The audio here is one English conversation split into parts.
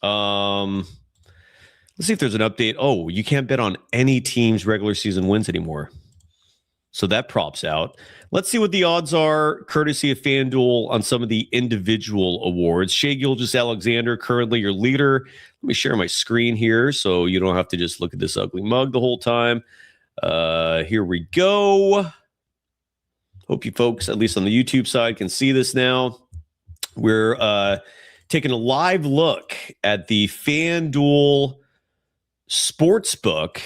Let's see if there's an update. Oh, you can't bet on any team's regular season wins anymore. So that props out. Let's see what the odds are, courtesy of FanDuel, on some of the individual awards. Shai Gilgeous-Alexander, currently your leader. Let me share my screen here so you don't have to just look at this ugly mug the whole time. Here we go. Hope you folks, at least on the YouTube side, can see this now. We're taking a live look at the FanDuel Sportsbook.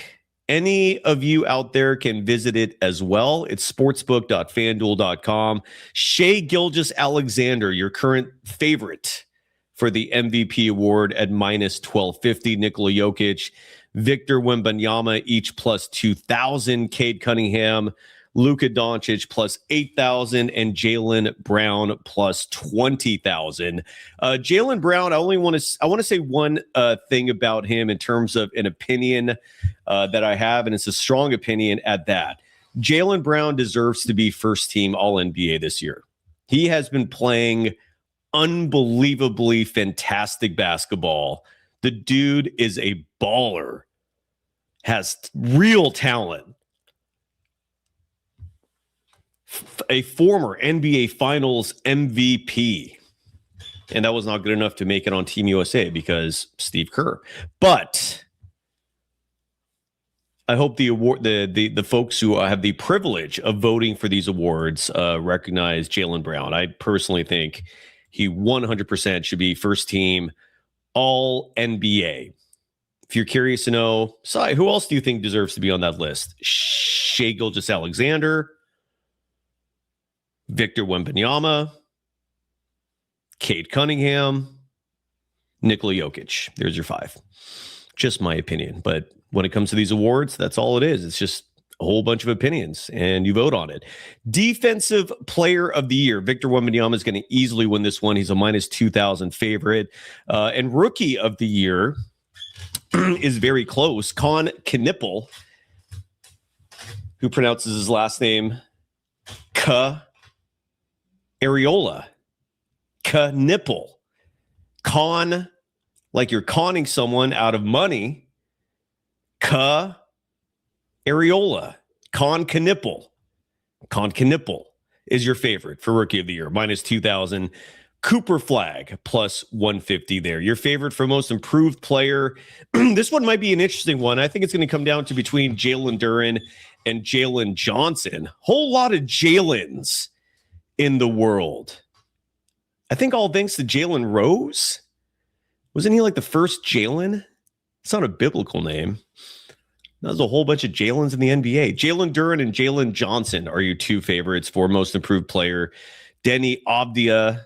Any of you out there can visit it as well. It's sportsbook.fanduel.com. Shai Gilgeous-Alexander, your current favorite for the MVP award at minus 1250. Nikola Jokic, Victor Wembanyama, each plus 2,000. Cade Cunningham, Luka Doncic plus 8,000, and Jaylen Brown plus 20,000. Jaylen Brown, I want to say one thing about him in terms of an opinion that I have, and it's a strong opinion at that. Jaylen Brown deserves to be first team All-NBA this year. He has been playing unbelievably fantastic basketball. The dude is a baller, has real talent. A former NBA Finals MVP. And that was not good enough to make it on Team USA because Steve Kerr. But I hope the award, the folks who have the privilege of voting for these awards recognize Jaylen Brown. I personally think he 100% should be first team All NBA. If you're curious to know, Sai, who else do you think deserves to be on that list? Shai Gilgeous-Alexander, Victor Wembanyama, Cade Cunningham, Nikola Jokic. There's your five. Just my opinion. But when it comes to these awards, that's all it is. It's just a whole bunch of opinions, and you vote on it. Defensive Player of the Year. Victor Wembanyama is going to easily win this one. He's a minus 2,000 favorite. And Rookie of the Year is very close. Con Knipple, who pronounces his last name Areola. Knipple. Con, like you're conning someone out of money. Areola. Con Knipple. Con Knipple is your favorite for Rookie of the Year. Minus 2,000. Cooper Flag plus 150 there. Your favorite for most improved player. This one might be an interesting one. I think it's going to come down to between Jalen Duren and Jalen Johnson. Whole lot of Jalen's in the world. I think all thanks to Jalen Rose. Wasn't he like the first Jalen? It's not a biblical name. There's a whole bunch of Jalen's in the NBA. Jalen Duren and Jalen Johnson are your two favorites for most improved player. Denny Avdia,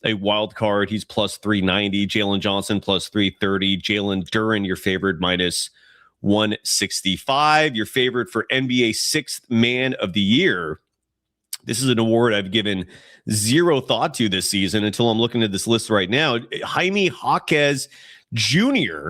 a wild card. He's plus 390. Jalen Johnson plus 330. Jalen Duren, your favorite, minus 165. Your favorite for NBA Sixth Man of the Year. This is an award I've given zero thought to this season until I'm looking at this list right now. Jaime Jaquez Jr.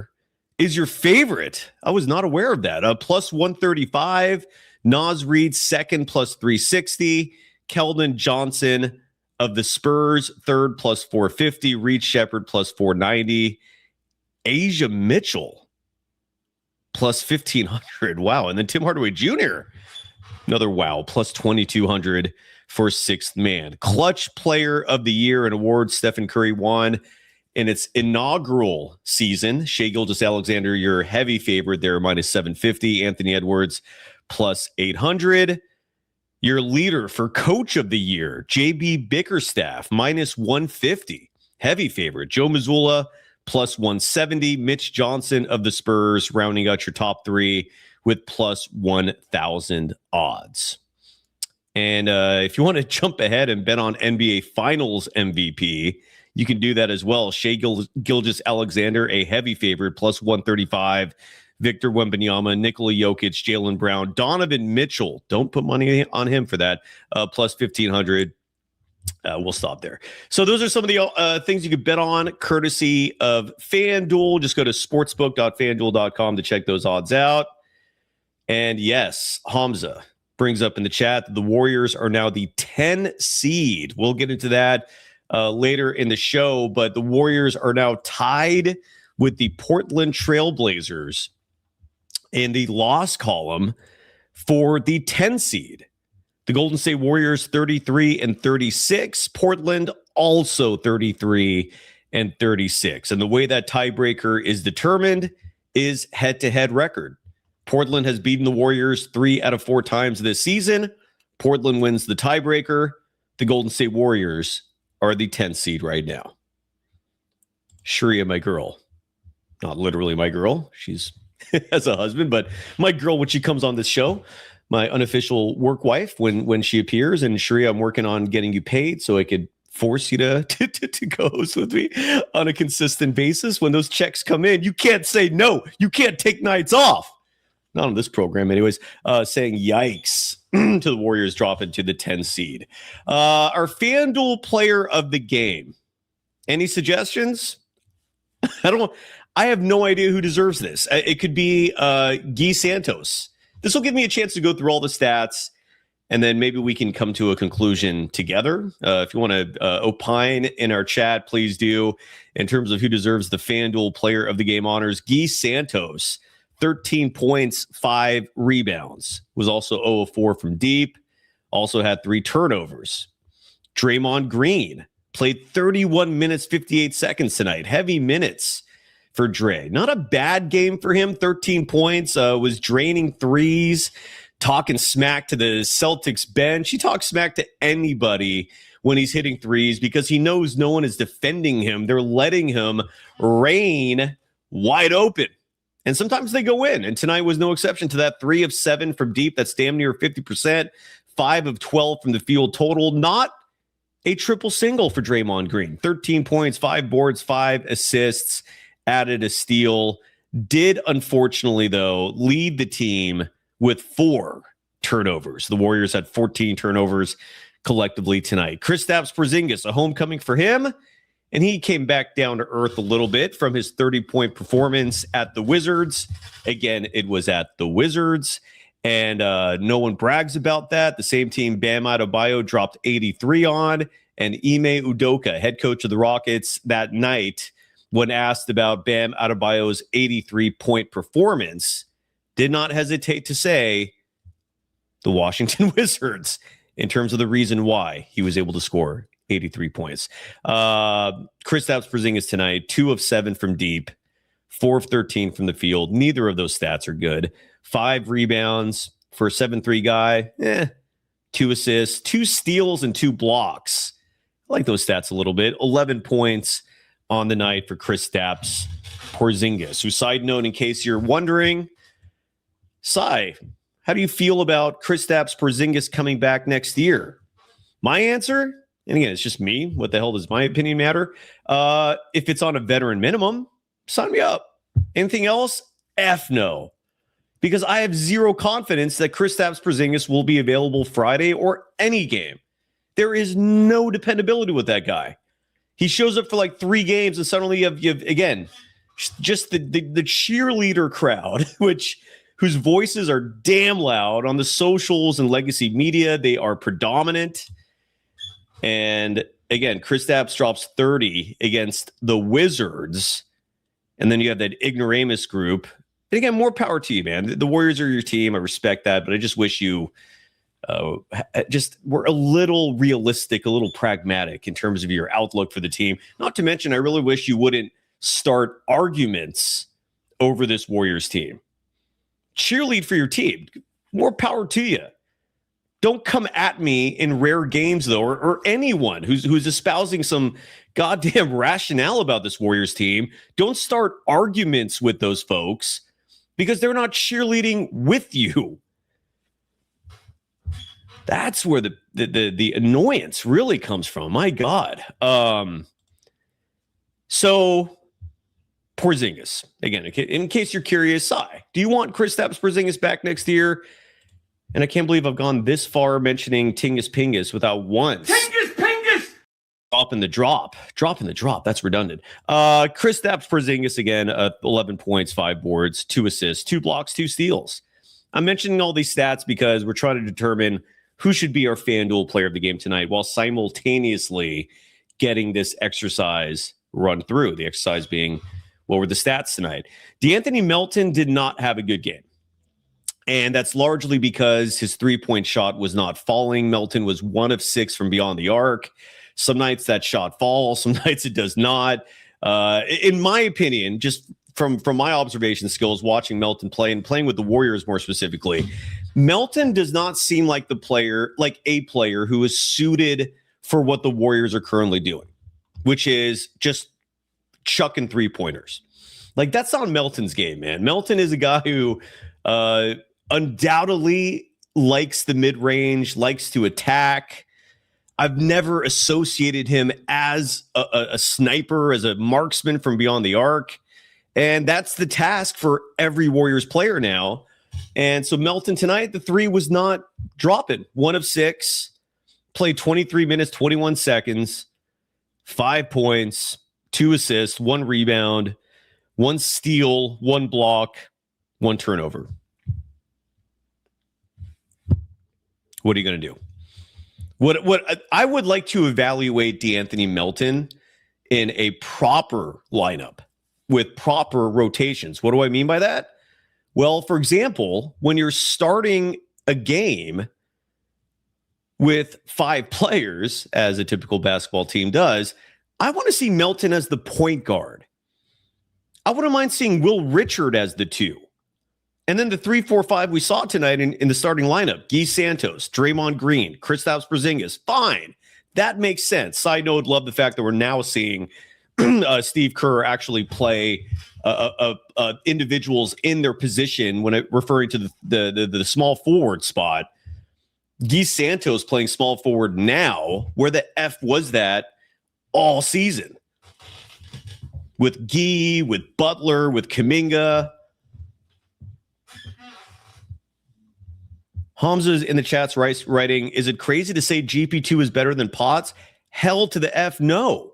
is your favorite. I was not aware of that. Plus 135. Naz Reid second, plus 360. Keldon Johnson of the Spurs third, plus 450. Reed Shepherd plus 490. Asia Mitchell plus 1,500. Wow. And then Tim Hardaway Jr., another wow, plus 2,200 for sixth man. Clutch Player of the Year, an award Stephen Curry won in its inaugural season. Shai Gilgeous-Alexander, your heavy favorite there, minus 750. Anthony Edwards, plus 800. Your leader for Coach of the Year, JB Bickerstaff, minus 150. Heavy favorite. Joe Mazzulla, plus 170. Mitch Johnson of the Spurs, rounding out your top three with plus 1,000 odds. And if you want to jump ahead and bet on NBA Finals MVP, you can do that as well. Shai Gilgeous-Alexander, a heavy favorite, plus 135. Victor Wembanyama, Nikola Jokic, Jaylen Brown, Donovan Mitchell. Don't put money on him for that. Plus 1,500. We'll stop there. So those are some of the things you could bet on, courtesy of FanDuel. Just go to sportsbook.fanduel.com to check those odds out. And yes, Hamza brings up in the chat that the Warriors are now the 10 seed. We'll get into that later in the show. But the Warriors are now tied with the Portland Trailblazers in the loss column for the 10 seed. The Golden State Warriors 33-36. Portland also 33-36. And the way that tiebreaker is determined is head-to-head record. Portland has beaten the Warriors 3 out of 4 times this season. Portland wins the tiebreaker. The Golden State Warriors are the 10th seed right now. Sharia, my girl. Not literally my girl. She's has a husband, but my girl when she comes on this show. My unofficial work wife when she appears. And Sharia, I'm working on getting you paid so I could force you to co-host with me on a consistent basis. When those checks come in, you can't say no. You can't take nights off. Not on this program anyways. Saying yikes to the Warriors dropping to the 10 seed. Our FanDuel player of the game. Any suggestions? I have no idea who deserves this. It could be Guy Santos. This will give me a chance to go through all the stats, and then maybe we can come to a conclusion together. If you want to opine in our chat, please do. In terms of who deserves the FanDuel player of the game honors, Guy Santos, 13 points, 5 rebounds. Was also 0 of 4 from deep. Also had 3 turnovers. Draymond Green played 31 minutes, 58 seconds tonight. Heavy minutes for Dre. Not a bad game for him. 13 points, was draining threes, talking smack to the Celtics bench. He talks smack to anybody when he's hitting threes because he knows no one is defending him. They're letting him rain wide open. And sometimes they go in. And tonight was no exception to that. 3 of 7 from deep. That's damn near 50%. 5 of 12 from the field total. Not a triple single for Draymond Green. 13 points, 5 boards, 5 assists. Added a steal, did unfortunately, though, lead the team with 4 turnovers. The Warriors had 14 turnovers collectively tonight. Kristaps Porzingis, a homecoming for him, and he came back down to earth a little bit from his 30-point performance at the Wizards. Again, it was at the Wizards, and no one brags about that. The same team Bam Adebayo dropped 83 on, and Ime Udoka, head coach of the Rockets that night, when asked about Bam Adebayo's 83-point performance, did not hesitate to say the Washington Wizards in terms of the reason why he was able to score 83 points. Kristaps Porzingis tonight, 2 of 7 from deep, 4 of 13 from the field. Neither of those stats are good. 5 rebounds for a 7-3 guy. 2 assists, 2 steals, and 2 blocks. I like those stats a little bit. 11 points on the night for Kristaps Porzingis, who, side note, in case you're wondering, Sai, how do you feel about Kristaps Porzingis coming back next year? My answer, and again, it's just me. What the hell does my opinion matter? If it's on a veteran minimum, sign me up. Anything else? F no. Because I have zero confidence that Kristaps Porzingis will be available Friday or any game. There is no dependability with that guy. He shows up for like 3 games and suddenly you have again, just the cheerleader crowd, whose voices are damn loud on the socials and legacy media. They are predominant. And again, Kristaps drops 30 against the Wizards. And then you have that ignoramus group. And again, more power to you, man. The Warriors are your team. I respect that, but I just wish you just were a little realistic, a little pragmatic in terms of your outlook for the team. Not to mention, I really wish you wouldn't start arguments over this Warriors team. Cheerlead for your team. More power to you. Don't come at me in rare games, though, or anyone who's espousing some goddamn rationale about this Warriors team. Don't start arguments with those folks because they're not cheerleading with you. That's where the annoyance really comes from. My God. So Porzingis, again, in case you're curious, Sai, do you want Kristaps Porzingis back next year? And I can't believe I've gone this far mentioning Tingus Pingus without once dropping the drop. That's redundant. Kristaps Porzingis again, 11 points, 5 boards, 2 assists, 2 blocks, 2 steals. I'm mentioning all these stats because we're trying to determine who should be our FanDuel player of the game tonight while simultaneously getting this exercise run through. The exercise being, what were the stats tonight? DeAnthony Melton did not have a good game. And that's largely because his three-point shot was not falling. Melton was 1 of 6 from beyond the arc. Some nights that shot falls, some nights it does not. In my opinion, just from my observation skills, watching Melton play and playing with the Warriors more specifically, Melton does not seem like a player who is suited for what the Warriors are currently doing, which is just chucking three-pointers. Like, that's not Melton's game, man. Melton is a guy who undoubtedly likes the mid-range, likes to attack. I've never associated him as a sniper, as a marksman from beyond the arc. And that's the task for every Warriors player now. And so Melton tonight, the three was not dropping. 1 of 6, played 23 minutes, 21 seconds, 5 points, 2 assists, 1 rebound, 1 steal, 1 block, 1 turnover. What are you going to do? What I would like to evaluate DeAnthony Melton in a proper lineup with proper rotations. What do I mean by that? Well, for example, when you're starting a game with 5 players, as a typical basketball team does, I want to see Melton as the point guard. I wouldn't mind seeing Will Richard as the 2. And then the 3, 4, 5 we saw tonight in the starting lineup: Guy Santos, Draymond Green, Kristaps Porzingis. Fine. That makes sense. Side note, love the fact that we're now seeing Steve Kerr actually play individuals in their position when referring to the small forward spot. Guy Santos playing small forward now. Where the F was that all season? With Guy, with Butler, with Kuminga. Hamza's in the chat's writing, is it crazy to say GP2 is better than Potts? Hell to the F, no.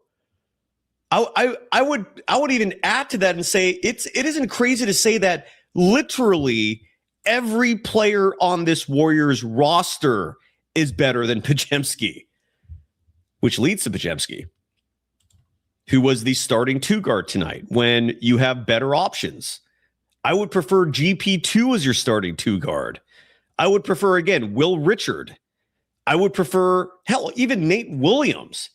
I would even add to that and say it isn't crazy to say that literally every player on this Warriors roster is better than Podziemski, which leads to Podziemski, who was the starting 2 guard tonight when you have better options. I would prefer GP2 as your starting 2 guard. I would prefer, again, Will Richard. I would prefer, hell, even Nate Williams.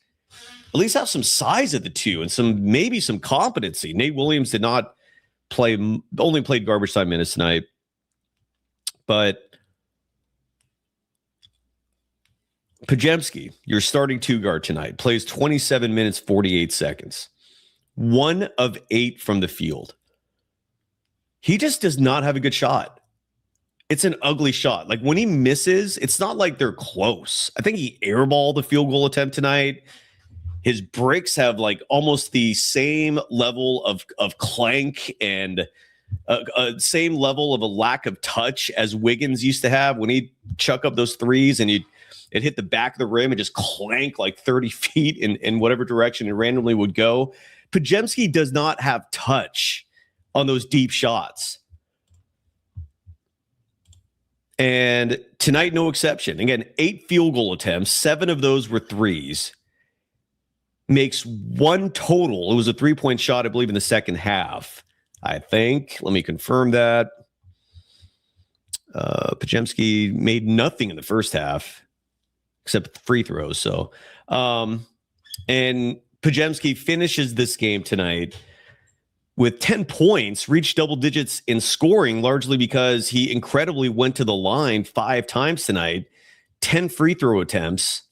At least have some size at the 2 and maybe some competency. Nate Williams did not play, only played garbage time minutes tonight. But Podziemski, your starting 2 guard tonight, plays 27 minutes, 48 seconds. 1 of 8 from the field. He just does not have a good shot. It's an ugly shot. Like, when he misses, it's not like they're close. I think he airballed the field goal attempt tonight. His breaks have like almost the same level of clank and same level of a lack of touch as Wiggins used to have when he'd chuck up those threes and it hit the back of the rim and just clank like 30 feet in whatever direction it randomly would go. Podziemski does not have touch on those deep shots. And tonight, no exception. Again, 8 field goal attempts, 7 of those were threes. Makes 1 total. It was a 3-point shot, I believe, in the second half. I think. Let me confirm that. Podziemski made nothing in the first half, except free throws. So, and Podziemski finishes this game tonight with 10 points, reached double digits in scoring, largely because he incredibly went to the line 5 times tonight, 10 free throw attempts,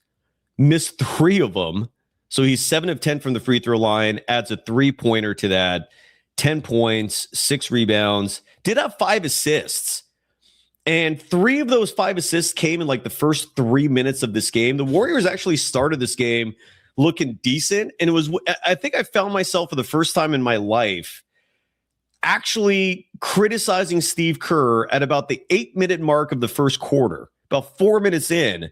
missed 3 of them. So he's 7 of 10 from the free throw line, adds a 3-pointer to that, 10 points, 6 rebounds, did have 5 assists. And 3 of those 5 assists came in like the first 3 minutes of this game. The Warriors actually started this game looking decent. And I think I found myself for the first time in my life actually criticizing Steve Kerr at about the 8-minute mark of the first quarter, about 4 minutes in,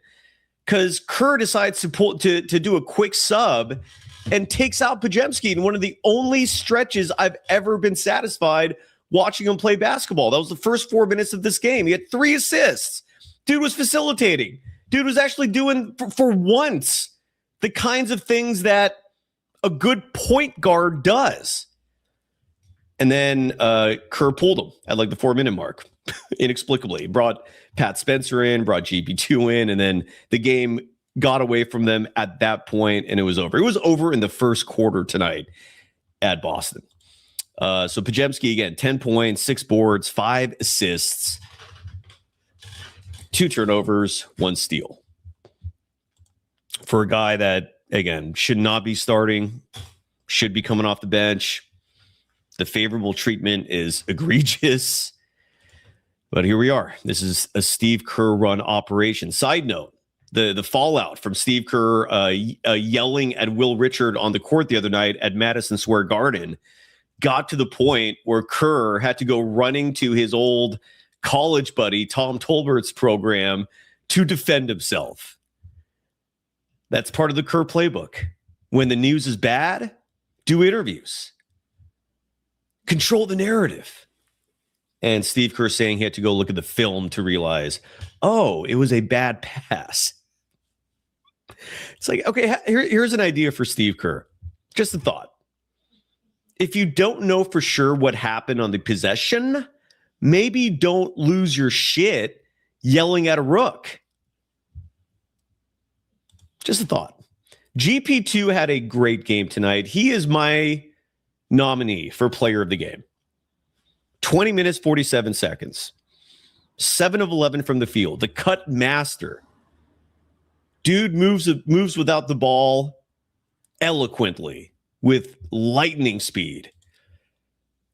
because Kerr decides to do a quick sub and takes out Podziemski in one of the only stretches I've ever been satisfied watching him play basketball. That was the first 4 minutes of this game. He had 3 assists. Dude was facilitating. Dude was actually doing, for once, the kinds of things that a good point guard does. And then Kerr pulled him at like the 4-minute mark, inexplicably. Brought Pat Spencer in, brought GP2 in, and then the game got away from them at that point, and it was over. It was over in the first quarter tonight at Boston. So Podziemski, again, 10 points, 6 boards, 5 assists, 2 turnovers, 1 steal. For a guy that, again, should not be starting, should be coming off the bench. The favorable treatment is egregious. But here we are. This is a Steve Kerr run operation. Side note, the fallout from Steve Kerr yelling at Will Richard on the court the other night at Madison Square Garden got to the point where Kerr had to go running to his old college buddy, Tom Tolbert's program, to defend himself. That's part of the Kerr playbook. When the news is bad, do interviews. Control the narrative. And Steve Kerr saying he had to go look at the film to realize, oh, it was a bad pass. It's like, okay, here's an idea for Steve Kerr. Just a thought. If you don't know for sure what happened on the possession, maybe don't lose your shit yelling at a rook. Just a thought. GP2 had a great game tonight. He is my nominee for player of the game. 20 minutes, 47 seconds. 7 of 11 from the field. The cut master. Dude moves without the ball eloquently with lightning speed.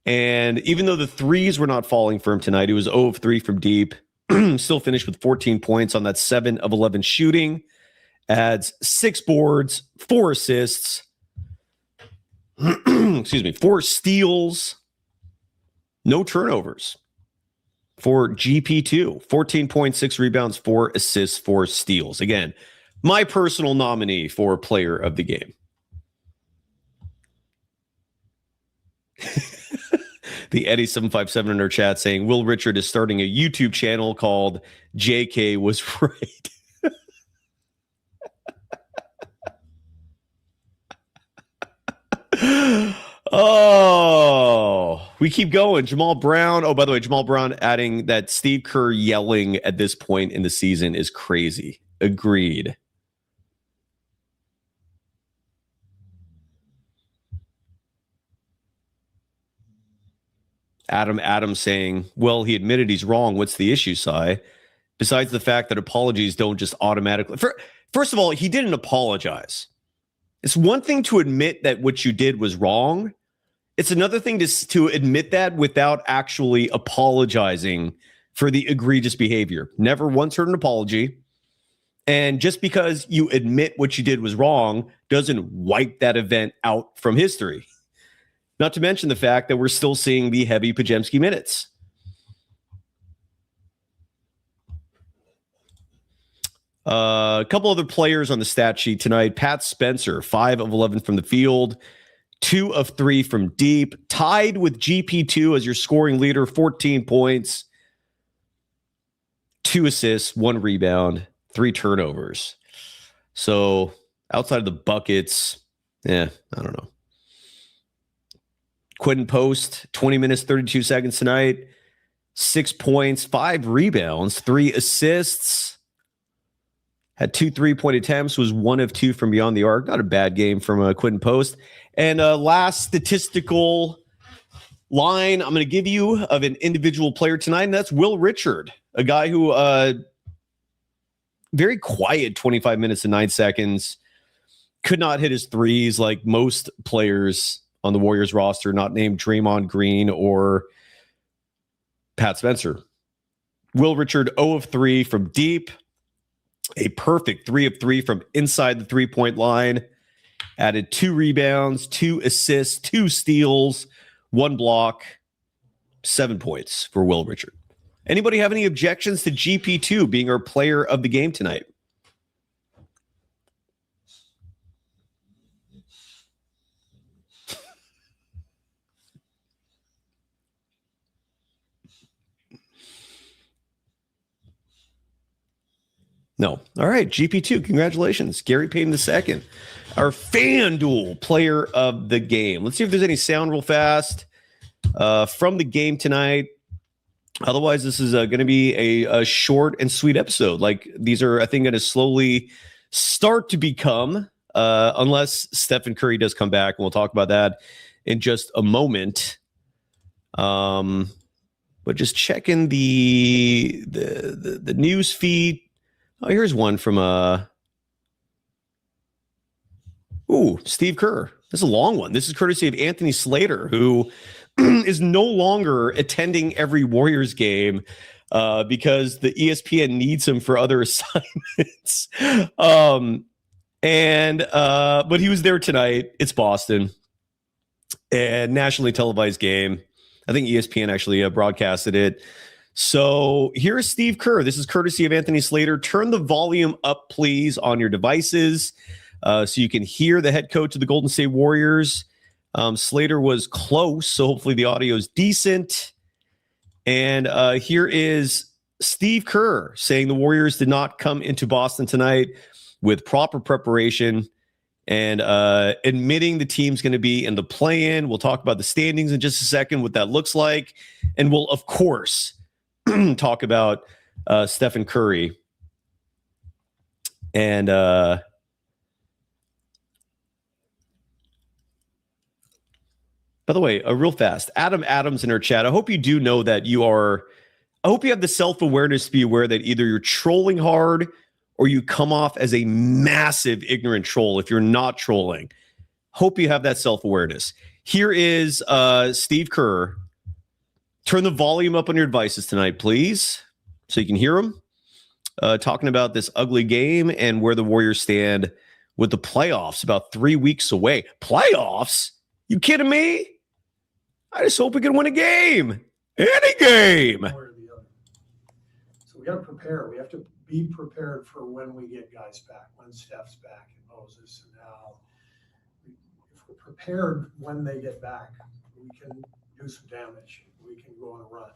And even though the threes were not falling for him tonight, he was 0 of 3 from deep. Still finished with 14 points on that 7 of 11 shooting. Adds 6 boards, 4 assists. 4 steals, no turnovers for GP2. 14.6 rebounds, 4 assists, 4 steals. Again, my personal nominee for player of the game. The Eddie757 in our chat saying Will Richard is starting a YouTube channel called JK Was Right. Oh, we keep going. Jamal Brown. Oh, by the way, Jamal Brown adding that Steve Kerr yelling at this point in the season is crazy. Agreed. Adam saying, well, he admitted he's wrong. What's the issue, Cy? Besides the fact that apologies don't just automatically... First of all, he didn't apologize. It's one thing to admit that what you did was wrong. It's another thing to admit that without actually apologizing for the egregious behavior. Never once heard an apology. And just because you admit what you did was wrong doesn't wipe that event out from history. Not to mention the fact that we're still seeing the heavy Podziemski minutes. A couple other players on the stat sheet tonight. Pat Spencer, 5 of 11 from the field, 2 of 3 from deep, tied with GP2 as your scoring leader, 14 points, 2 assists, 1 rebound, 3 turnovers. So outside of the buckets, I don't know. Quentin Post, 20 minutes, 32 seconds tonight, 6 points, 5 rebounds, 3 assists. Had 2 3-point attempts, was 1 of 2 from beyond the arc. Not a bad game from Quentin Post. And last statistical line I'm going to give you of an individual player tonight, and that's Will Richard, a guy who very quiet 25 minutes and 9 seconds, could not hit his threes like most players on the Warriors roster, not named Draymond Green or Pat Spencer. Will Richard, 0 of 3 from deep. A perfect 3 of 3 from inside the 3-point line. Added 2 rebounds, 2 assists, 2 steals, 1 block, 7 points for Will Richard. Anybody have any objections to GP2 being our player of the game tonight? No. All right, GP2, congratulations. Gary Payton II, our FanDuel player of the game. Let's see if there's any sound real fast from the game tonight. Otherwise, this is going to be a short and sweet episode. Like, these are, I think, going to slowly start to become, unless Stephen Curry does come back, and we'll talk about that in just a moment. But just checking the news feed. Oh, here's one from Steve Kerr. This is a long one. This is courtesy of Anthony Slater, who is no longer attending every Warriors game because the ESPN needs him for other assignments. But he was there tonight. It's Boston, and nationally televised game. I think ESPN actually broadcasted it. So here's Steve Kerr. This is courtesy of Anthony Slater. Turn the volume up, please, on your devices so you can hear the head coach of the Golden State Warriors. Slater was close, so hopefully the audio is decent. And here is Steve Kerr saying the Warriors did not come into Boston tonight with proper preparation and admitting the team's going to be in the play-in. We'll talk about the standings in just a second, what that looks like. And we'll, of course, talk about Stephen Curry. And by the way, real fast, Adam Adams in our chat, I hope you do know that I hope you have the self-awareness to be aware that either you're trolling hard or you come off as a massive ignorant troll if you're not trolling. Hope you have that self-awareness. Here is Steve Kerr. Turn the volume up on your devices tonight, please, so you can hear him talking about this ugly game and where the Warriors stand with the playoffs about 3 weeks away. Playoffs? You kidding me? I just hope we can win a game. Any game. So we got to prepare. We have to be prepared for when we get guys back, when Steph's back and Moses and Al. If we're prepared when they get back, we can do some damage. We can go on a run.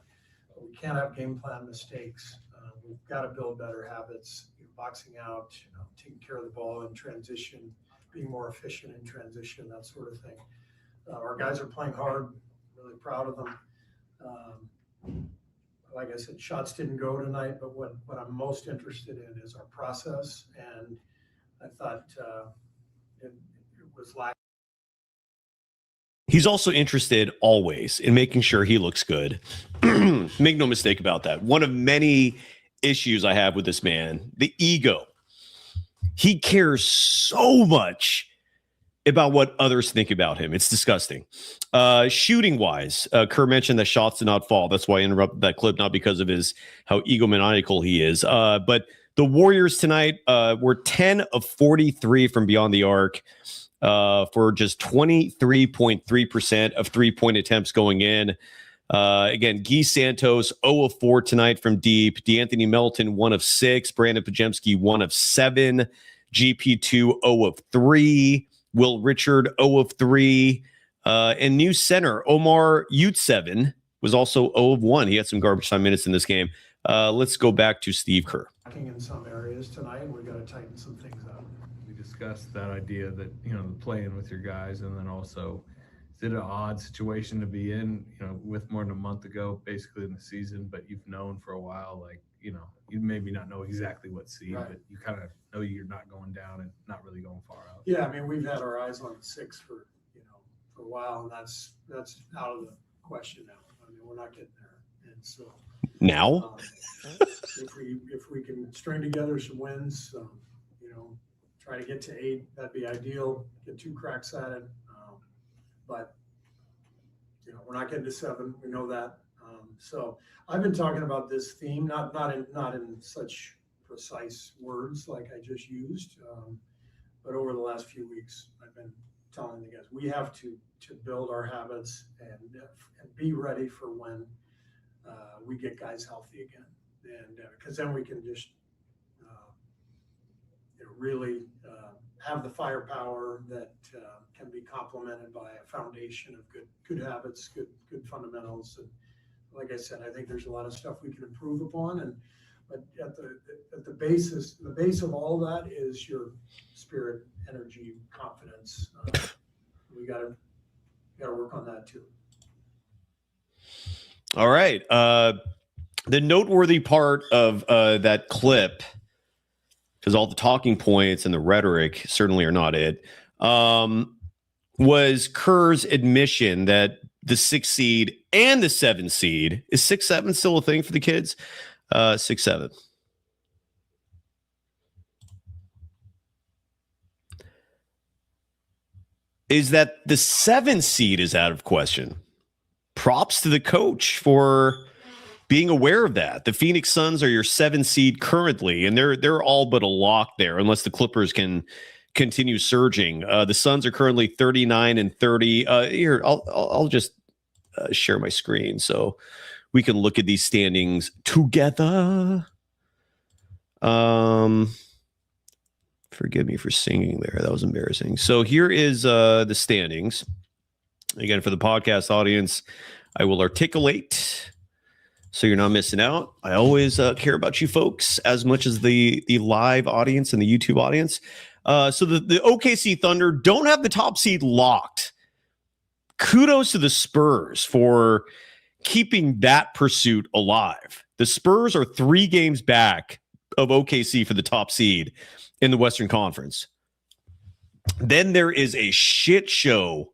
But we can't have game plan mistakes. We've got to build better habits, boxing out, taking care of the ball in transition, being more efficient in transition, that sort of thing. Our guys are playing hard. Really proud of them. Like I said, shots didn't go tonight, but what I'm most interested in is our process. And I thought it was lacking. He's also interested always in making sure he looks good. Make no mistake about that. One of many issues I have with this man, the ego. He cares so much about what others think about him. It's disgusting. Shooting wise, Kerr mentioned that shots did not fall. That's why I interrupted that clip, not because of how egomaniacal he is. But the Warriors tonight were 10 of 43 from beyond the arc for just 23.3% of three-point attempts going in. Again, Guy Santos, 0 of 4 tonight from deep. DeAnthony Melton, 1 of 6. Brandin Podziemski, 1 of 7. GP2, 0 of 3. Will Richard, 0 of 3. And new center, Omar Ute7, was also 0 of 1. He had some garbage time minutes in this game. Let's go back to Steve Kerr. In some areas tonight, and we've got to tighten some things up. We discussed that idea that, playing with your guys, and then also, is it an odd situation to be in, with more than a month ago, basically in the season, but you've known for a while, you maybe not know exactly what seed, right, but you kind of know you're not going down and not really going far out. Yeah, I mean, we've had our eyes on 6 for a while, and that's out of the question now. I mean, we're not getting there, and so now if we can string together some wins, try to get to 8, that'd be ideal. Get 2 cracks at it, but we're not getting to 7. We know that. So I've been talking about this theme, not in such precise words like I just used, but over the last few weeks, I've been telling the guys we have to build our habits and be ready for when we get guys healthy again, and because then we can just really have the firepower that can be complemented by a foundation of good habits, good fundamentals. And like I said, I think there's a lot of stuff we can improve upon, and But at the base of all that is your spirit, energy, confidence. We got to work on that too. All right. The noteworthy part of that clip, because all the talking points and the rhetoric certainly are not it, was Kerr's admission that the 6 seed and the 7 seed, is 6-7 still a thing for the kids? 6-7. Is that the 7 seed is out of question. Props to the coach for being aware of that. The Phoenix Suns are your 7 seed currently, and they're all but a lock there, unless the Clippers can continue surging. The Suns are currently 39-30. Here, I'll just share my screen so we can look at these standings together. Forgive me for singing there. That was embarrassing. So here is the standings. Again, for the podcast audience, I will articulate so you're not missing out. I always care about you folks as much as the live audience and the YouTube audience. So the OKC Thunder don't have the top seed locked. Kudos to the Spurs for keeping that pursuit alive. The Spurs are 3 games back of OKC for the top seed in the Western Conference. Then there is a shit show,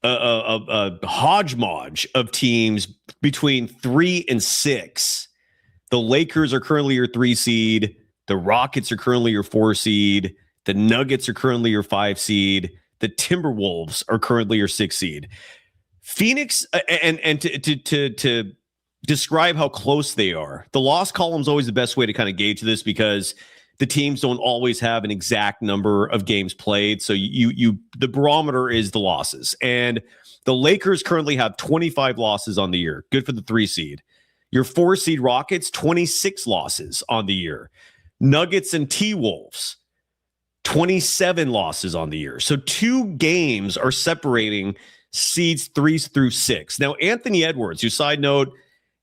a hodgepodge of teams between 3 and 6. The Lakers are currently your 3 seed. The Rockets are currently your 4 seed. The Nuggets are currently your 5 seed. The Timberwolves are currently your 6 seed. Phoenix, and to describe how close they are, the loss column is always the best way to kind of gauge this, because the teams don't always have an exact number of games played. So the barometer is the losses. And the Lakers currently have 25 losses on the year. Good for the 3 seed. Your 4 seed Rockets, 26 losses on the year. Nuggets and T-Wolves, 27 losses on the year. So 2 games are separating seeds 3 through 6. Now, Anthony Edwards, who, side note,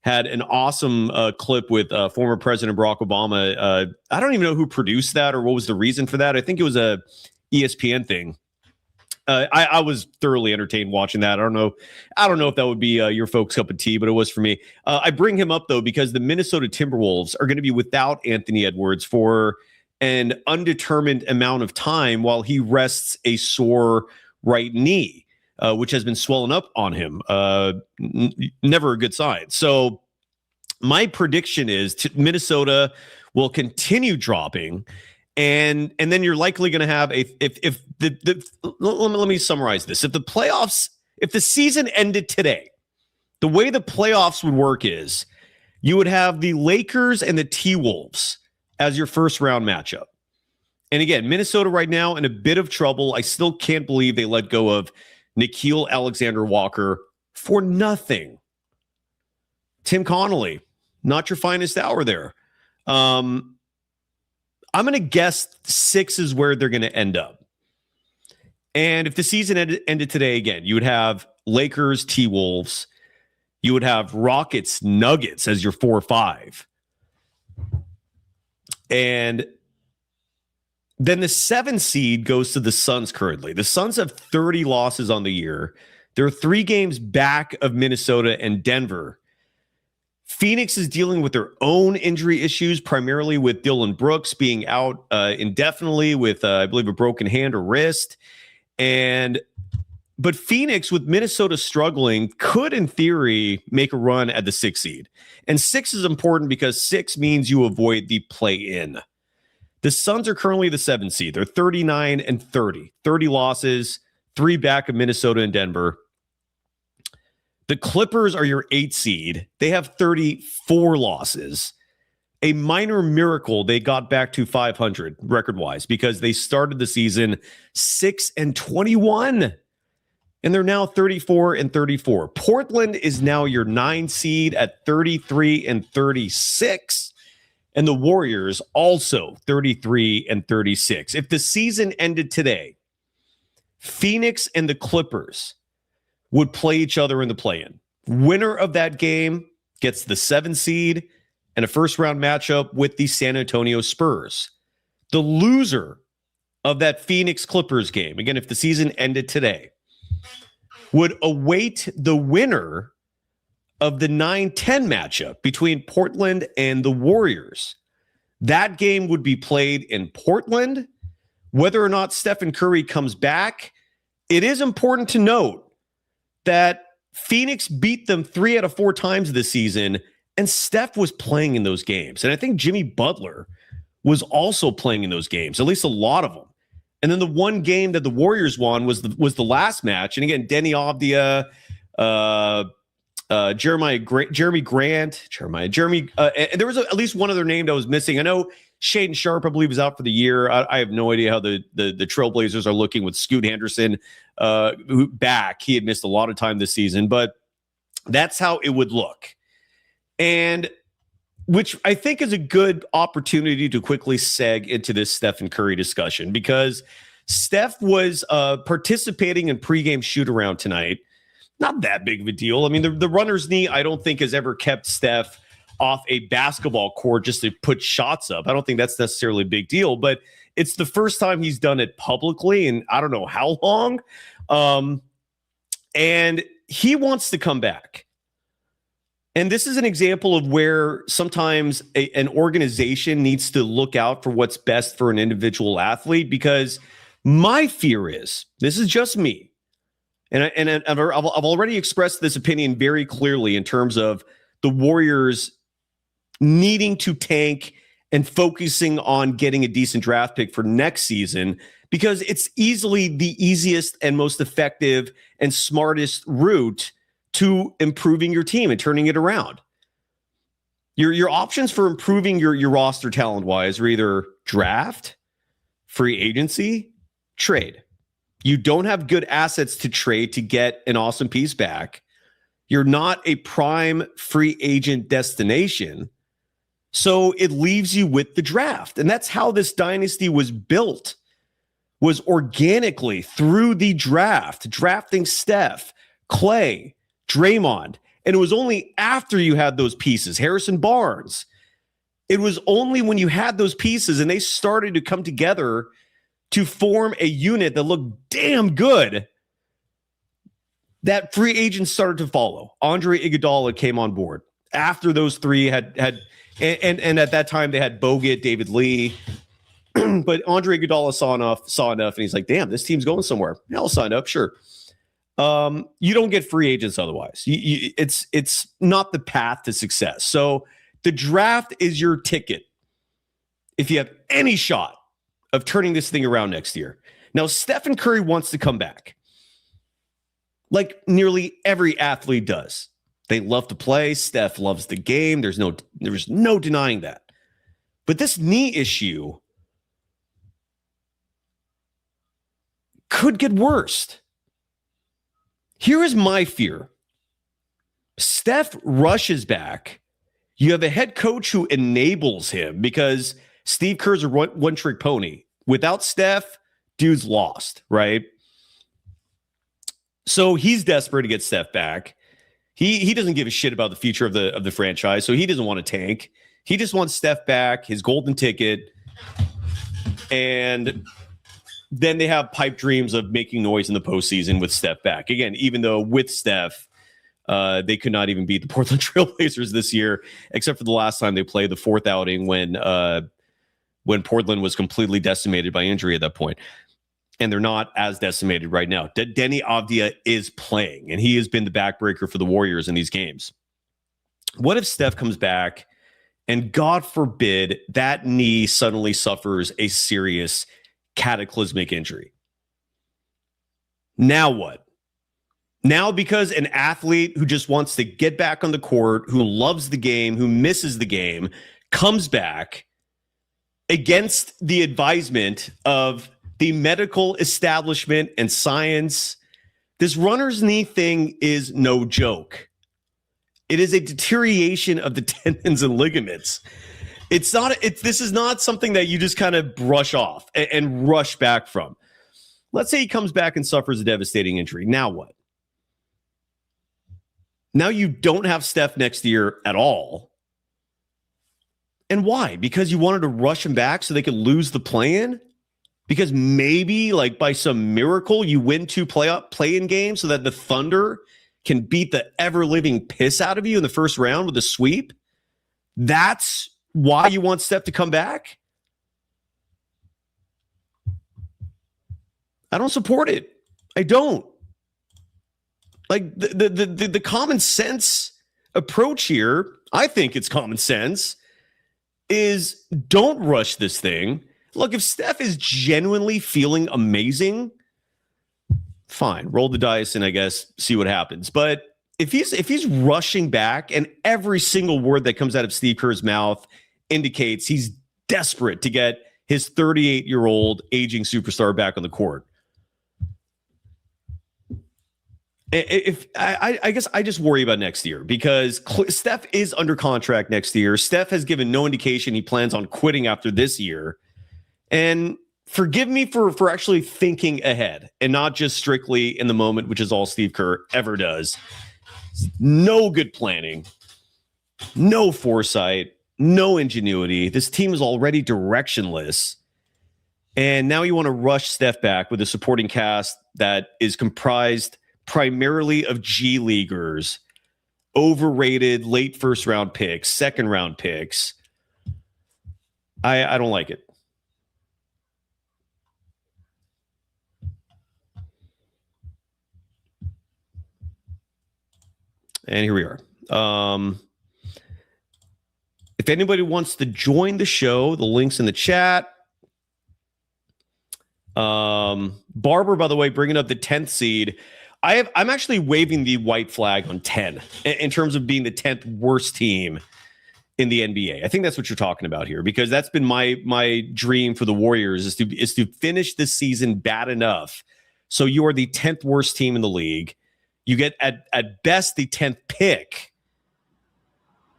had an awesome clip with former President Barack Obama. I don't even know who produced that or what was the reason for that. I think it was a ESPN thing. I was thoroughly entertained watching that. I don't know if that would be your folks' cup of tea, but it was for me. I bring him up, though, because the Minnesota Timberwolves are going to be without Anthony Edwards for an undetermined amount of time while he rests a sore right knee, which has been swelling up on him. Never a good sign. So my prediction is Minnesota will continue dropping, and then you're likely going to have let me summarize this. If the season ended today, the way the playoffs would work is you would have the Lakers and the T-Wolves as your first round matchup. And again, Minnesota right now in a bit of trouble. I still can't believe they let go of Nickeil Alexander-Walker for nothing. Tim Connolly, not your finest hour there. I'm going to guess 6 is where they're going to end up. And if the season ended today, again, you would have Lakers, T-Wolves. You would have Rockets, Nuggets as your 4-5. And then the 7 seed goes to the Suns currently. The Suns have 30 losses on the year. They're 3 games back of Minnesota and Denver. Phoenix is dealing with their own injury issues, primarily with Dylan Brooks being out indefinitely with, I believe, a broken hand or wrist. But Phoenix, with Minnesota struggling, could, in theory, make a run at the 6 seed. And 6 is important because 6 means you avoid the play-in. The Suns are currently the 7 seed. They're 39-30. 30 losses, 3 back of Minnesota and Denver. The Clippers are your 8 seed. They have 34 losses. A minor miracle they got back to 500 record-wise because they started the season 6-21. And they're now 34-34. Portland is now your 9 seed at 33-36. And the Warriors also 33-36. If the season ended today, Phoenix and the Clippers would play each other in the play-in. Winner of that game gets the 7 seed, and a first-round matchup with the San Antonio Spurs. The loser of that Phoenix Clippers game, again, if the season ended today, would await the winner of the 9-10 matchup between Portland and the Warriors. That game would be played in Portland. Whether or not Stephen Curry comes back, it is important to note that Phoenix beat them 3 out of 4 times this season, and Steph was playing in those games. And I think Jimmy Butler was also playing in those games, at least a lot of them. And then the one game that the Warriors won was the last match. And again, Denny Avdia, Jeremy Grant, and there was at least one other name that was missing. I know Shaedon Sharpe, I believe, is out for the year. I have no idea how the Trailblazers are looking with Scoot Henderson back. He had missed a lot of time this season, but that's how it would look. And which I think is a good opportunity to quickly seg into this Stephen Curry discussion, because Steph was participating in pregame shoot-around tonight. Not that big of a deal. I mean, the runner's knee, I don't think, has ever kept Steph off a basketball court just to put shots up. I don't think that's necessarily a big deal, but it's the first time he's done it publicly in I don't know how long. And he wants to come back. And this is an example of where sometimes an organization needs to look out for what's best for an individual athlete, because my fear is, this is just me, and I've already expressed this opinion very clearly in terms of the Warriors needing to tank and focusing on getting a decent draft pick for next season, because it's easily the easiest and most effective and smartest route to improving your team and turning it around. Your options for improving your roster talent-wise are either draft, free agency, trade. You don't have good assets to trade to get an awesome piece back. You're not a prime free agent destination. So it leaves you with the draft. And that's how this dynasty was built, was organically through the draft, drafting Steph, Clay, Draymond. And it was only after you had those pieces, Harrison Barnes. It was only when you had those pieces and they started to come together to form a unit that looked damn good that free agents started to follow. Andre Iguodala came on board after those three had and at that time they had Bogut, David Lee. But Andre Iguodala saw enough, and he's like, damn, this team's going somewhere. Yeah, I'll sign up, sure. You don't get free agents otherwise. It's not the path to success. So the draft is your ticket if you have any shot of turning this thing around next year. Now, Stephen Curry wants to come back, like nearly every athlete does. They love to play. Steph loves the game. There's no denying that. But this knee issue could get worse. Here is my fear. Steph rushes back. You have a head coach who enables him, because Steve Kerr's a one-trick pony. Without Steph, dude's lost, right? So he's desperate to get Steph back. He doesn't give a shit about the future of the franchise, so he doesn't want to tank. He just wants Steph back, his golden ticket, and then they have pipe dreams of making noise in the postseason with Steph back. Again, even though with Steph, they could not even beat the Portland Trailblazers this year, except for the last time they played, the fourth outing when Portland was completely decimated by injury at that point. And they're not as decimated right now. Denny Avdia is playing, and he has been the backbreaker for the Warriors in these games. What if Steph comes back and, God forbid, that knee suddenly suffers a serious cataclysmic injury? Now what? Now, because an athlete who just wants to get back on the court, who loves the game, who misses the game, comes back against the advisement of the medical establishment and science, this runner's knee thing is no joke. It is a deterioration of the tendons and ligaments. This is not something that you just kind of brush off and rush back from. Let's say he comes back and suffers a devastating injury. Now what? Now you don't have Steph next year at all. And why? Because you wanted to rush him back so they could lose the play-in? Because maybe, like, by some miracle, you win 2 play-in games so that the Thunder can beat the ever-living piss out of you in the first round with a sweep? That's why you want Steph to come back? I don't support it. I don't. Like, the common sense approach here, I think it's common sense, is don't rush this thing. Look, if Steph is genuinely feeling amazing, fine, roll the dice and I guess see what happens. But if he's rushing back and every single word that comes out of Steve Kerr's mouth indicates he's desperate to get his 38-year-old aging superstar back on the court. I guess I just worry about next year because Steph is under contract next year. Steph has given no indication he plans on quitting after this year. And forgive me for actually thinking ahead and not just strictly in the moment, which is all Steve Kerr ever does. No good planning, no foresight, no ingenuity. This team is already directionless. And now you want to rush Steph back with a supporting cast that is comprised primarily of G Leaguers, overrated late first round picks, second round picks. I don't like it. And here we are. If anybody wants to join the show, the link's in the chat. Barber, by the way, bringing up the 10th seed. I'm actually waving the white flag on 10 in terms of being the 10th worst team in the NBA. I think that's what you're talking about here, because that's been my dream for the Warriors is to finish this season bad enough so you are the 10th worst team in the league. You get at best the 10th pick,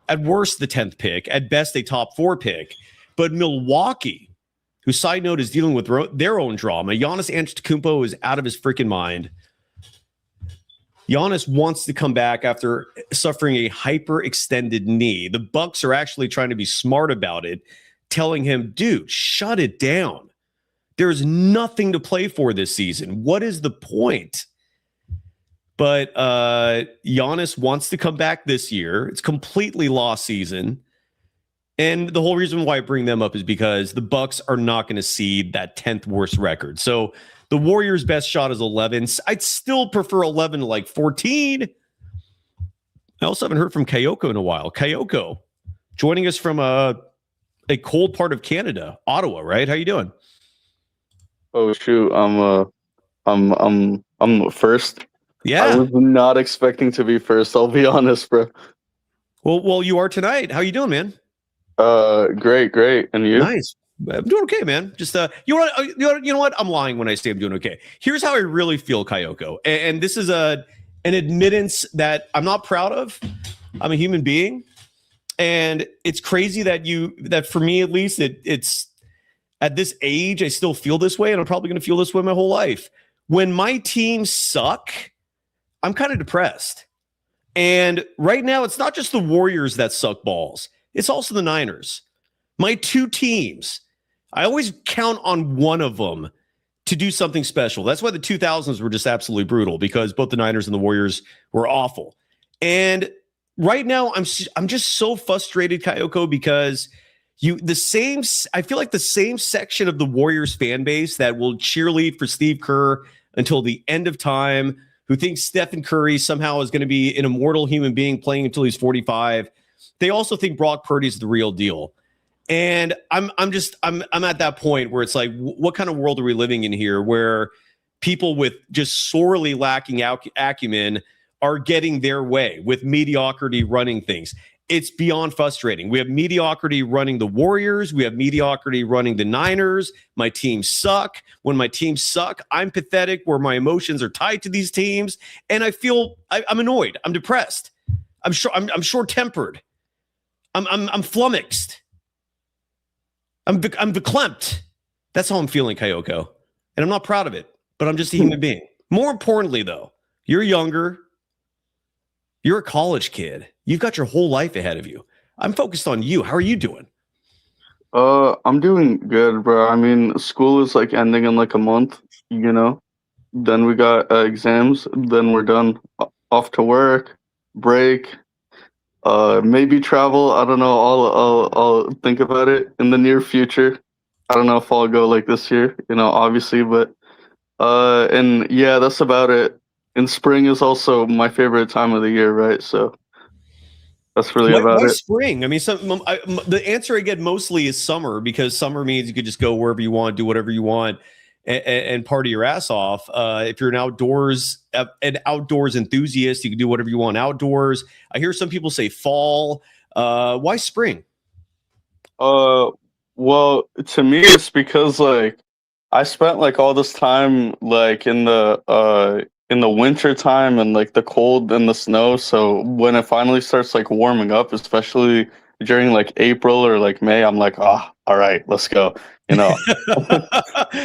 at worst the 10th pick, at best a top 4 pick. But Milwaukee, who, side note, is dealing with their own drama. Giannis Antetokounmpo is out of his freaking mind. Giannis wants to come back after suffering a hyperextended knee. The Bucks are actually trying to be smart about it, telling him, dude, shut it down. There's nothing to play for this season. What is the point? But Giannis wants to come back this year. It's completely lost season. And the whole reason why I bring them up is because the Bucks are not going to cede that 10th worst record. So the Warriors' best shot is 11. I'd still prefer 11 to like 14. I also haven't heard from Kayoko in a while. Kayoko, joining us from a cold part of Canada, Ottawa, right? How you doing? Oh shoot, I'm first. Yeah. I was not expecting to be first, I'll be honest, bro. Well, you are tonight. How you doing, man? Great. And you? Nice. I'm doing okay, man. Just you know what? I'm lying when I say I'm doing okay. Here's how I really feel, Kayoko. And this is an admittance that I'm not proud of. I'm a human being. And it's crazy that for me at least, it's at this age, I still feel this way, and I'm probably gonna feel this way my whole life. When my teams suck, I'm kind of depressed. And right now, it's not just the Warriors that suck balls. It's also the Niners. My 2 teams, I always count on one of them to do something special. That's why the 2000s were just absolutely brutal, because both the Niners and the Warriors were awful. And right now, I'm just so frustrated, Kayoko, because I feel like the same section of the Warriors fan base that will cheerlead for Steve Kerr until the end of time, who thinks Stephen Curry somehow is going to be an immortal human being playing until he's 45. They also think Brock Purdy's the real deal. And I'm at that point where it's like, what kind of world are we living in here where people with just sorely lacking acumen are getting their way with mediocrity running things? It's beyond frustrating. We have mediocrity running the Warriors. We have mediocrity running the Niners. My teams suck. When my teams suck, I'm pathetic, where my emotions are tied to these teams. And I feel I'm annoyed. I'm depressed. I'm short-tempered. I'm flummoxed. I'm verklempt. That's how I'm feeling, Kayoko. And I'm not proud of it, but I'm just a human being. More importantly, though, you're younger. You're a college kid. You've got your whole life ahead of you. I'm focused on you. How are you doing? I'm doing good, bro. I mean, school is like ending in like a month, you know. Then we got exams. Then we're done. Off to work, break. Maybe travel. I don't know. I'll think about it in the near future. I don't know if I'll go like this year, obviously, but and yeah, that's about it. And spring is also my favorite time of the year, right? So that's really about Why it. spring? I mean, the answer I get mostly is summer, because summer means you could just go wherever you want, do whatever you want, and party your ass off. If you're an outdoors enthusiast, you can do whatever you want outdoors. I hear some people say fall. Why spring? Well, to me, it's because like I spent like all this time like in the winter time and like the cold and the snow. So when it finally starts like warming up, especially during like April or like May, I'm like, all right, let's go. And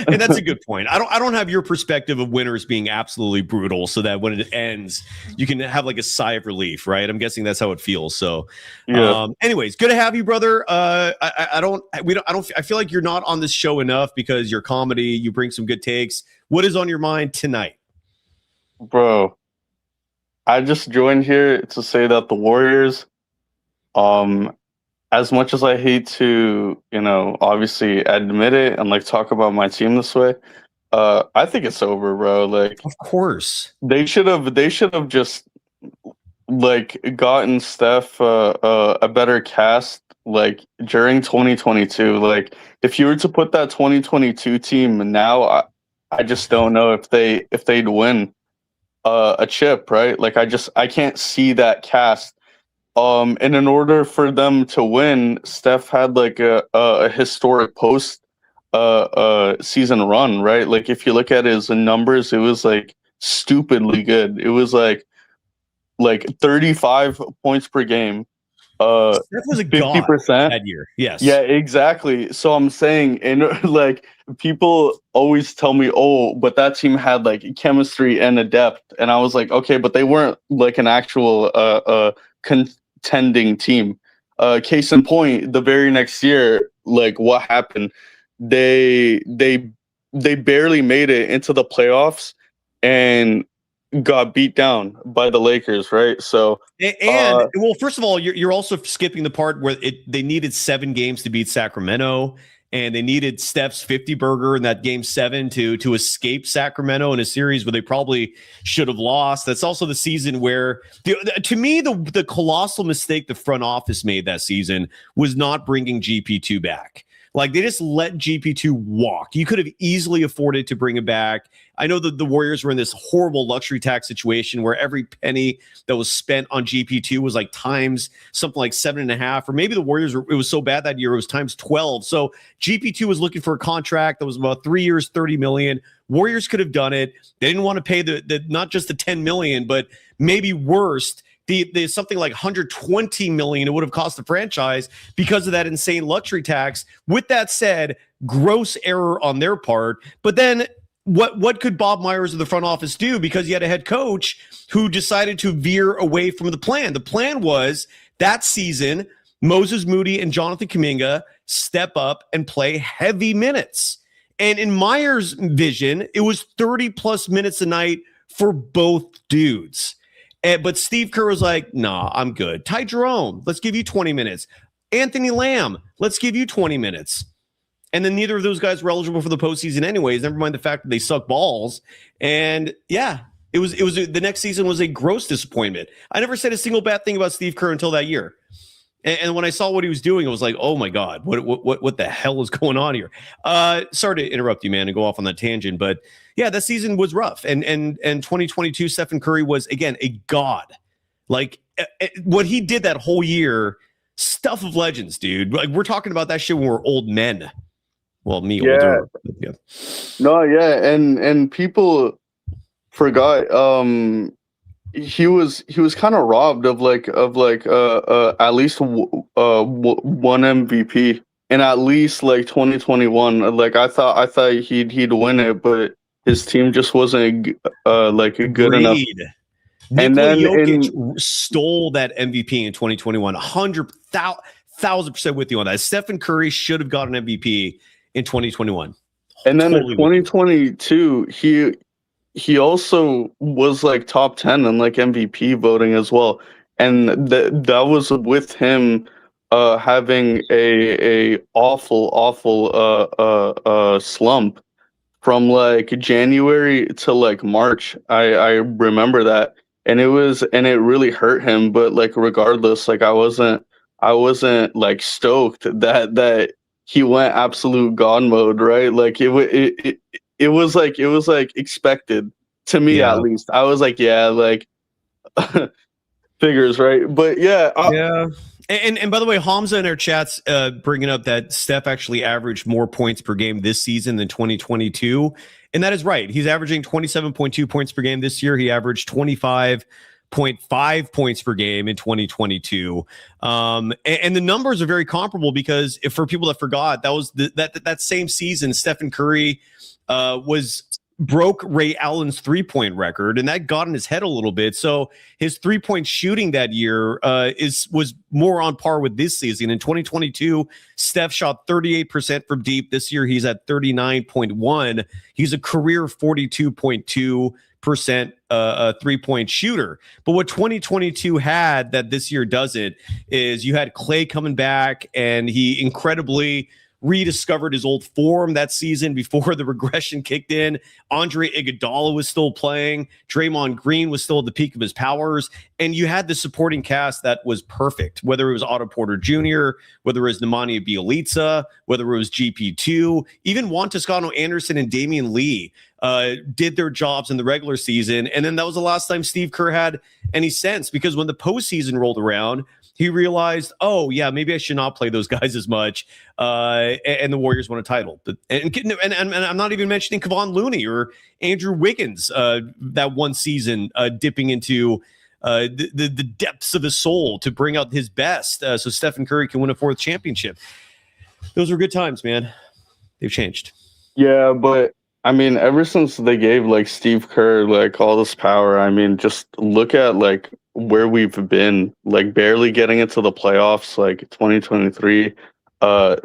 that's a good point. I don't have your perspective of winters being absolutely brutal, so that when it ends, you can have like a sigh of relief, right? I'm guessing that's how it feels. So, Yeah. Anyways, good to have you, brother. I feel like you're not on this show enough because your comedy, you bring some good takes. What is on your mind tonight? Bro, I just joined here to say that the Warriors, as much as I hate to, obviously admit it and like talk about my team this way, I think it's over, bro. Like, Of course. they should have just like gotten Steph a better cast like during 2022. Like, if you were to put that 2022 team now, I just don't know if they'd win a chip, right? Like, I can't see that cast. And in order for them to win, Steph had like a historic post season run, right? Like, if you look at his numbers, it was like stupidly good. It was like 35 points per game. Steph was a god 50% that year. Yes. Yeah, exactly. So I'm saying, and like people always tell me, oh, but that team had like chemistry and a depth, and I was like, okay, but they weren't like an actual contending team. Case in point, the very next year, like what happened? They barely made it into the playoffs and got beat down by the Lakers, right? So well, first of all, you're also skipping the part where they needed 7 games to beat Sacramento, and they needed Steph's 50 burger in that game 7 to escape Sacramento in a series where they probably should have lost. That's also the season where, to me, the colossal mistake the front office made that season was not bringing GP2 back. Like, they just let GP2 walk. You could have easily afforded to bring him back. I know that the Warriors were in this horrible luxury tax situation where every penny that was spent on GP2 was like times something like 7.5, or maybe the Warriors it was so bad that year it was times 12. So GP2 was looking for a contract that was about 3 years, $30 million. Warriors could have done it. They didn't want to pay the not just the $10 million, but maybe worst, the something like $120 million it would have cost the franchise because of that insane luxury tax. With that said, gross error on their part. But then what could Bob Myers of the front office do? Because you had a head coach who decided to veer away from the plan. The plan was that season, Moses Moody and Jonathan Kuminga step up and play heavy minutes. And in Myers' vision, it was 30 plus minutes a night for both dudes. But Steve Kerr was like, nah, I'm good. Ty Jerome, let's give you 20 minutes. Anthony Lamb, let's give you 20 minutes. And then neither of those guys were eligible for the postseason anyways, never mind the fact that they suck balls. And yeah, it was the next season was a gross disappointment. I never said a single bad thing about Steve Kerr until that year. And when I saw what he was doing, I was like, oh my God, what the hell is going on here? Sorry to interrupt you, man, and go off on that tangent. But yeah, that season was rough. And 2022, Stephen Curry was, again, a god. Like, what he did that whole year, stuff of legends, dude. Like, we're talking about that shit when we're old men. Well, me older. Yeah. No, yeah, and people forgot he was kind of robbed of at least one MVP in at least like 2021. Like, I thought he'd win it, but his team just wasn't like good enough. Nikola Jokic stole that MVP in 2021. 1,000% with you on that. Stephen Curry should have gotten MVP in 2021. And then Totally in 2022, he also was like top 10 in like MVP voting as well. And that was with him having a awful slump from like January to like March. I remember that. And it really hurt him, but like regardless, like I wasn't like stoked that he went absolute god mode, right? Like it was like expected to me, Yeah. at least. I was like, yeah, like figures, right? But yeah, Yeah. And by the way, Hamza in our chats bringing up that Steph actually averaged more points per game this season than 2022. And that is right. He's averaging 27.2 points per game this year. He averaged 25.5 points per game in 2022. And the numbers are very comparable because if for people that forgot, that was that same season, Stephen Curry broke Ray Allen's 3-point record, and that got in his head a little bit. So his 3-point shooting that year was more on par with this season. In 2022, Steph shot 38% from deep. This year, he's at 39.1. He's a career 42.2% a 3-point shooter. But what 2022 had that this year doesn't is you had Clay coming back, and he incredibly rediscovered his old form that season before the regression kicked in. Andre Iguodala was still playing. Draymond Green was still at the peak of his powers. And you had the supporting cast that was perfect, whether it was Otto Porter Jr., whether it was Nemanja Bjelica, whether it was GP2, even Juan Toscano Anderson and Damian Lee did their jobs in the regular season. And then that was the last time Steve Kerr had any sense, because when the postseason rolled around, he realized, oh, yeah, maybe I should not play those guys as much. And the Warriors won a title. And I'm not even mentioning Kevon Looney or Andrew Wiggins that one season dipping into the depths of his soul to bring out his best so Stephen Curry can win a 4th championship. Those were good times, man. They've changed. Yeah, but I mean, ever since they gave like Steve Kerr like all this power, I mean, just look at like where we've been, like barely getting into the playoffs, like 2023,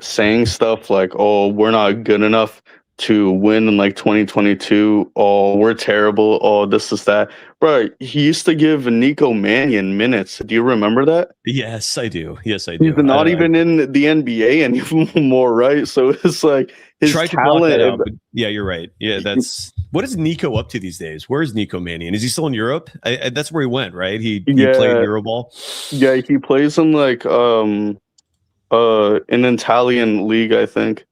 saying stuff like, oh, we're not good enough to win in like 2022. Oh, we're terrible. Oh, this is that. Bro, he used to give Nico Mannion minutes. Do you remember that? Yes, I do. Yes, I do. He's not even in the NBA anymore, right? So it's like his tried to block that out, talent. but yeah, you're right. Yeah, that's what is Nico up to these days? Where is Nico Mannion? Is he still in Europe? That's where he went, right? He played Euroball. Yeah, he plays in like an Italian league, I think.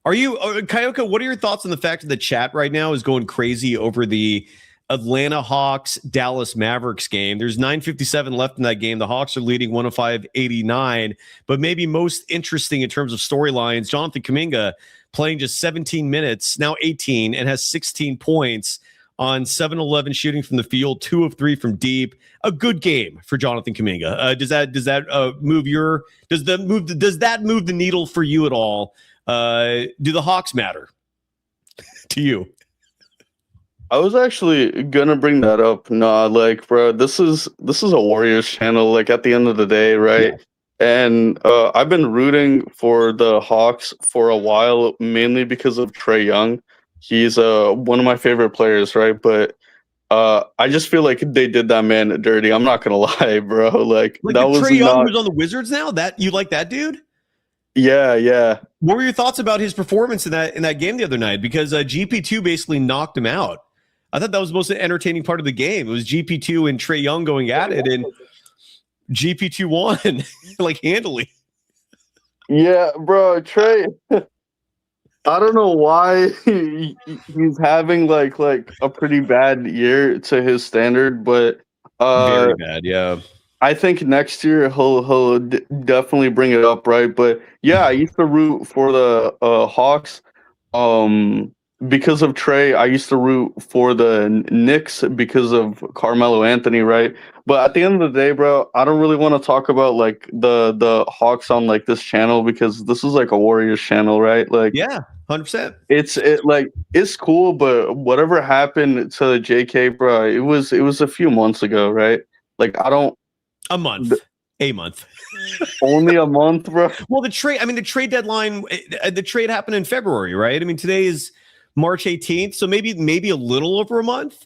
Are you Kyoka? What are your thoughts on the fact that the chat right now is going crazy over the Atlanta Hawks Dallas Mavericks game? There's 9:57 left in that game. The Hawks are leading 105-89, but maybe most interesting in terms of storylines, Jonathan Kuminga playing just 17 minutes, now 18, and has 16 points on 7-11 shooting from the field, 2 of 3 from deep. A good game for Jonathan Kuminga. Does that move the needle for you at all? Do the Hawks matter to you? I was actually gonna bring that up. Nah, like, bro, this is a Warriors channel. Like, at the end of the day, right? Yeah. And I've been rooting for the Hawks for a while, mainly because of Trae Young. He's one of my favorite players, right? But I just feel like they did that man dirty. I'm not gonna lie, bro. Like that was Trae Young, who's on the Wizards now. That you like that dude? Yeah. What were your thoughts about his performance in that game the other night? Because GP2 basically knocked him out. I thought that was the most entertaining part of the game. It was GP2 and Trae Young going at it, and GP2 won like handily. Yeah, bro, Trae. I don't know why he's having like a pretty bad year to his standard, but very bad. Yeah, I think next year he'll definitely bring it up, right? But yeah, I used to root for the Hawks. Because of Trae, I used to root for the Knicks because of Carmelo Anthony, right? But at the end of the day, bro, I don't really want to talk about like the Hawks on like this channel because this is like a Warriors channel, right? Like, yeah, 100%. It's cool, but whatever happened to JK, bro, it was a few months ago, right? Like, I don't. A month. A month. Only a month, bro. Well, the trade deadline, the trade happened in February, right? I mean, today is March 18th, so maybe a little over a month.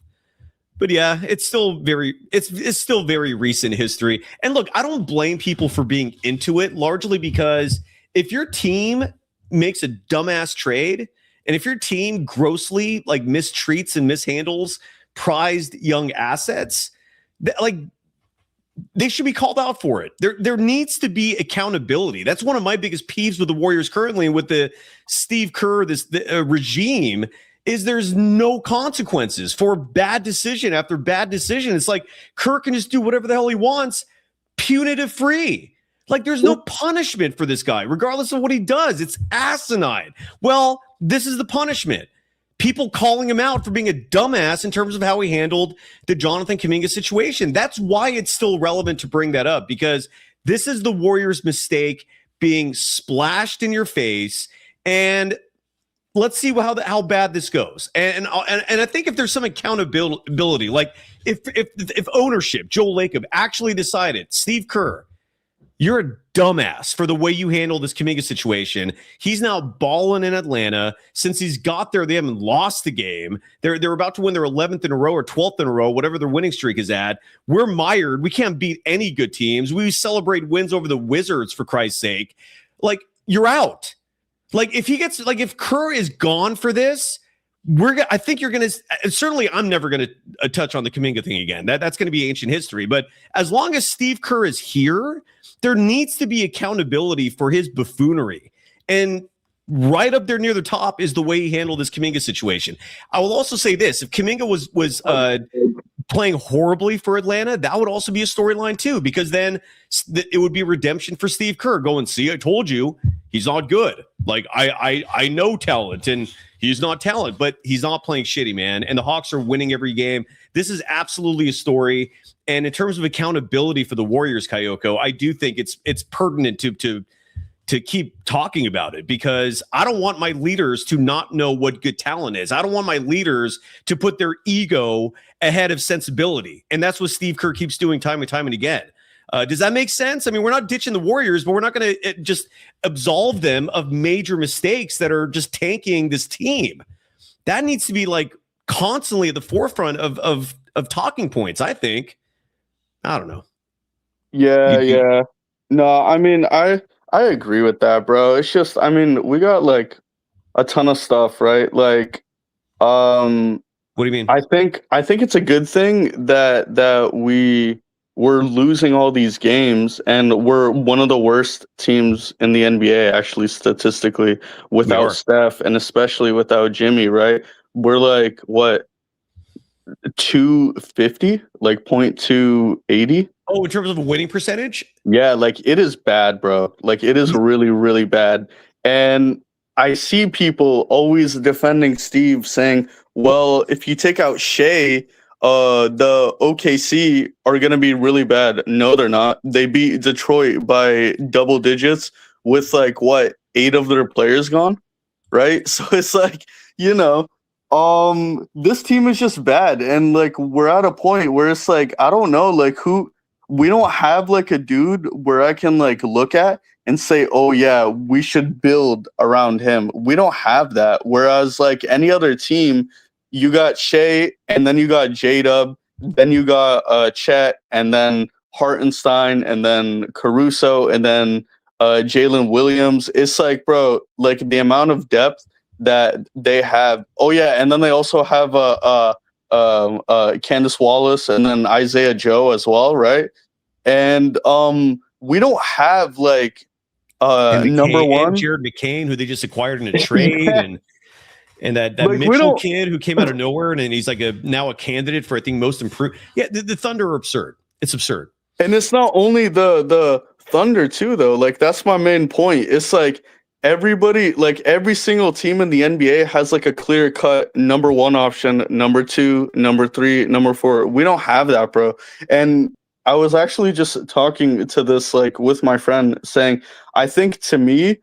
But yeah, it's still very recent history. And look, I don't blame people for being into it, largely because if your team makes a dumbass trade, and if your team grossly like mistreats and mishandles prized young assets, they should be called out for it. There needs to be accountability. That's one of my biggest peeves with the Warriors currently, and with the Steve Kerr, the regime, is there's no consequences for bad decision after bad decision. It's like Kerr can just do whatever the hell he wants, punitive free. Like there's no punishment for this guy, regardless of what he does. It's asinine. Well, this is the punishment. People calling him out for being a dumbass in terms of how he handled the Jonathan Kuminga situation. That's why it's still relevant to bring that up, because this is the Warriors' mistake being splashed in your face. And let's see how bad this goes. And I think if there's some accountability, like if ownership, Joe Lacob, actually decided, Steve Kerr, you're a dumbass for the way you handle this Kuminga situation. He's now balling in Atlanta. Since he's got there, they haven't lost the game. They're about to win their 11th in a row or 12th in a row, whatever their winning streak is at. We're mired. We can't beat any good teams. We celebrate wins over the Wizards, for Christ's sake. Like, you're out. Like, if Kerr is gone for this, I think you're going to, certainly I'm never going to touch on the Kuminga thing again. That's going to be ancient history. But as long as Steve Kerr is here, there needs to be accountability for his buffoonery. And right up there near the top is the way he handled this Kuminga situation. I will also say this: if Kuminga was playing horribly for Atlanta, that would also be a storyline too, because then it would be redemption for Steve Kerr. Go and see, I told you he's not good. Like I know talent, and he's not talent, but he's not playing shitty, man. And the Hawks are winning every game. This is absolutely a story. And in terms of accountability for the Warriors, Kayoko, I do think it's pertinent to keep talking about it, because I don't want my leaders to not know what good talent is. I don't want my leaders to put their ego ahead of sensibility. And that's what Steve Kerr keeps doing time and time and again. Does that make sense? I mean, we're not ditching the Warriors, but we're not going to just absolve them of major mistakes that are just tanking this team. That needs to be like constantly at the forefront of talking points, I think. I don't know. Yeah. No, I mean, I agree with that, bro. It's just, I mean, we got like a ton of stuff, right? Like, what do you mean? I think it's a good thing that we're losing all these games, and we're one of the worst teams in the NBA, actually, statistically, without Steph, and especially without Jimmy, right? We're like, what, 250, like 0.280? Oh, in terms of a winning percentage? Yeah, like it is bad, bro. Like it is really, really bad. And I see people always defending Steve, saying, well, if you take out Shea, the OKC are going to be really bad. No, they're not. They beat Detroit by double digits with like, what, 8 of their players gone, right? So it's like, this team is just bad. And like, we're at a point where it's like, I don't know, like we don't have like a dude where I can like look at and say, oh yeah, we should build around him. We don't have that. Whereas like any other team, you got Shea, and then you got J-Dub, then you got Chet, and then Hartenstein, and then Caruso, and then Jalen Williams. It's like, bro, like the amount of depth that they have. Oh yeah, and then they also have Candace Wallace, and then Isaiah Joe as well, right? And we don't have like number one, and Jared McCain, who they just acquired in a trade, yeah. and that like, Mitchell kid who came out of nowhere, and he's like now a candidate for, I think, most improved. Yeah, the Thunder are absurd. It's absurd. And it's not only the Thunder too, though. Like that's my main point. It's like everybody, like every single team in the NBA has like a clear cut number 1 option, number 2, number 3, number 4. We don't have that, bro. And I was actually just talking to this like with my friend, saying, I think to me,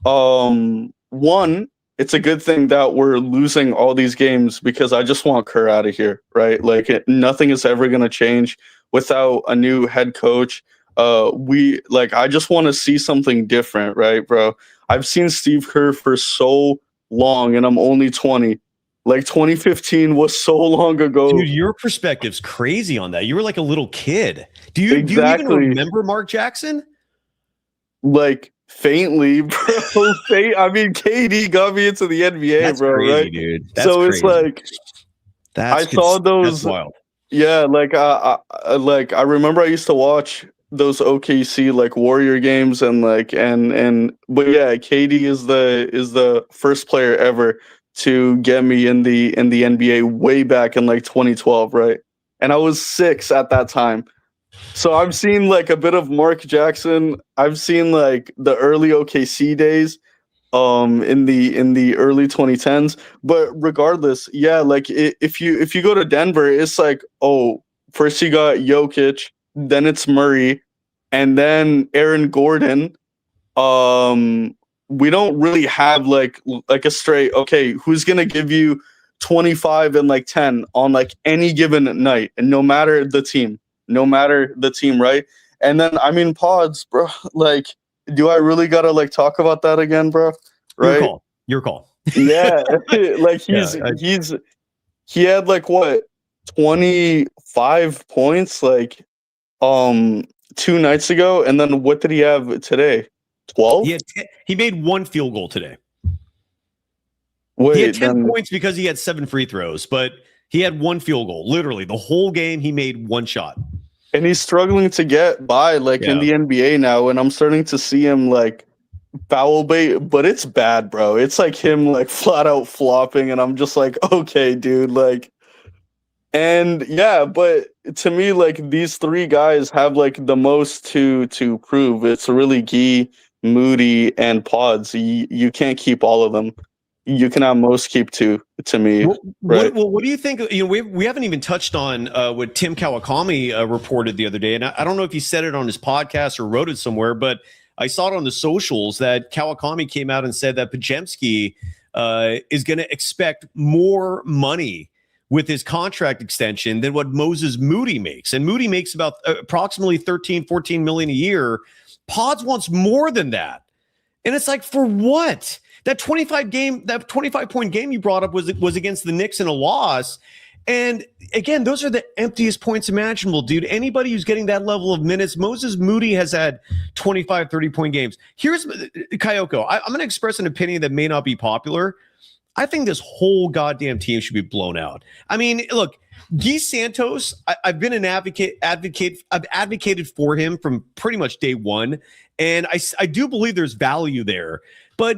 one, it's a good thing that we're losing all these games, because I just want Kerr out of here, right? Like nothing is ever going to change without a new head coach. I just want to see something different, right, bro? I've seen Steve Kerr for so long, and I'm only 20. Like 2015 was so long ago. Dude, your perspective's crazy on that. You were like a little kid. Do you even remember Mark Jackson? Like faintly, bro. I mean, KD got me into the NBA, that's bro. Crazy, right, dude. That's so crazy. It's like I saw those. That's wild. Yeah, I remember I used to watch those OKC like Warrior games and but yeah, KD is the first player ever to get me in the NBA way back in like 2012, right? And I was 6 at that time. So I've seen like a bit of Mark Jackson. I've seen like the early OKC days in the early 2010s, but regardless, yeah, like if you go to Denver, it's like, oh, first you got Jokic, then it's Murray, and then Aaron Gordon. We don't really have like a straight, okay, who's gonna give you 25 and like 10 on like any given night, and no matter the team, right? And then I mean, Pods, bro, like, do I really gotta like talk about that again, bro? Right? Your call. Yeah, like he had like what, 25 points like 2 nights ago, and then what did he have today? 12? He made 1 field goal today. Wait, he had 10 points because he had 7 free throws, but he had 1 field goal. Literally, the whole game he made 1 shot. And he's struggling to get by in the NBA now, and I'm starting to see him like foul bait, but it's bad, bro. It's like him like flat out flopping, and I'm just like, okay, dude, like. And yeah, but to me, like, these 3 guys have like the most to prove. It's really Gee, Moody, and Pods. You can't keep all of them. You can at most keep 2, to me. What do you think? You know, we haven't even touched on what Tim Kawakami reported the other day, and I don't know if he said it on his podcast or wrote it somewhere, but I saw it on the socials that Kawakami came out and said that Podziemski is going to expect more money with his contract extension than what Moses Moody makes. And Moody makes about approximately 13, 14 million a year. Pods wants more than that. And it's like, for what? That 25-point game you brought up was against the Knicks in a loss. And again, those are the emptiest points imaginable, dude. Anybody who's getting that level of minutes, Moses Moody has had 25, 30-point games. Here's Kayoko. I'm going to express an opinion that may not be popular. I think this whole goddamn team should be blown out. I mean, look, Guy Santos, I've been an advocate. I've advocated for him from pretty much day one. And I do believe there's value there. But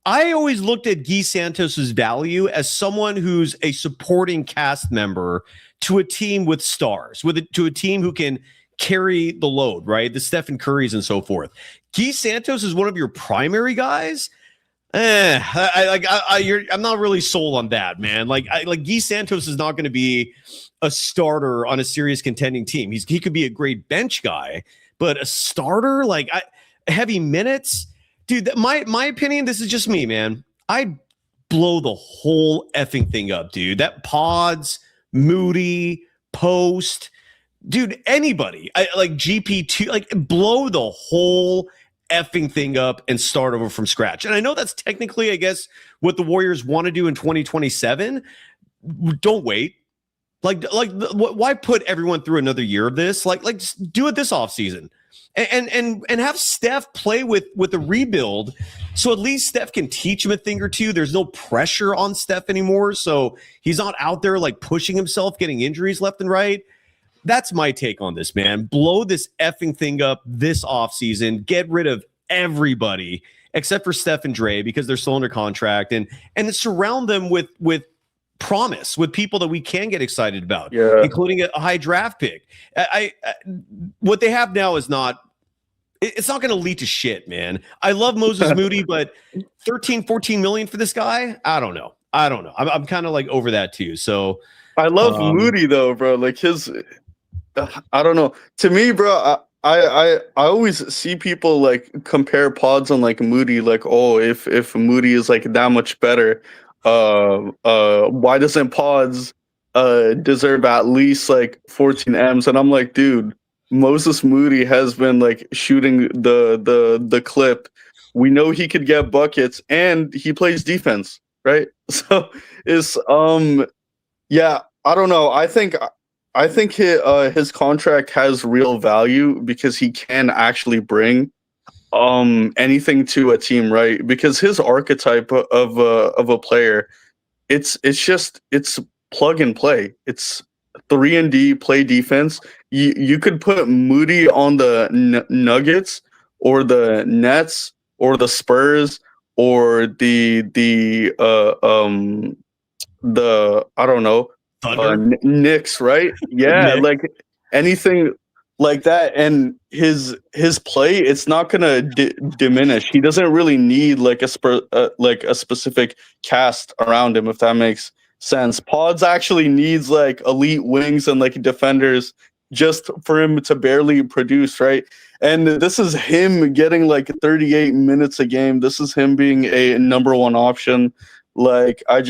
I always looked at Guy Santos's value as someone who's a supporting cast member to a team with stars, to a team who can carry the load, right? The Stephen Currys and so forth. Guy Santos is one of your primary guys. I'm not really sold on that, man. Like Guy Santos is not going to be a starter on a serious contending team. He could be a great bench guy, but a starter, like heavy minutes. Dude, my opinion, this is just me, man. I'd blow the whole effing thing up, dude. That Pods, Moody, Post, dude, anybody. Like GP2, like blow the whole effing thing up and start over from scratch. And I know that's technically, I guess, what the Warriors want to do in 2027. Don't wait. Why put everyone through another year of this? Like just do it this offseason. And have Steph play with a rebuild, so at least Steph can teach him a thing or two. There's no pressure on Steph anymore, so he's not out there like pushing himself, getting injuries left and right. That's my take on this, man. Blow this effing thing up this offseason. Get rid of everybody except for Steph and Dre because they're still under contract, and surround them with promise, with people that we can get excited about, including a high draft pick. What they have now is not. It's not going to lead to shit, man. I love Moses Moody, but 13, 14 million for this guy? I don't know. I'm kind of like over that too. So I love Moody though, bro. Like his, I don't know. To me, bro, I always see people like compare Pods on like Moody. Like, oh, if Moody is like that much better, why doesn't Pods deserve at least like 14 M's? And I'm like, dude, Moses Moody has been like shooting the clip. We know he could get buckets, and he plays defense, right? So is yeah, I don't know. I think his contract has real value because he can actually bring anything to a team, right? Because his archetype of a player, it's plug and play. It's 3-and-D, play defense. You could put Moody on the Nuggets or the Nets or the Spurs or the I don't know, Thunder. Knicks, right? Yeah, Nick. like anything like that. And his play, it's not gonna diminish. He doesn't really need like a specific cast around him, if that makes sense. Pods actually needs like elite wings and like defenders just for him to barely produce, right? And this is him getting like 38 minutes a game. This is him being a number one option. Like I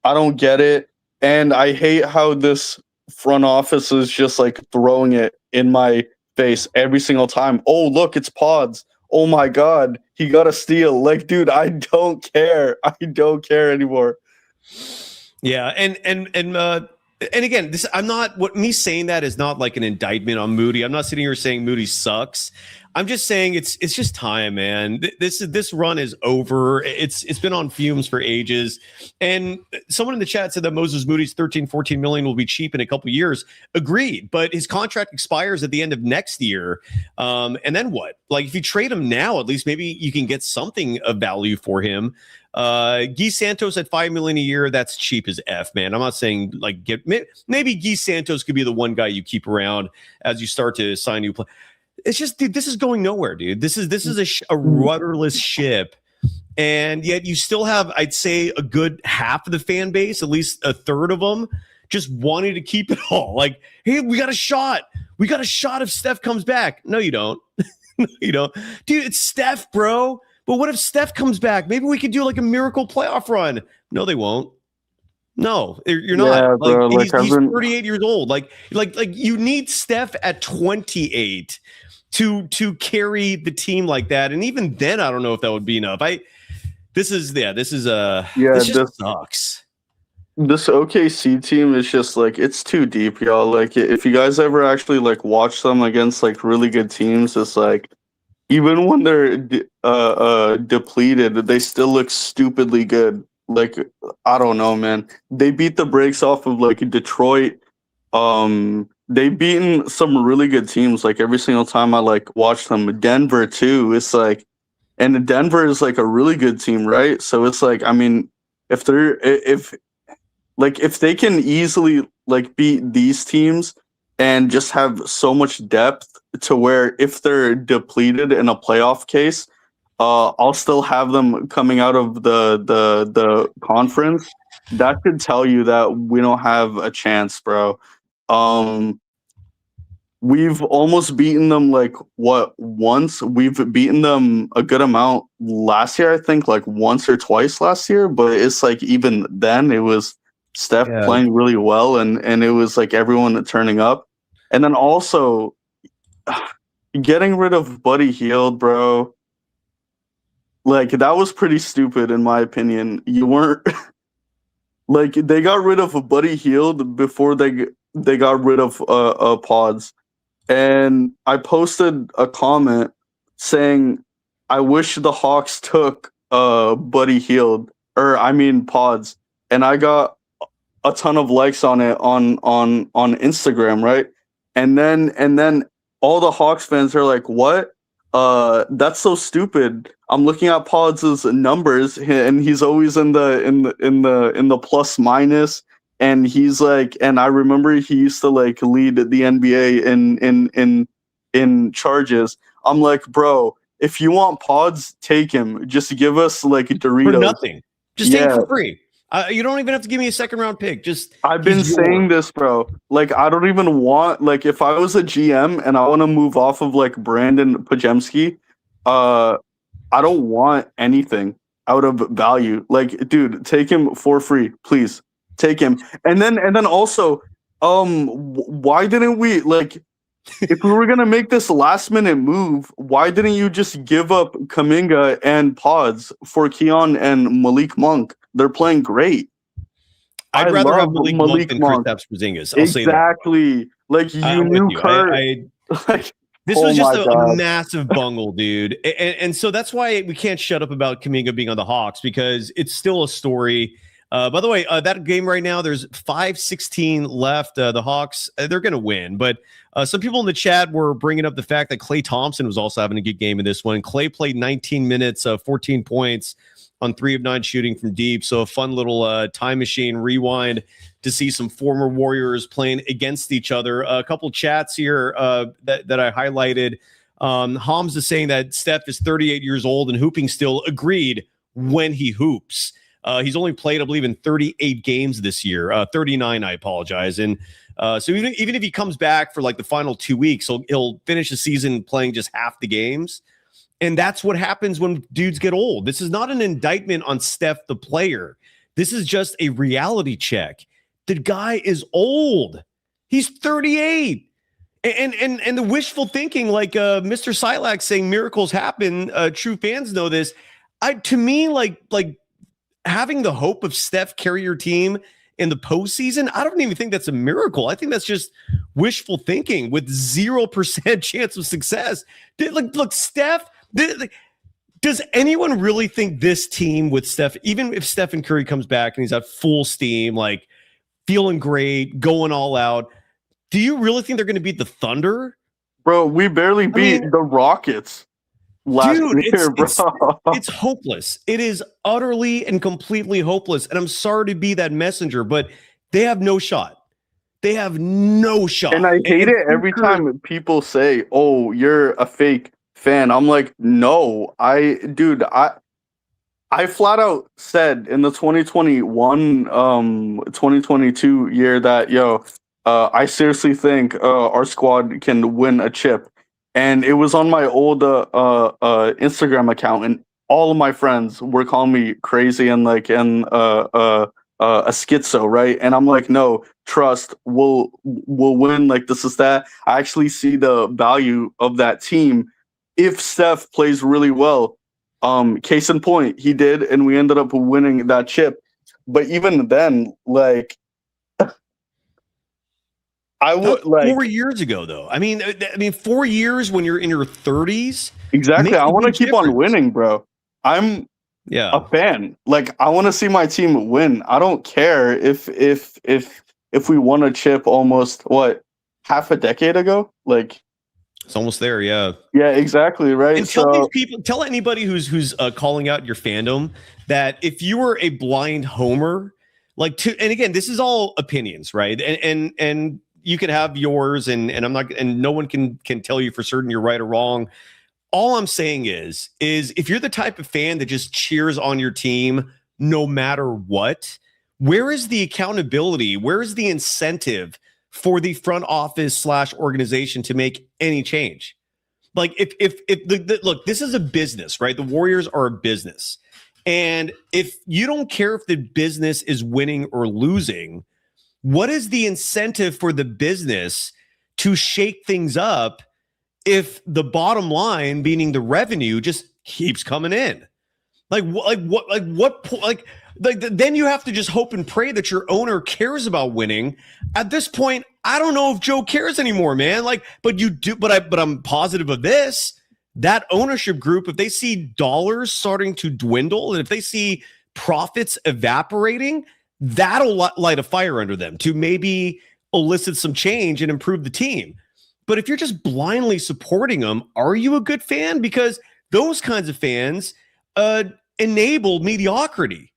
don't get it. And I hate how this front office is just like throwing it in my face every single time. Oh, look, it's Pods. Oh my God, he got a steal. Like, dude, I don't care. I don't care anymore. Yeah, and again, this I'm not what me saying that is not like an indictment on Moody. I'm not sitting here saying Moody sucks. I'm just saying it's just time, man. This run is over. It's been on fumes for ages. And someone in the chat said that Moses Moody's 13-14 million will be cheap in a couple years. Agreed, but his contract expires at the end of next year. And then what? Like if you trade him now, at least maybe you can get something of value for him. Guy Santos at $5 million a year, that's cheap as F, man. I'm not saying like maybe Guy Santos could be the one guy you keep around as you start to sign new players. It's just, dude, this is going nowhere, dude. This is a rudderless ship, and yet you still have, I'd say, a good half of the fan base, at least a third of them, just wanting to keep it all. Like, hey, we got a shot. We got a shot if Steph comes back. No, you don't. No, you don't, dude. It's Steph, bro. But what if Steph comes back? Maybe we could do like a miracle playoff run. No, they won't. No, you're not. Yeah, like, bro, he's 38 years old. Like you need Steph at 28 to carry the team like that. And even then, I don't know if that would be enough. This just sucks. This OKC team is just like, it's too deep, y'all. Like if you guys ever actually like watch them against like really good teams, it's like even when they're depleted, they still look stupidly good. Like I don't know, man. They beat the brakes off of like Detroit. They've beaten some really good teams like every single time I like watch them. Denver too. It's like, and Denver is like a really good team, right? So it's like, I mean, if they can easily like beat these teams and just have so much depth to where if they're depleted in a playoff case, I'll still have them coming out of the conference. That could tell you that we don't have a chance, bro. We've almost beaten them like once. We've beaten them a good amount last year, I think, like once or twice last year. But it's like even then it was Steph playing really well, and it was like everyone turning up. And then also getting rid of Buddy Hield, bro. Like that was pretty stupid in my opinion. You weren't like they got rid of Buddy Hield before they got rid of Pods. And I posted a comment saying, I wish the Hawks took Buddy Hield, or I mean Pods. And I got a ton of likes on it on Instagram, right? And then all the Hawks fans are like, what? That's so stupid. I'm looking at Pods' numbers and he's always in the plus minus. And he's like, and I remember he used to like lead the NBA in charges. I'm like, bro, if you want Pods, take him. Just give us like Doritos for nothing. Just take it for free. You don't even have to give me a second round pick. I've been saying this, bro. Like, I don't even want like if I was a GM and I want to move off of like Brandin Podziemski, I don't want anything out of value. Like, dude, take him for free, please. Take him. And then also, why didn't we like if we were going to make this last minute move, why didn't you just give up Kuminga and Pods for Keon and Malik Monk? They're playing great. I'd rather have love Malik Monk than Kristaps Porzingis. I'll say that. Exactly. Like you knew Kerr. Like, this was just a massive bungle, dude. And so that's why we can't shut up about Kuminga being on the Hawks, because it's still a story. By the way, that game right now, there's 5:16 left. The Hawks, they're going to win. But some people in the chat were bringing up the fact that Klay Thompson was also having a good game in this one. Klay played 19 minutes, 14 points on 3 of 9 shooting from deep. So a fun little time machine rewind to see some former Warriors playing against each other. A couple chats here that I highlighted. Hams is saying that Steph is 38 years old and hooping still. Agreed, when he hoops. He's only played, I believe, in 38 games this year. 39, I apologize. And so even if he comes back for like the final 2 weeks, he'll finish the season playing just half the games. And that's what happens when dudes get old. This is not an indictment on Steph, the player. This is just a reality check. The guy is old. He's 38. And the wishful thinking, like Mr. Silac saying miracles happen, true fans know this. To me, like having the hope of Steph carry your team in the postseason, I don't even think that's a miracle. I think that's just wishful thinking with 0% chance of success. Look, Steph, does anyone really think this team with Steph, even if Stephen Curry comes back and he's at full steam, like feeling great, going all out, do you really think they're going to beat the Thunder? Bro, we barely beat the Rockets last year, bro. It's hopeless. It is utterly and completely hopeless. And I'm sorry to be that messenger, but they have no shot. They have no shot. And I hate it every time people say, "Oh, you're a fake fan." I'm like, no, I flat out said in the 2022 year that, I seriously think our squad can win a chip. And it was on my old Instagram account, and all of my friends were calling me crazy and a schizo, right? And I'm like, no, trust, we'll win. Like, this is that. I actually see the value of that team if Steph plays really well. Case in point, he did, and we ended up winning that chip. But even then, like, I would like 4 years ago, though. I mean, 4 years when you're in your 30s. Exactly. I want to keep on winning, bro. I'm a fan. Like, I want to see my team win. I don't care if we won a chip almost half a decade ago. Like, it's almost there. Yeah. Yeah. Exactly. Right. And tell these people, tell anybody who's calling out your fandom that if you were a blind homer, and again, this is all opinions, right? And you can have yours, and I'm not, and no one can tell you for certain you're right or wrong. All I'm saying is if you're the type of fan that just cheers on your team no matter what, where is the accountability? Where is the incentive for the front office / organization to make any change? Like, if look, this is a business, right? The Warriors are a business. And if you don't care if the business is winning or losing, what is the incentive for the business to shake things up if the bottom line, meaning the revenue, just keeps coming in? Then you have to just hope and pray that your owner cares about winning. At this point, I don't know if Joe cares anymore, man. But you do. But I'm positive of this. That ownership group, if they see dollars starting to dwindle, and if they see profits evaporating, that'll light a fire under them to maybe elicit some change and improve the team. But if you're just blindly supporting them, are you a good fan? Because those kinds of fans enable mediocrity.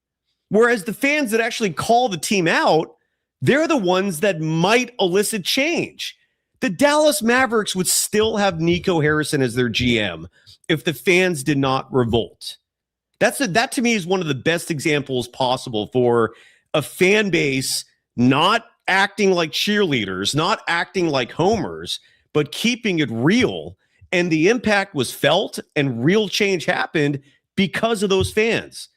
Whereas the fans that actually call the team out, they're the ones that might elicit change. The Dallas Mavericks would still have Nico Harrison as their GM if the fans did not revolt. That to me is one of the best examples possible for a fan base not acting like cheerleaders, not acting like homers, but keeping it real. And the impact was felt and real change happened because of those fans.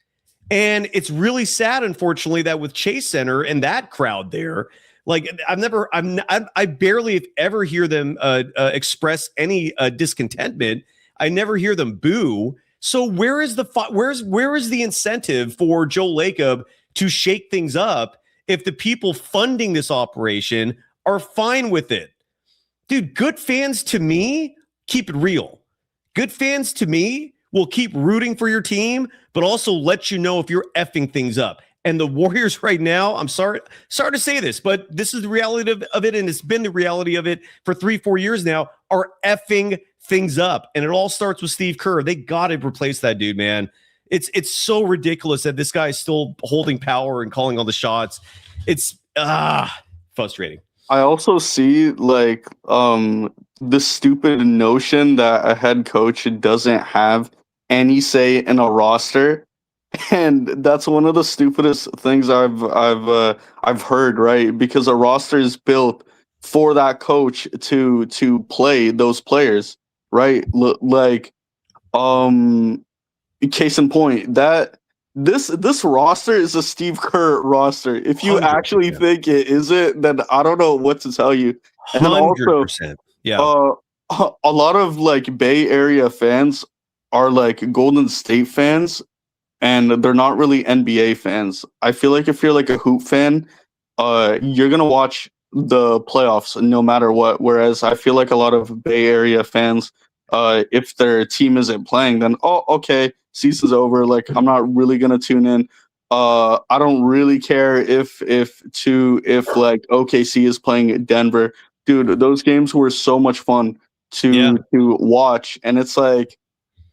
And it's really sad, unfortunately, that with Chase Center and that crowd there, Like I barely ever hear them express any discontentment. I never hear them boo. So where is the incentive for Joe Lacob to shake things up if the people funding this operation are fine with it? Dude, good fans to me keep it real. Good fans to me will keep rooting for your team, but also let you know if you're effing things up. And the Warriors right now, I'm sorry to say this, but this is the reality of it, and it's been the reality of it for 3-4 years now, are effing things up. And it all starts with Steve Kerr. They got to replace that dude, man. It's so ridiculous that this guy is still holding power and calling all the shots. It's frustrating. I also see like the stupid notion that a head coach doesn't have any say in a roster, and that's one of the stupidest things I've heard, right? Because a roster is built for that coach to play those players, right? Case in point, that this roster is a Steve Kerr roster. If you 100%. actually think it isn't, then I don't know what to tell you. And then 100%. Yeah. A lot of like Bay Area fans are like Golden State fans, and they're not really NBA fans. I feel like if you're like a hoop fan, you're gonna watch the playoffs no matter what. Whereas I feel like a lot of Bay Area fans, if their team isn't playing, then okay, season's over. Like I'm not really gonna tune in. I don't really care if like OKC is playing Denver. Dude, those games were so much fun to watch, and it's like,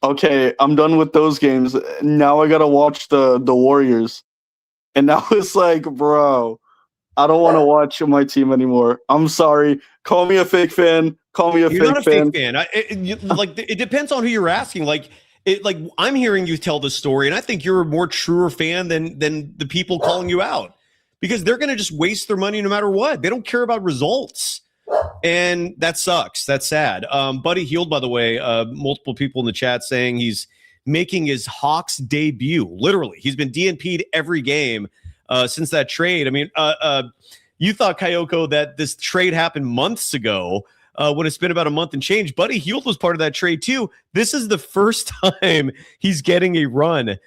okay, I'm done with those games. Now I gotta watch the Warriors, and now it's like, bro, I don't want to watch my team anymore. I'm sorry. Call me a fake fan. Call me a You're fake not a fan. fake fan. It depends on who you're asking. Like I'm hearing you tell the story, and I think you're a more truer fan than the people calling you out, because they're going to just waste their money no matter what. They don't care about results, and that sucks. That's sad. Buddy Hield, by the way, multiple people in the chat saying he's making his Hawks debut. Literally, he's been DNP'd every game since that trade. I mean, you thought, Kayoko, that this trade happened months ago. When it's been about a month and change. Buddy Hield was part of that trade too. This is the first time he's getting a run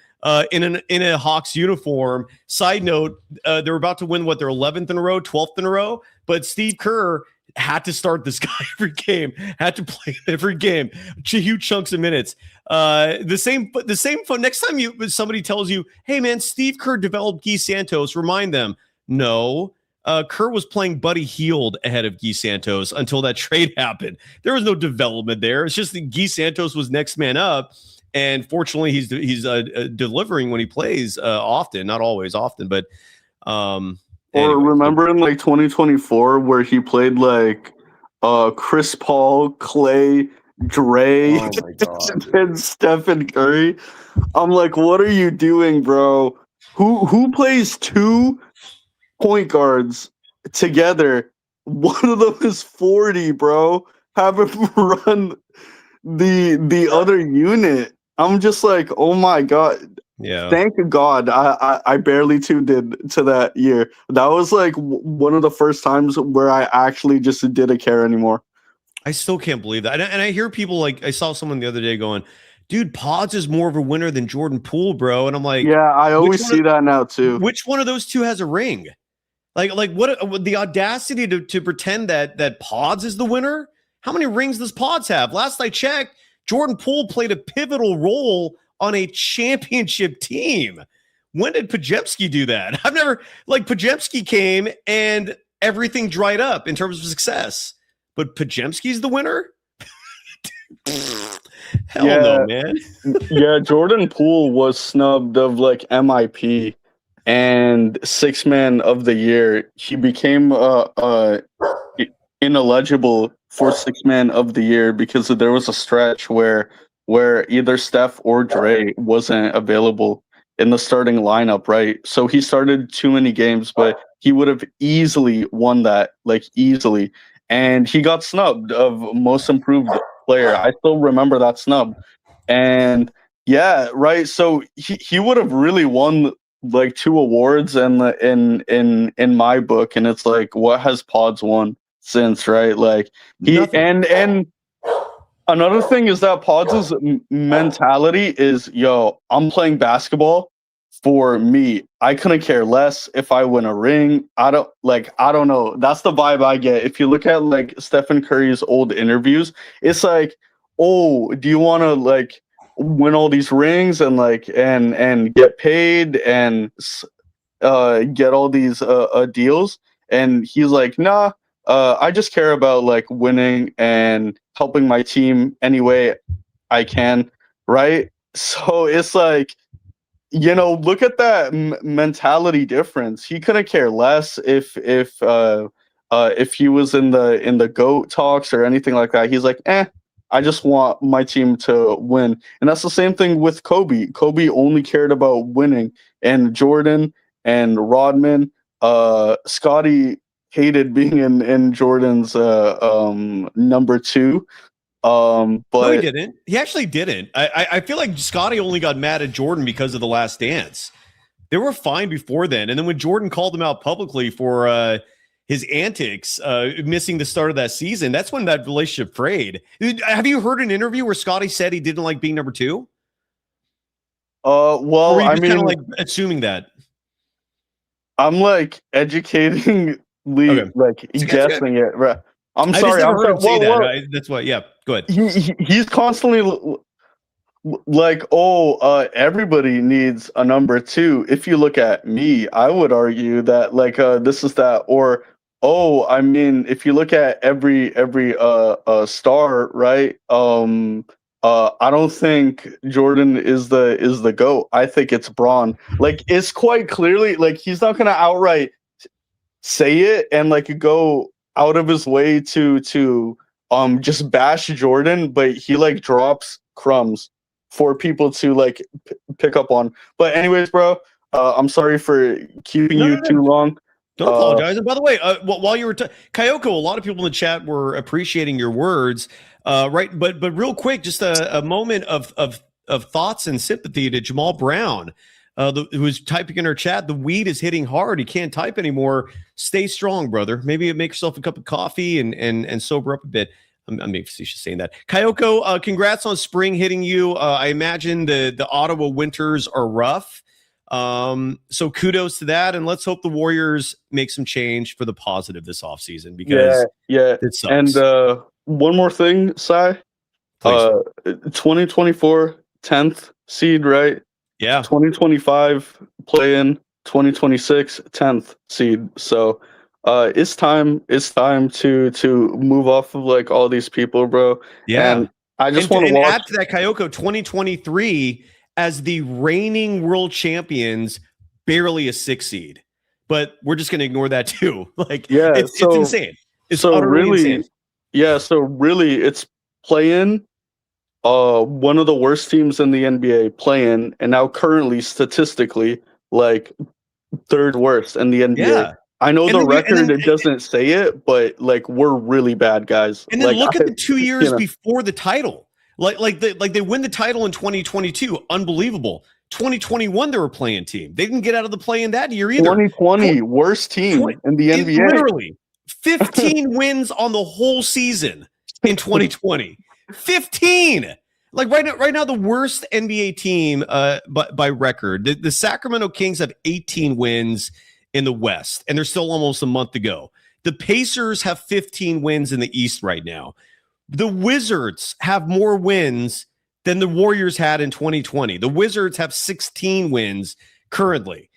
in a Hawks uniform. Side note, they're about to win their 11th in a row, 12th in a row, but Steve Kerr had to start this guy every game, had to play every game, huge chunks of minutes. The same fun. Next time somebody tells you, hey man, Steve Kerr developed Guy Santos, remind them, no. Kerr was playing Buddy Hield ahead of Guy Santos until that trade happened. There was no development there. It's just that Guy Santos was next man up, and fortunately, he's delivering when he plays often, not always often, but Or remember in like 2024 where he played like Chris Paul, Clay, Dre, and Stephen Curry. I'm like, what are you doing, bro? Who plays two point guards together? One of them is 40, bro. Have him run the other unit. I'm just like, oh my god. yeah. Thank God I barely tuned in to that year. That was like one of the first times where I actually just didn't care anymore. I still can't believe that. And I hear people like, I saw someone the other day going, dude, Pods is more of a winner than Jordan Poole, bro. And I'm like, yeah, I always see that now too. Which one of those two has a ring? Like what the audacity to pretend that Pods is the winner? How many rings does Pods have? Last I checked, Jordan Poole played a pivotal role on a championship team. When did Podziemski do that? I've never, like, Podziemski came and everything dried up in terms of success. But Podziemski's the winner? Hell no, man. Yeah, Jordan Poole was snubbed of like MIP and Sixth Man of the Year. He became ineligible for Sixth Man of the Year because there was a stretch where either Steph or Dre wasn't available in the starting lineup, right? So he started too many games, but he would have easily won that, like easily. And he got snubbed of Most Improved Player. I still remember that snub. And yeah, right. So he would have really won like 2 awards and in my book, and it's like, what has Pods won since, right? Like he Nothing. and another thing is that Pods' mentality is, yo, I'm playing basketball for me. I couldn't care less if I win a ring. I don't know. That's the vibe I get. If you look at like Stephen Curry's old interviews, it's like, oh, do you want to like win all these rings and like and get paid and get all these deals? And he's like, nah, I just care about like winning and helping my team any way I can, right? So it's like, look at that mentality difference. He couldn't care less if he was in the GOAT talks or anything like that. He's like, I just want my team to win. And that's the same thing with Kobe. Kobe only cared about winning. And Jordan and Rodman, Scotty hated being in Jordan's number 2. But no, he didn't. He actually didn't. I feel like Scotty only got mad at Jordan because of The Last Dance. They were fine before then. And then when Jordan called him out publicly for his antics, missing the start of that season, that's when that relationship frayed. Have you heard an interview where Scotty said he didn't like being number 2? Well, I mean, kind of like assuming that. I'm like educating, like guessing it. Right. I'm sorry. I've heard him say that. That's why. Yeah. Go ahead. He's constantly like, everybody needs a number 2. If you look at me, I would argue that like this is that, or I mean, if you look at every star, right? I don't think Jordan is the GOAT. I think it's Bron. Like, it's quite clearly like he's not gonna outright say it and like go out of his way to just bash Jordan, but he like drops crumbs for people to like pick up on. But anyways, bro, I'm sorry for keeping you too long. Don't apologize. And by the way, while you were Kyoko, a lot of people in the chat were appreciating your words, right? But real quick, just a moment of thoughts and sympathy to Jamal Brown, who was typing in our chat. The weed is hitting hard. He can't type anymore. Stay strong, brother. Maybe make yourself a cup of coffee and sober up a bit. I'm being facetious saying that. Kyoko, congrats on spring hitting you. I imagine the Ottawa winters are rough. So kudos to that, and let's hope the Warriors make some change for the positive this offseason, because it sucks. And one more thing, Sai. 2024 10th seed, right? Yeah. 2025 play-in, 2026 10th seed. So it's time to move off of like all these people, bro. Yeah. And I just want to add to that, Kyoko, 2023 as the reigning world champions, barely a 6 seed. But we're just going to ignore that too. Like, it's insane. It's so really insane. Yeah, so really it's play-in, one of the worst teams in the NBA play-in, and now currently statistically like 3rd worst in the NBA. Yeah. I know the record it doesn't say it, but like we're really bad, guys. And then look at the 2 years before the title. Like they win the title in 2022, unbelievable. 2021 they were playing team. They didn't get out of the play in that year either. 2020 worst team in the NBA. Literally 15 wins on the whole season in 2020. 15. Like right now the worst NBA team by record. The Sacramento Kings have 18 wins in the West, and there's still almost a month to go. The Pacers have 15 wins in the East right now. The Wizards have more wins than the Warriors had in 2020. The Wizards have 16 wins currently.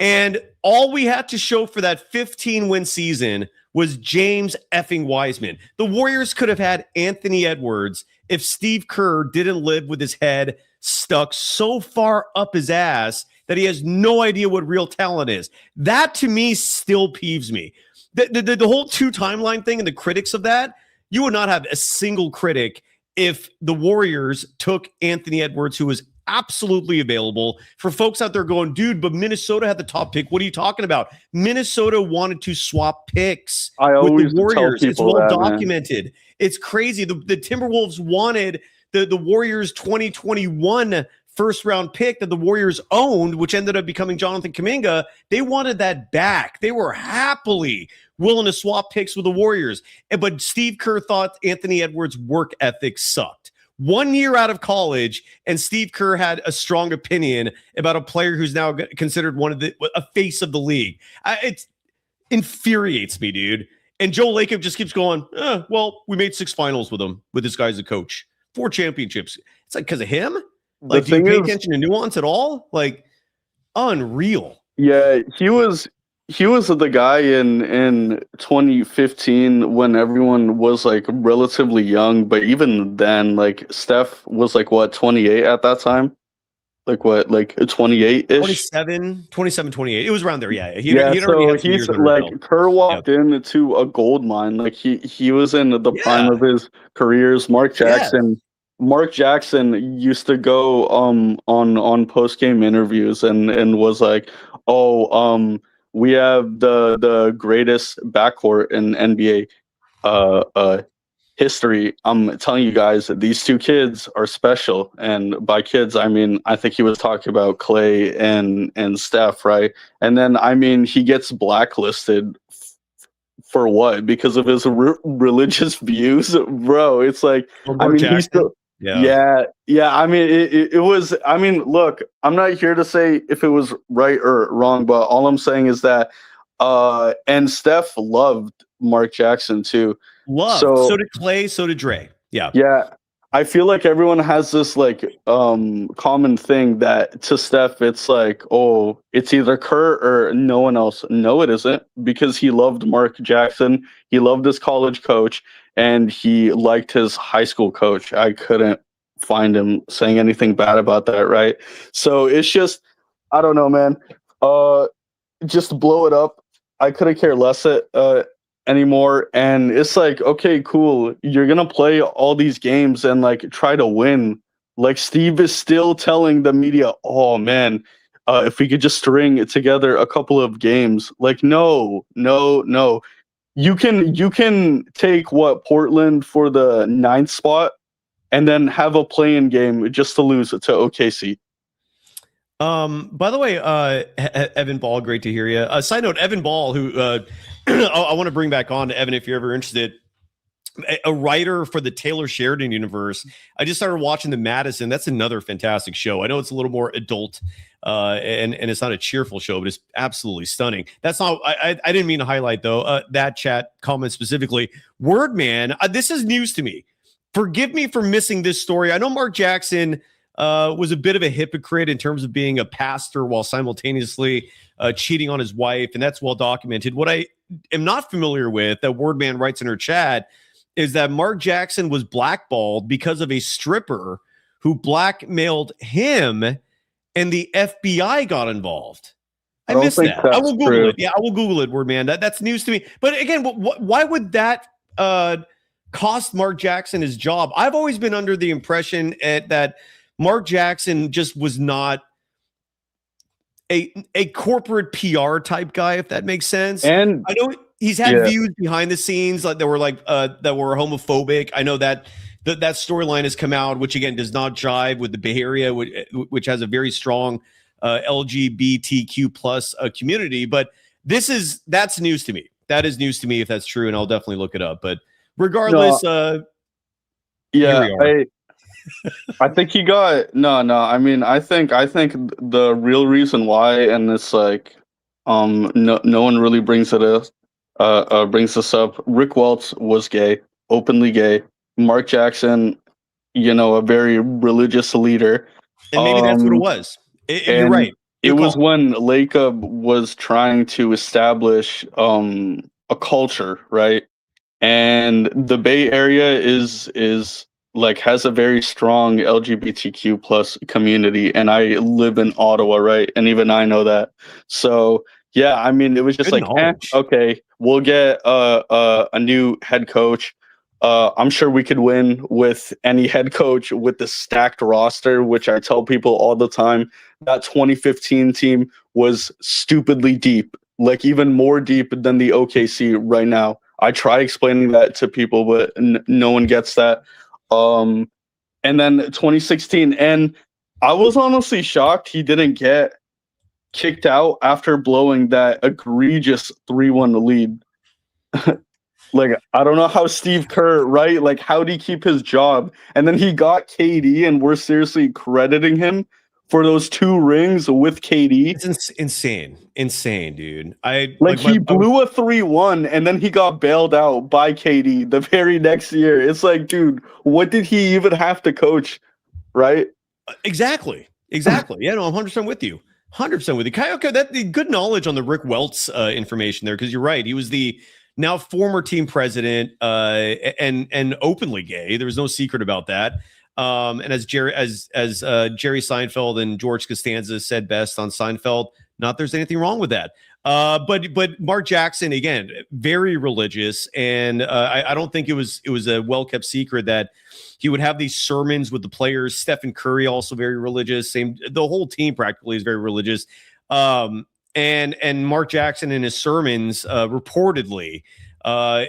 And all we had to show for that 15-win season was James effing Wiseman. The Warriors could have had Anthony Edwards if Steve Kerr didn't live with his head stuck so far up his ass that he has no idea what real talent is. That, to me, still peeves me. The whole 2 timeline thing and the critics of that, you would not have a single critic if the Warriors took Anthony Edwards, who was absolutely available. For folks out there going, dude, but Minnesota had the top pick. What are you talking about? Minnesota wanted to swap picks with the Warriors. It's well documented. It's crazy. The Timberwolves wanted the Warriors 2021 first-round pick that the Warriors owned, which ended up becoming Jonathan Kuminga. They wanted that back. They were happily willing to swap picks with the Warriors. But Steve Kerr thought Anthony Edwards' work ethic sucked. 1 year out of college, and Steve Kerr had a strong opinion about a player who's now considered a face of the league. It infuriates me, dude. And Joe Lacob just keeps going, well, we made 6 finals with him, with this guy as a coach. 4 championships. It's like, because of him? Like, do you pay attention to nuance at all? Like, unreal. Yeah, he was the guy in 2015 when everyone was like relatively young, but even then, like Steph was like what, 28 at that time? Like what, like 28-ish? 27, 28. It was around there, yeah. He'd So already had some he's years under his like belt. Kerr walked into a gold mine. Like he was in the prime of his careers. Mark Jackson used to go on post game interviews and was like, we have the greatest backcourt in NBA history. I'm telling you guys that these 2 kids are special. And by kids, I mean, I think he was talking about Clay and Steph, right? And then, I mean, he gets blacklisted for what? Because of his religious views, bro. It's like, I mean, he's still, yeah. I mean, it was, I mean, look, I'm not here to say if it was right or wrong, but all I'm saying is that, and Steph loved Mark Jackson too. So did Clay, so did Dre. Yeah. I feel like everyone has this like common thing that to Steph, it's like, oh, it's either Kerr or no one else. No, it isn't, because he loved Mark Jackson. He loved his college coach and he liked his high school coach. I couldn't find him saying anything bad about that, right? So it's just, I don't know, man. Just blow it up. I couldn't care less anymore. And it's like, okay, cool. You're going to play all these games and like try to win. Like Steve is still telling the media, oh man, if we could just string together a couple of games. Like, no. You can take Portland for the 9th spot and then have a play-in game just to lose it to OKC. By the way, Evan Ball, great to hear you. Side note, Evan Ball, who I want to bring back on to Evan if you're ever interested, a writer for the Taylor Sheridan universe. I just started watching the Madison. That's another fantastic show. I know it's a little more adult, and it's not a cheerful show, but it's absolutely stunning. That's not. I didn't mean to highlight though that chat comment specifically. Wordman, this is news to me. Forgive me for missing this story. I know Mark Jackson was a bit of a hypocrite in terms of being a pastor while simultaneously cheating on his wife, and that's well documented. What I am not familiar with, that Wordman writes in her chat, is that Mark Jackson was blackballed because of a stripper who blackmailed him, and the FBI got involved. I missed that. I will Google it. Yeah, I will Google it, Wordman. That's news to me. But again, why would that cost Mark Jackson his job? I've always been under the impression that Mark Jackson just was not a corporate PR type guy, if that makes sense. And I know he's had views behind the scenes that were homophobic. I know that storyline has come out, which again does not jive with the Bay Area, which has a very strong LGBTQ plus community. But that's news to me. That is news to me if that's true, and I'll definitely look it up. But regardless, I think he got no. I mean, I think the real reason why, and it's like, no one really brings this up. Rick Welts was gay, openly gay. Mark Jackson, a very religious leader, and maybe that's what it was. You're right. It was when Lacob was trying to establish a culture, right? And the Bay Area is like has a very strong LGBTQ plus community, and I live in Ottawa, right? And even I know that. So yeah, I mean, it was just okay, we'll get a new head coach. I'm sure we could win with any head coach with the stacked roster, which I tell people all the time. That 2015 team was stupidly deep, like even more deep than the OKC right now. I try explaining that to people, but no one gets that. And then 2016, and I was honestly shocked he didn't get kicked out after blowing that egregious 3-1 lead. Like, I don't know how Steve Kerr, right? Like, how did he keep his job? And then he got KD, and we're seriously crediting him for those 2 rings with KD. It's insane, dude. He blew a 3-1, and then he got bailed out by KD the very next year. It's like, dude, what did he even have to coach, right? Exactly. Yeah, no, I'm 100% with you. 100% with you. Kayoko, that the good knowledge on the Rick Welts information there, because you're right. He was the now former team president and openly gay. There was no secret about that. And as Jerry Seinfeld and George Costanza said best on Seinfeld, not there's anything wrong with that. But Mark Jackson, again, very religious, and I don't think it was a well-kept secret that he would have these sermons with the players. Stephen Curry also very religious. The whole team practically is very religious. And Mark Jackson in his sermons reportedly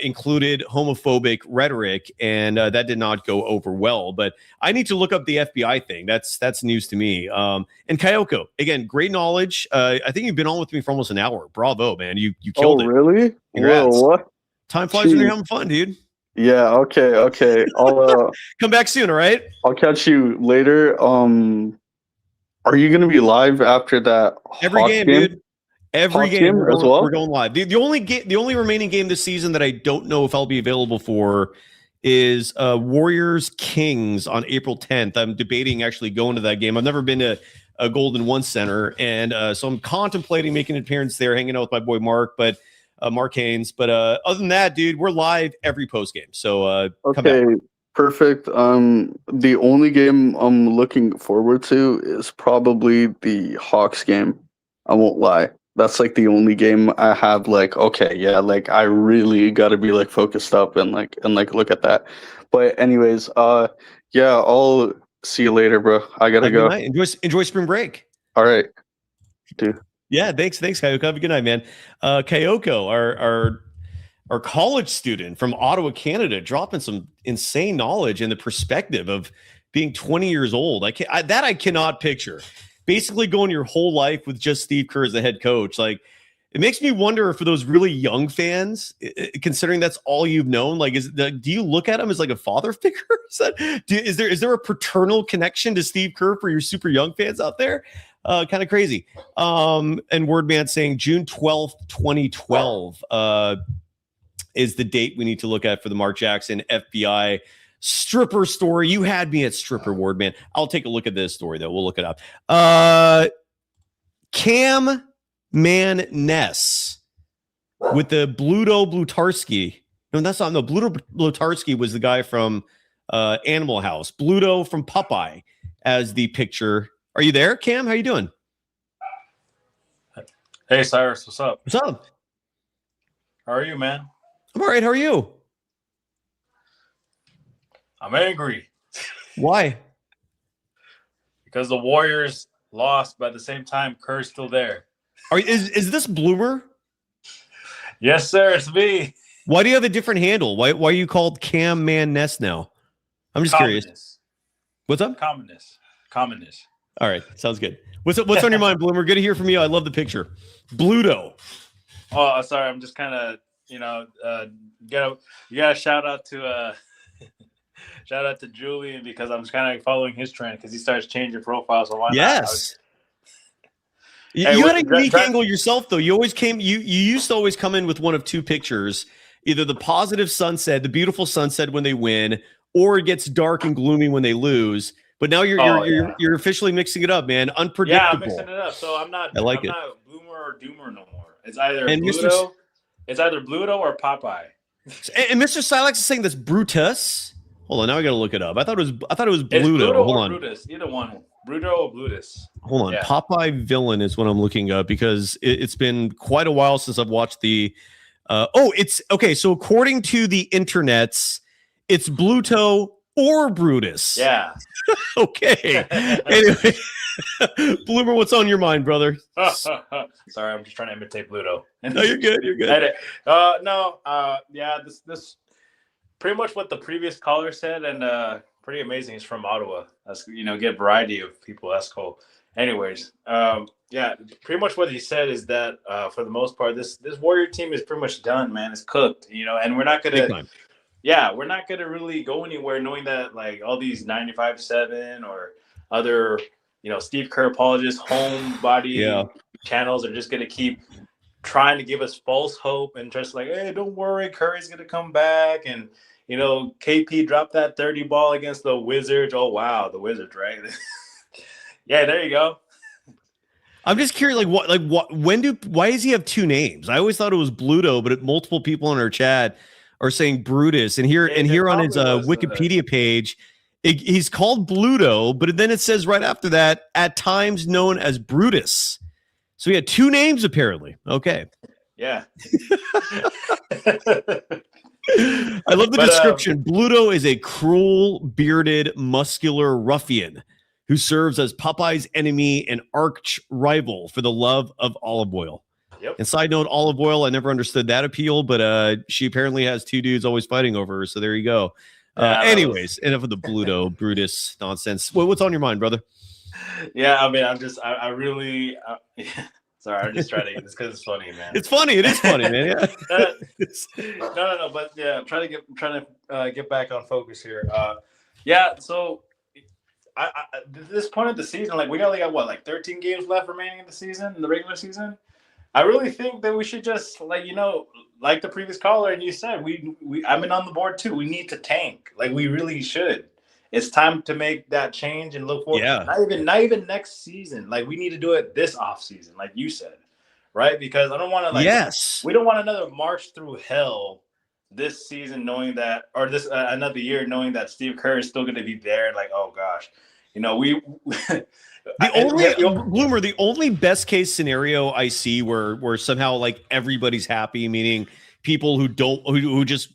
included homophobic rhetoric, and that did not go over well. But I need to look up the FBI thing. That's news to me. And Kayoko, again, great knowledge. I think you've been on with me for almost an hour. Bravo, man. You killed it. Oh, really? Congrats. Whoa, what? Time flies when you're having fun, dude. Yeah, okay. I'll come back soon, all right? I'll catch you later. Are you gonna be live after that? Every game, dude. Every game as well. We're going live. The only remaining game this season that I don't know if I'll be available for is Warriors Kings on April 10th. I'm debating actually going to that game. I've never been to a Golden One Center, and so I'm contemplating making an appearance there, hanging out with my boy Mark, but Mark Haynes. But other than that, dude, we're live every post game. So come back. Perfect. The only game I'm looking forward to is probably the Hawks game. I won't lie. That's like the only game I have I really got to be like focused up and look at that. But anyways, I'll see you later, bro. I got to go. Enjoy spring break. All right. Dude. Yeah, thanks Kayoko. Have a good night, man. Kayoko, our college student from Ottawa, Canada, dropping some insane knowledge and the perspective of being 20 years old. I cannot picture. Basically going your whole life with just Steve Kerr as the head coach. Like, it makes me wonder for those really young fans, considering that's all you've known, do you look at him as like a father figure? Is there a paternal connection to Steve Kerr for your super young fans out there? Kind of crazy. And Wordman saying June 12th, 2012 is the date we need to look at for the Mark Jackson FBI stripper story. You had me at stripper, Wardman. I'll take a look at this story, though. We'll look it up. Cam Man Ness with the Bluto Blutarski. No, that's not. No, Bluto Blutarski was the guy from Animal House. Bluto from Popeye as the picture. Are you there, Cam? How you doing? Hey, Cyrus. What's up? What's up? How are you, man? I'm all right. How are you? I'm angry. Why? Because the Warriors lost, but at the same time, Kerr's still there. Is this Bloomer? Yes, sir. It's me. Why do you have a different handle? Why are you called Cam Man Ness now? I'm just curious. What's up? Commonness. All right, sounds good. What's on your mind, Bloomer? Good to hear from you. I love the picture. Bluto. Oh, sorry. I'm just kind of, you got to shout out to Julian, because I'm just kind of following his trend because he starts changing profiles. So why yes. You had a unique angle yourself, though. You used to always come in with one of two pictures, either the positive sunset, the beautiful sunset when they win, or it gets dark and gloomy when they lose. But now you're officially mixing it up, man. Unpredictable. Yeah, I'm mixing it up. So I'm not Bloomer or Doomer no more. It's either Bluto or Popeye. And Mr. Silex is saying that's Brutus. Hold on, now I gotta look it up. I thought it was Bluto. Bluto Hold or on. Brutus, either one. Bruto or Blutus. Hold on. Yeah. Popeye villain is what I'm looking up because it's been quite a while since I've watched the. It's okay. So according to the internets, it's Bluto or Brutus. Yeah. Okay. Anyway, Bloomer, what's on your mind, brother? Sorry, I'm just trying to imitate Bluto. No, you're good. You're good. This pretty much what the previous caller said, and pretty amazing. He's from Ottawa. That's get variety of people. That's cool. Anyways, yeah, pretty much what he said is that for the most part, this Warrior team is pretty much done, man. It's cooked, and we're not gonna. Yeah, we're not gonna really go anywhere knowing that like all these 95.7 or other Steve Kerr apologists homebody channels are just gonna keep trying to give us false hope and just like, hey, don't worry, Curry's gonna come back, and KP dropped that 30 ball against the Wizards. Oh wow, the Wizards, right? Yeah, there you go. I'm just curious, why does he have two names? I always thought it was Bluto, but multiple people in our chat are saying Brutus, and here on his Wikipedia page, he's called Bluto, but then it says right after that, at times known as Brutus. So he had two names apparently. Okay. Yeah. I love the description. Bluto is a cruel, bearded, muscular ruffian who serves as Popeye's enemy and arch rival for the love of olive oil. Yep. And side note, olive oil, I never understood that appeal, but she apparently has two dudes always fighting over her. So there you go. Anyways, enough of the Bluto, Brutus nonsense. What's on your mind, brother? Yeah, I mean, I really, sorry, I'm just trying to get this because it's funny, man. It's funny. It is funny, man. Yeah. No, but yeah, I'm trying to get back on focus here. Yeah, so I at this point of the season, like we only got what, like 13 games left remaining in the season, in the regular season. I really think that we should just like the previous caller and you said, I've been on the board too. We need to tank. Like we really should. It's time to make that change and look forward. Yeah. Not even next season. Like we need to do it this off season, like you said, right? Because I don't want to we don't want another march through hell this season, knowing that, or this another year knowing that Steve Kerr is still going to be there. Like, oh gosh, the only best case scenario I see where somehow like everybody's happy, meaning people who just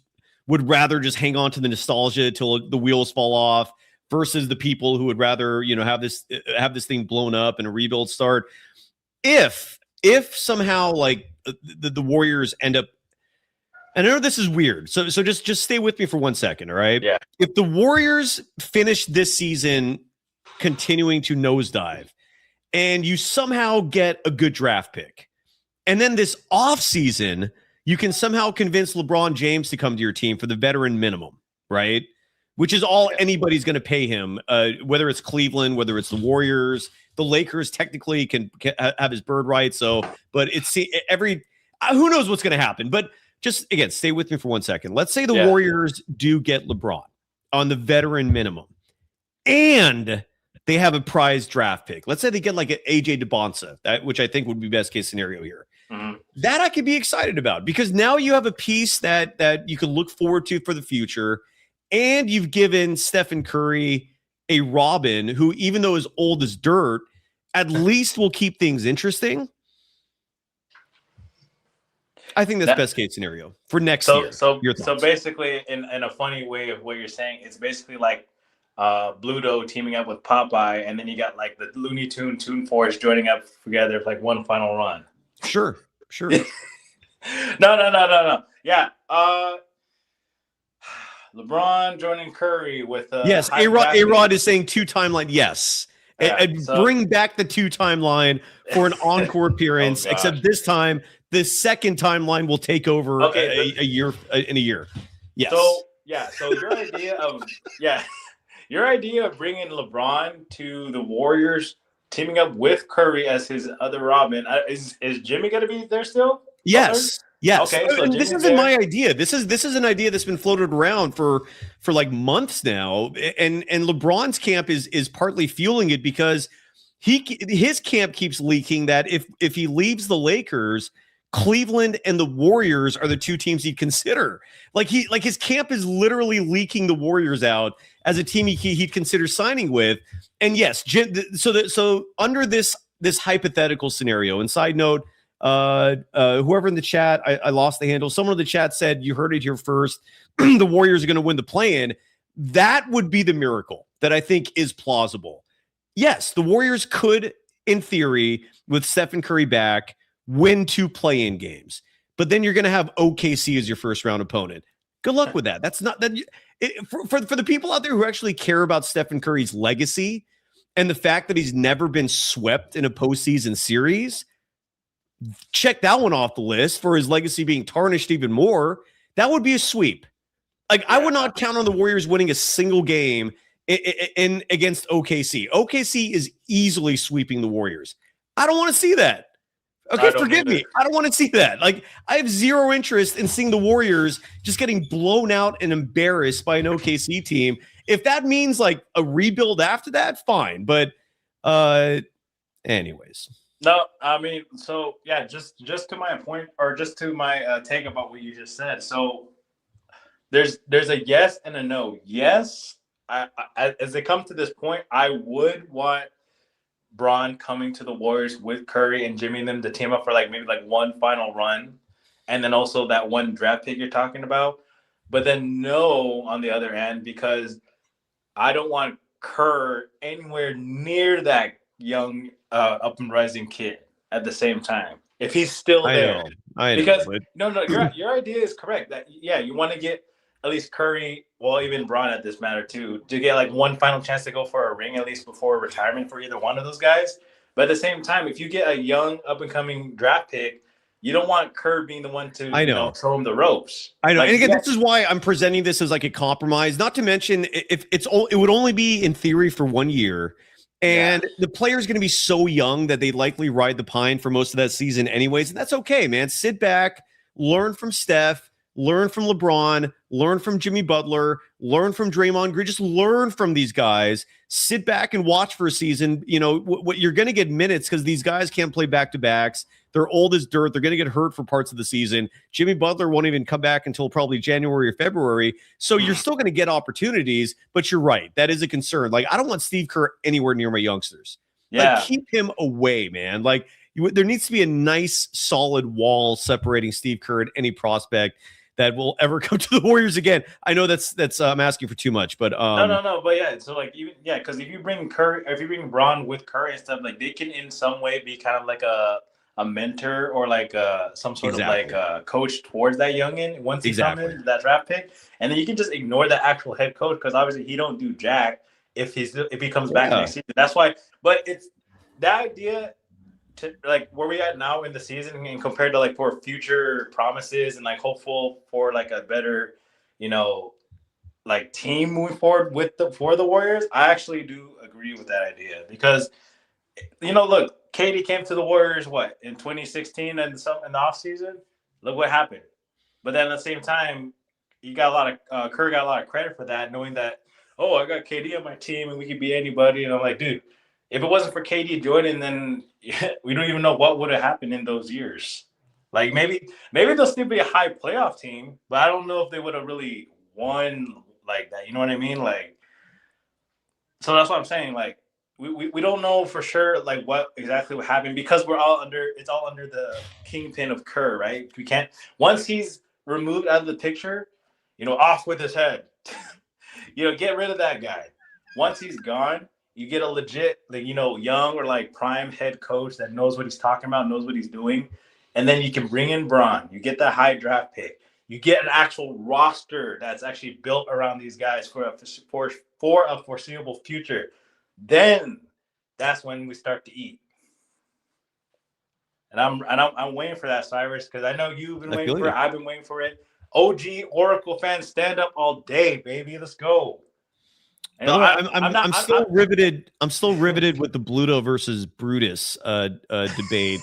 would rather just hang on to the nostalgia till the wheels fall off versus the people who would rather, have this thing blown up and a rebuild start. If somehow like the Warriors end up, and I know this is weird. So just stay with me for 1 second. All right. Yeah. If the Warriors finish this season continuing to nosedive and you somehow get a good draft pick, and then this offseason, you can somehow convince LeBron James to come to your team for the veteran minimum, right? Which is all anybody's going to pay him, whether it's Cleveland, whether it's the Warriors, the Lakers technically can have his bird right. So, but it's who knows what's going to happen. But just again, stay with me for 1 second. Let's say the Warriors do get LeBron on the veteran minimum, and they have a prize draft pick. Let's say they get like an AJ DeBonsa, which I think would be best case scenario here. Mm-hmm. That I could be excited about because now you have a piece that you can look forward to for the future, and you've given Stephen Curry a Robin who, even though is old as dirt, at least will keep things interesting. I think that's best case scenario for next year. So basically, in a funny way of what you're saying, it's basically like Bluto teaming up with Popeye, and then you got like the Looney Tune Toon Force joining up together for like one final run. Sure. No. Yeah. LeBron joining Curry with yes. A-Rod is saying 2 timeline. Yes. Yeah, bring back the 2 timeline for an encore appearance. Except this time, the second timeline will take over a year in a year. Yes. So your idea of bringing LeBron to the Warriors, teaming up with Curry as his other Robin, is Jimmy going to be there still? Yes. Yes. Okay. So this isn't my idea. This is an idea that's been floated around for like months now, and LeBron's camp is partly fueling it because his camp keeps leaking that if he leaves the Lakers, Cleveland and the Warriors are the 2 teams he'd consider. Like his camp is literally leaking the Warriors out as a team he'd consider signing with. And yes, so under this hypothetical scenario, and side note, whoever in the chat, I lost the handle. Someone in the chat said, you heard it here first. The Warriors are going to win the play-in. That would be the miracle that I think is plausible. Yes, the Warriors could, in theory, with Stephen Curry back, win 2 play-in games. But then you're going to have OKC as your first round opponent. Good luck with that. That's not that. For the people out there who actually care about Stephen Curry's legacy and the fact that he's never been swept in a postseason series, check that one off the list for his legacy being tarnished even more. That would be a sweep. Like, I would not count on the Warriors winning a single game in against OKC. OKC is easily sweeping the Warriors. I don't want to see that. Okay, forgive me. I don't want to see that. Like, I have zero interest in seeing the Warriors just getting blown out and embarrassed by an OKC team. If that means like a rebuild after that, fine. But anyways. No, I mean, so yeah, just to my point, or just to my take about what you just said. So there's a yes and a no. Yes, I as it comes to this point, I would want Bron coming to the Warriors with Curry and Jimmy and them to team up for like maybe like one final run, and then also that one draft pick you're talking about. But then no, on the other hand, because I don't want Kerr anywhere near that young up and rising kid at the same time. If he's still there, I know, because but... no, your idea is correct. That you want to get at least Curry, well, even Bron at this matter too, to get like one final chance to go for a ring at least before retirement for either one of those guys. But at the same time, if you get a young up and coming draft pick, you don't want Kerr being the one to throw him the ropes. I know. Like, and again, this is why I'm presenting this as like a compromise. Not to mention, if it would only be in theory for 1 year. And the player's going to be so young that they likely ride the pine for most of that season anyways. And that's okay, man. Sit back, learn from Steph, learn from LeBron, learn from Jimmy Butler, learn from Draymond Green. Just learn from these guys. Sit back and watch for a season. You know, what you're going to get minutes because these guys can't play back-to-backs. They're old as dirt. They're going to get hurt for parts of the season. Jimmy Butler won't even come back until probably January or February. So you're still going to get opportunities, but you're right. That is a concern. Like, I don't want Steve Kerr anywhere near my youngsters. Yeah. Like, keep him away, man. Like, there needs to be a nice, solid wall separating Steve Kerr and any prospect that will ever come to the Warriors again. I know that's I'm asking for too much, but no. But yeah, so like because if you bring Curry, if you bring Bron with Curry and stuff, like they can in some way be kind of like a mentor or like some sort of like coach towards that youngin once he comes into that draft pick, and then you can just ignore the actual head coach because obviously he don't do jack if he comes back next season. That's why. But it's that idea to like where we at now in the season and compared to like for future promises and like hopeful for like a better, like team moving forward for the Warriors. I actually do agree with that idea because look. KD came to the Warriors, in 2016 and some in the offseason? Look what happened. But then at the same time, Kerr got a lot of credit for that, knowing that, I got KD on my team and we could be anybody. And I'm like, dude, if it wasn't for KD joining, then we don't even know what would have happened in those years. Like maybe they'll still be a high playoff team, but I don't know if they would have really won like that. You know what I mean? Like, so that's what I'm saying. Like, we don't know for sure like what exactly would happen because it's all under the kingpin of Kerr, right? We can't once he's removed out of the picture, off with his head. Get rid of that guy. Once he's gone, you get a legit young or like prime head coach that knows what he's talking about, knows what he's doing, and then you can bring in Bron. You get that high draft pick. You get an actual roster that's actually built around these guys for a foreseeable future. Then that's when we start to eat. And I'm waiting for that, Cyrus, because I know you've been waiting for it. I've been waiting for it. OG Oracle fans, stand up all day, baby. Let's go. I'm still riveted. I'm still riveted with the Bluto versus Brutus debate.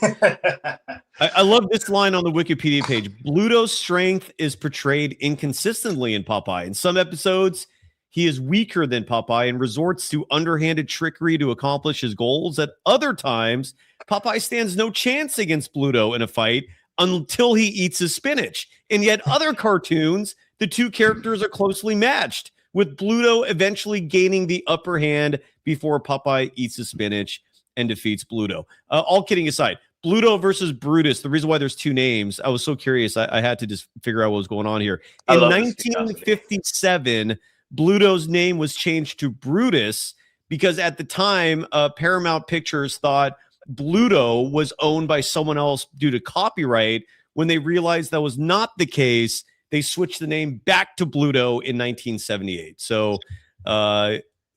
I love this line on the Wikipedia page. Bluto's strength is portrayed inconsistently in Popeye. In some episodes, he is weaker than Popeye and resorts to underhanded trickery to accomplish his goals. At other times, Popeye stands no chance against Bluto in a fight until he eats his spinach. In yet other cartoons, the two characters are closely matched, with Bluto eventually gaining the upper hand before Popeye eats his spinach and defeats Bluto. All kidding aside, Bluto versus Brutus, the reason why there's two names, I was so curious, I had to just figure out what was going on here. In 1957, Bluto's name was changed to Brutus because at the time, Paramount Pictures thought Bluto was owned by someone else due to copyright. When they realized that was not the case, they switched the name back to Bluto in 1978. So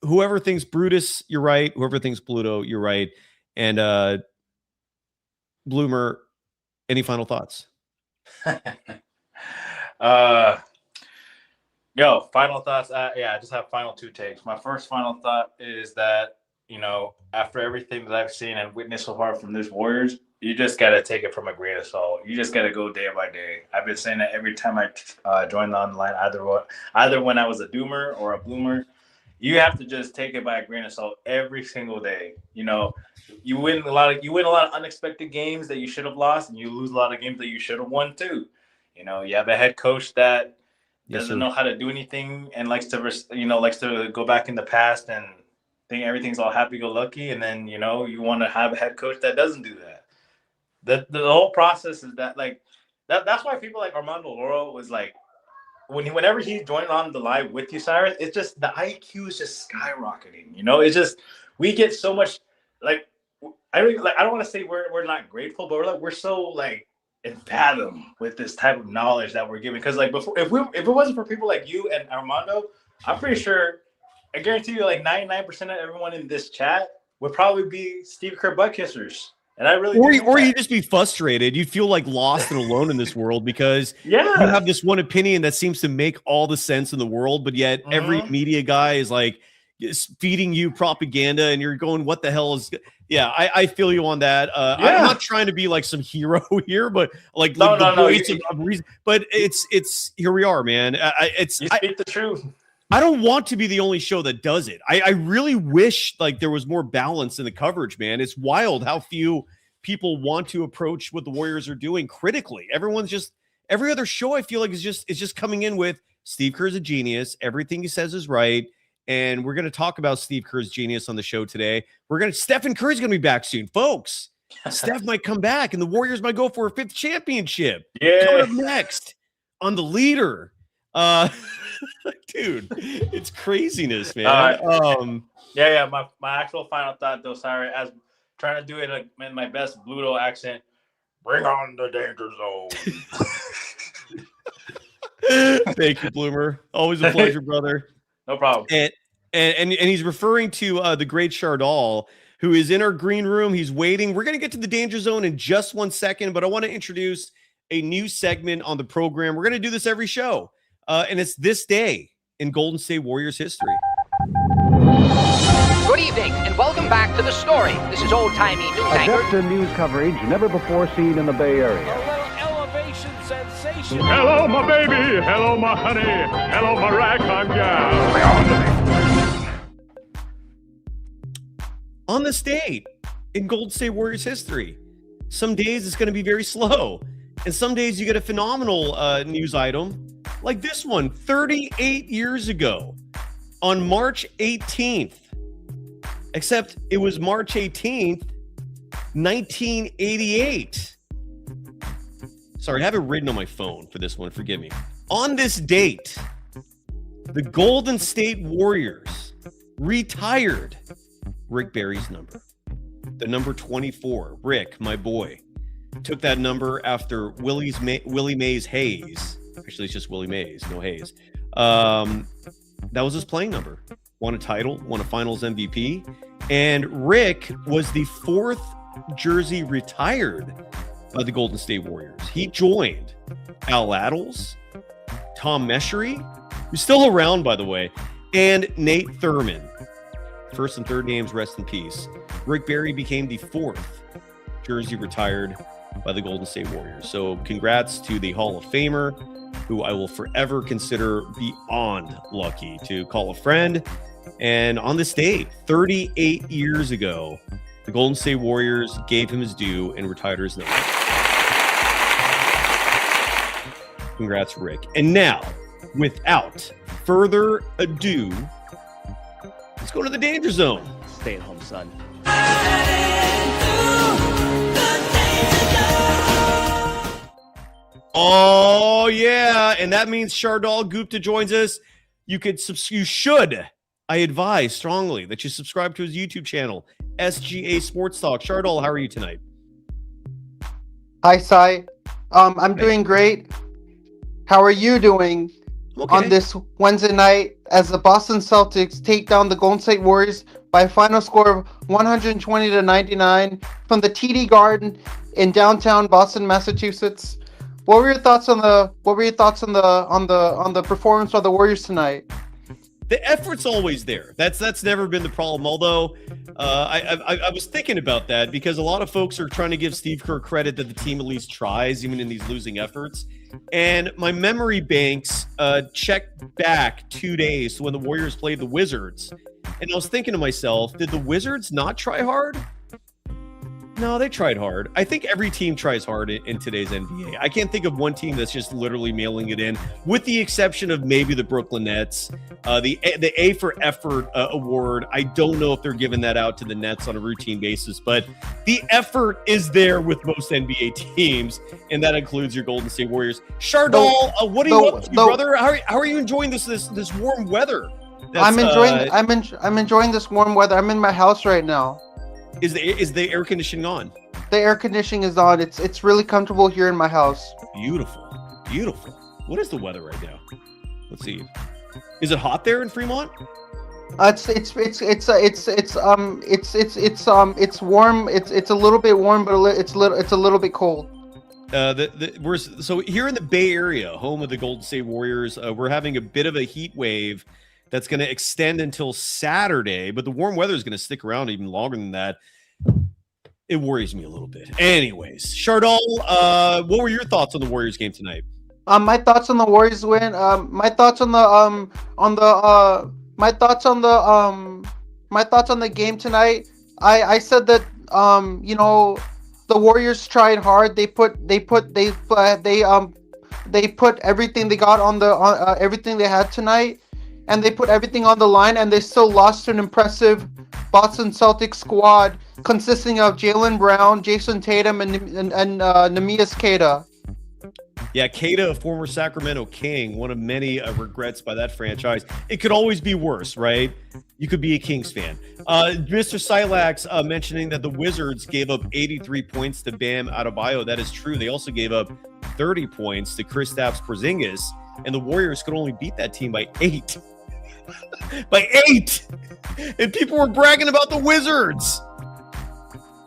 whoever thinks Brutus, you're right. Whoever thinks Bluto, you're right. And Bloomer, any final thoughts? Final thoughts. I just have final two takes. My first final thought is that, after everything that I've seen and witnessed so far from these Warriors, you just got to take it from a grain of salt. You just got to go day by day. I've been saying that every time I joined the online, either when I was a doomer or a bloomer. You have to just take it by a grain of salt every single day. You win a lot of unexpected games that you should have lost, and you lose a lot of games that you should have won too. You have a head coach that doesn't know how to do anything and likes to go back in the past and think everything's all happy-go-lucky, and then you want to have a head coach that doesn't do that. The whole process is that that's why people like Armando Loro was like, whenever he joined on the live with you, Cyrus, it's just the IQ is just skyrocketing. It's just we get so much I don't want to say we're not grateful, but we're so in fathom with this type of knowledge that we're giving. Because before, if it wasn't for people like you and Armando, I'm pretty sure, I guarantee you, 99% of everyone in this chat would probably be Steve Kerr butt kissers. And I really or you just be frustrated. You feel lost and alone in this world because you have this one opinion that seems to make all the sense in the world, but yet every media guy is feeding you propaganda, and you're going, "What the hell is?" Yeah, I feel you on that. I'm not trying to be some hero here, but no. But it's here we are, man. You speak the truth. I don't want to be the only show that does it. I really wish there was more balance in the coverage, man. It's wild how few people want to approach what the Warriors are doing critically. Every other show I feel like is just coming in with Steve Kerr's a genius. Everything he says is right. And we're going to talk about Steve Kerr's genius on the show today. Stephen Curry's going to be back soon, folks. Steph might come back and the Warriors might go for a 5th championship. Yeah. Coming up next on The Leader. Dude, it's craziness, man. My actual final thought though, sorry, as trying to do it in my best Bluto accent. Bring on the danger zone. Thank you, Bloomer. Always a pleasure, brother. No problem. And he's referring to the great Shardul, who is in our green room. He's waiting. We're going to get to the danger zone in just 1 second, but I want to introduce a new segment on the program. We're going to do this every show. And it's This Day in Golden State Warriors history. Good evening, and welcome back to The Story. This is old-timey news anchor. Adept in news coverage never before seen in the Bay Area. A little elevation sensation. Hello, my baby. Hello, my honey. Hello, my ragtime gal. On this date in Golden State Warriors history, some days it's going to be very slow, and some days you get a phenomenal news item like this one. 38 years ago on March 18th, except it was March 18th, 1988. Sorry, I have it written on my phone for this one. Forgive me. On this date, the Golden State Warriors retired Rick Barry's number, the number 24. Rick, my boy, took that number after Willie Mays Hayes. Actually, it's just Willie Mays, no Hayes. That was his playing number. Won a title, won a Finals MVP, and Rick was the 4th jersey retired by the Golden State Warriors. He joined Al Attles, Tom Meschery, who's still around, by the way, and Nate Thurman. First and third names, rest in peace. Rick Barry became the 4th jersey retired by the Golden State Warriors. So congrats to the Hall of Famer, who I will forever consider beyond lucky to call a friend. And on this date, 38 years ago, the Golden State Warriors gave him his due and retired his number. Congrats, Rick. And now, without further ado, let's go to the danger zone. Stay at home, son. Oh, yeah. And that means Shardul Gupta joins us. You should, I advise strongly that you subscribe to his YouTube channel, SGA Sports Talk. Shardul, how are you tonight? Hi, Cy. I'm doing great. How are you doing on this Wednesday night as the Boston Celtics take down the Golden State Warriors by a final score of 120-99 from the TD Garden in downtown Boston, Massachusetts? What were your thoughts on the performance of the Warriors tonight? The effort's always there. That's never been the problem. Although I was thinking about that because a lot of folks are trying to give Steve Kerr credit that the team at least tries, even in these losing efforts. And my memory banks checked back 2 days to when the Warriors played the Wizards. And I was thinking to myself, did the Wizards not try hard? No, they tried hard. I think every team tries hard in today's NBA. I can't think of one team that's just literally mailing it in, with the exception of maybe the Brooklyn Nets. The A for effort award, I don't know if they're giving that out to the Nets on a routine basis, but the effort is there with most NBA teams, and that includes your Golden State Warriors. Shardul, what are you up to, brother? How are you enjoying this warm weather? I'm enjoying this warm weather. I'm in my house right now. Is the air conditioning on? The air conditioning is on. It's really comfortable here in my house. Beautiful. What is the weather right now? Let's see. Is it hot there in Fremont? It's warm. It's a little bit warm, but it's a little bit cold. So here in the Bay Area, home of the Golden State Warriors, we're having a bit of a heat wave that's going to extend until Saturday, but the warm weather is going to stick around even longer than that. It worries me a little bit. Anyways, Shardul, what were your thoughts on the Warriors game tonight? My thoughts on the Warriors win. My thoughts on the game tonight. I said that the Warriors tried hard. They put everything they got on everything they had tonight. And they put everything on the line, and they still lost to an impressive Boston Celtics squad consisting of Jaylen Brown, Jason Tatum, and Neemias Queta. Yeah, Queta, a former Sacramento King, one of many regrets by that franchise. It could always be worse, right? You could be a Kings fan. Mr. Silax mentioning that the Wizards gave up 83 points to Bam Adebayo. That is true. They also gave up 30 points to Kristaps Porzingis, and the Warriors could only beat that team by 8. By 8! And people were bragging about the Wizards.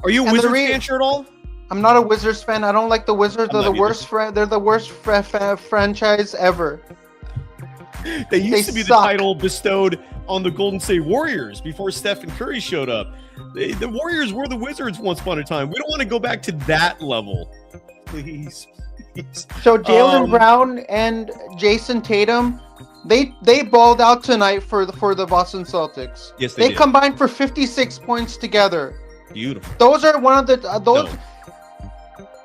Are you a Wizards fan, Shardul? I'm not a Wizards fan. I don't like the Wizards. They're the worst. They're the worst franchise ever. They used to be the title bestowed on the Golden State Warriors before Stephen Curry showed up. The Warriors were the Wizards once upon a time. We don't want to go back to that level. Please. So Jaylen Brown and Jason Tatum, they balled out tonight for the Boston Celtics. Yes, they did. Combined for 56 points together. Beautiful. Those are one of the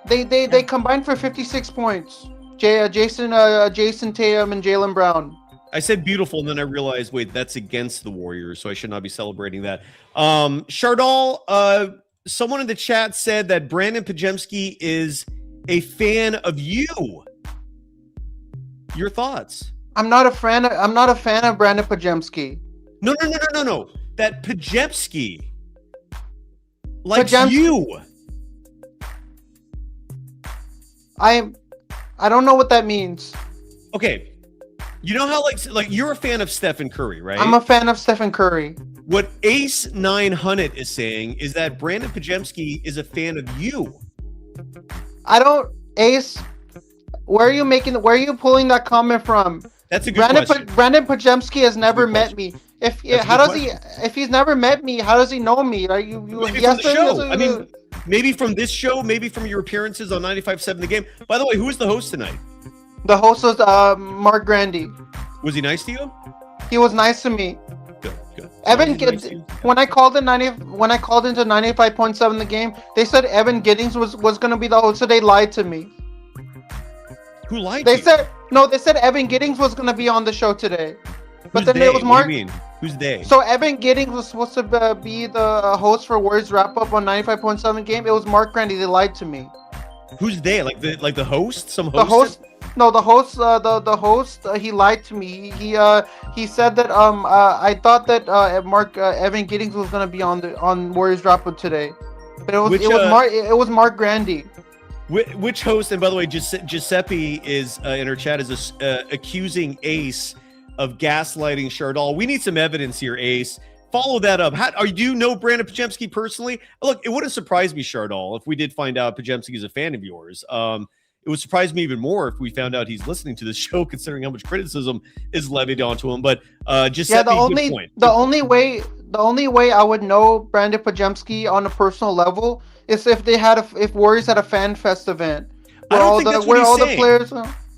They combined for 56 points. Jason Tatum and Jaylen Brown. I said beautiful, and then I realized, wait, that's against the Warriors, so I should not be celebrating that. Shardul, someone in the chat said that Brandin Podziemski is a fan of you. Your thoughts? I'm not a fan of Brandin Podziemski. No. That Podziemski likes you. I don't know what that means. Okay. You know how like you're a fan of Stephen Curry, right? I'm a fan of Stephen Curry. What Ace 900 is saying is that Brandin Podziemski is a fan of you. Ace, where are you pulling that comment from? That's a good question. Brandin Podziemski has never met me. If he's never met me, how does he know me? Maybe from the show. I mean, maybe from this show, maybe from your appearances on 95.7 The Game. By the way, who was the host tonight? The host was Mark Grandy. Was he nice to you? He was nice to me. Good. Evan, when I called into 95.7 The Game, they said Evan Giddings was going to be the host, so they lied to me. Who lied? They said Evan Giddings was going to be on the show today. But then it was Mark. What do you mean? Who's they? So Evan Giddings was supposed to be the host for Warriors Wrap Up on 95.7 Game. It was Mark Grandy. They lied to me. Who's they? Like the host? Some host? The host. No, the host. The host. He lied to me. He said that I thought that Evan Giddings was gonna be on Warriors Wrap Up today, but it was Mark Grandy. Which host? And by the way, Giuseppe is in our chat is accusing Ace of gaslighting Shardul. We need some evidence here, Ace. Follow that up. Do you know Brandin Podziemski personally? Look, it wouldn't surprise me, Shardul, if we did find out Podziemski is a fan of yours. It would surprise me even more if we found out he's listening to this show, considering how much criticism is levied onto him. But Giuseppe, good point. The only way I would know Brandin Podziemski on a personal level is if Warriors had a fan fest event. I don't think that's what he's saying. The players.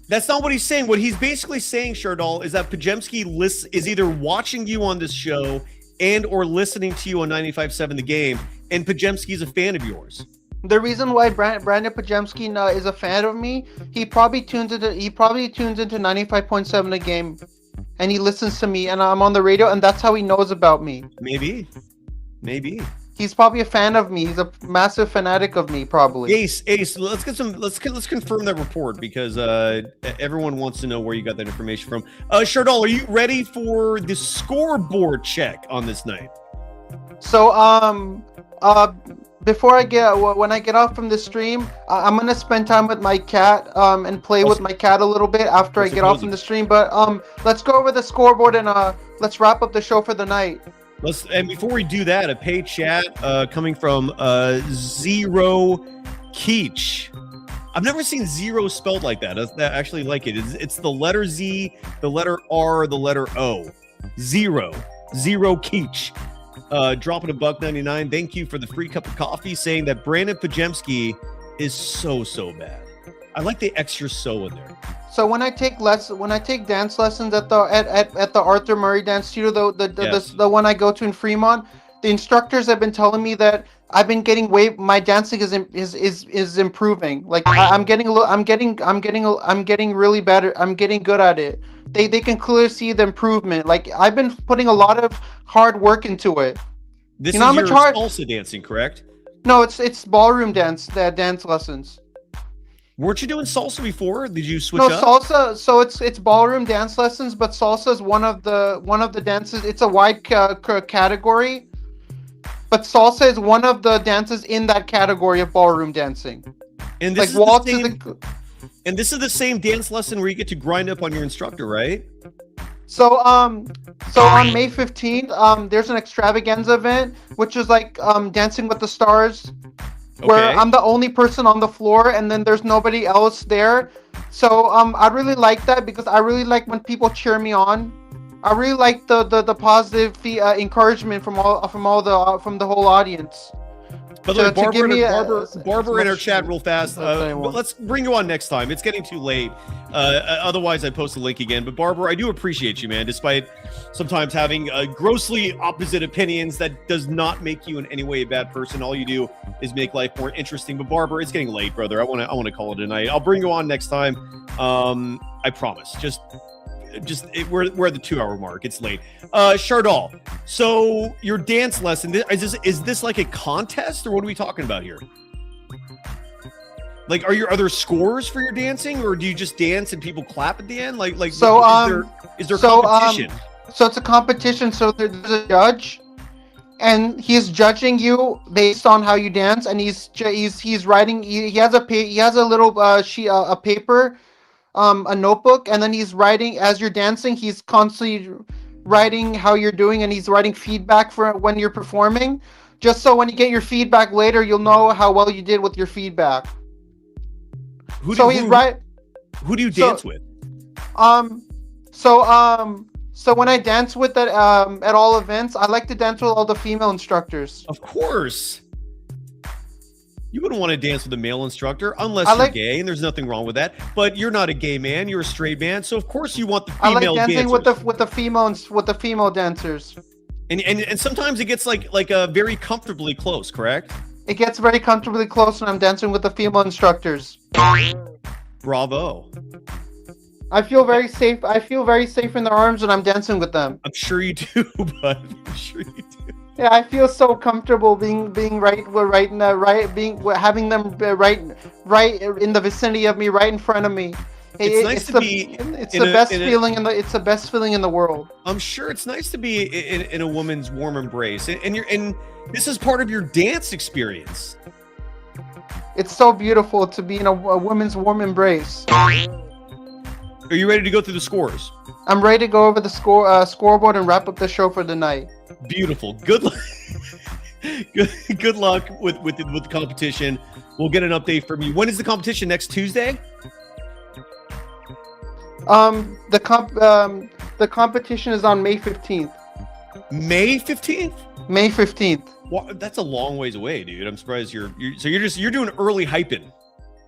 That's not what he's saying. What he's basically saying, Shardul, is that Podziemski is either watching you on this show and or listening to you on 95.7 The Game, and Podziemski is a fan of yours. The reason why Brandin Podziemski is a fan of me, he probably tunes into 95.7 The Game, and he listens to me, and I'm on the radio, and that's how he knows about me. Maybe. He's probably a fan of me. He's a massive fanatic of me, probably. Ace, let's confirm that report, because everyone wants to know where you got that information from. Shardul, are you ready for the scoreboard check on this night? So, when I get off from the stream, I'm gonna spend time with my cat and play with my cat a little bit after I get off from the stream. But let's go over the scoreboard and let's wrap up the show for the night. And before we do that, a paid chat coming from Zero Keach. I've never seen zero spelled like that. I actually like it. It's the letter Z, the letter R, the letter O. Zero Keach. Dropping $1.99. Thank you for the free cup of coffee, saying that Brandin Podziemski is so bad. I like the extra "so" in there. So when I take dance lessons at the Arthur Murray Dance Studio, the one I go to in Fremont, the instructors have been telling me that I've been getting my dancing is improving. Like I'm getting really better. I'm getting good at it. They can clearly see the improvement. Like I've been putting a lot of hard work into it. This is your salsa dancing, correct? No, it's ballroom dance lessons. Weren't you doing salsa before? Did you switch up? No, salsa. So it's ballroom dance lessons, but salsa is one of the dances. It's a wide category, but salsa is one of the dances in that category of ballroom dancing. And this is the same dance lesson where you get to grind up on your instructor, right? So on May 15th, there's an extravaganza event, which is like Dancing with the Stars. Where I'm the only person on the floor and then there's nobody else there. So I really like that because I really like when people cheer me on. I really like the positive encouragement from the whole audience. By the way, Barbara in our chat real fast. Let's bring you on next time. It's getting too late. Otherwise, I'd post a link again. But Barbara, I do appreciate you, man. Despite sometimes having grossly opposite opinions, that does not make you in any way a bad person. All you do is make life more interesting. But Barbara, it's getting late, brother. I want to call it a night. I'll bring you on next time. I promise. We're at the 2-hour mark. It's late. Shardul, so your dance lesson, is this like a contest, or what are we talking about here? Like, are there scores for your dancing, or do you just dance and people clap at the end? Is there competition? So it's a competition. So there's a judge, and he's judging you based on how you dance, and he's writing. He has a little sheet, a paper. A notebook, and then he's writing as you're dancing. He's constantly writing how you're doing, and he's writing feedback for when you're performing, just so when you get your feedback later, you'll know how well you did with your feedback. Who do you dance with? So when I dance with at all events, I like to dance with all the female instructors. Of course. You wouldn't want to dance with a male instructor unless you're gay, and there's nothing wrong with that. But you're not a gay man; you're a straight man, so of course you want the female dancers. I like dancing with the female dancers. And sometimes it gets like very comfortably close, correct? It gets very comfortably close when I'm dancing with the female instructors. Bravo. I feel very safe. I feel very safe in their arms when I'm dancing with them. I'm sure you do, bud. I'm sure you do. Yeah, I feel so comfortable having them right in the vicinity of me, right in front of me. It's the best feeling in the world. I'm sure it's nice to be in a woman's warm embrace, and this is part of your dance experience. It's so beautiful to be in a woman's warm embrace. Are you ready to go through the scores? I'm ready to go over the scoreboard and wrap up the show for the night. Beautiful. Good luck. Good luck with the competition. We'll get an update from you. When is the competition? Next Tuesday? The competition is on May 15th. May 15th? May 15th. Well, that's a long ways away, dude. I'm surprised you're doing early hyping.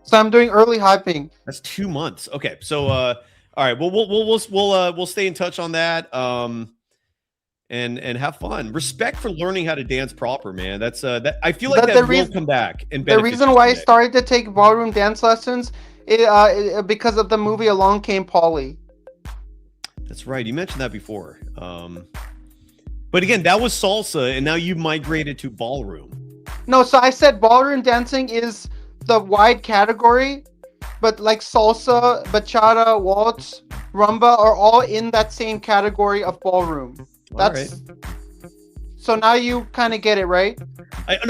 So I'm doing early hyping. That's 2 months. Okay. So all right. Well, we'll stay in touch on that. And have fun. Respect for learning how to dance proper, man. That's that I feel like that will come back. And the reason why I started to take ballroom dance lessons because of the movie Along Came Polly. That's right. You mentioned that before. But again, that was salsa, and now you migrated to ballroom. No, so I said ballroom dancing is the wide category, but like salsa, bachata, waltz, rumba are all in that same category of ballroom. That's right. So now you kind of get it, right? Have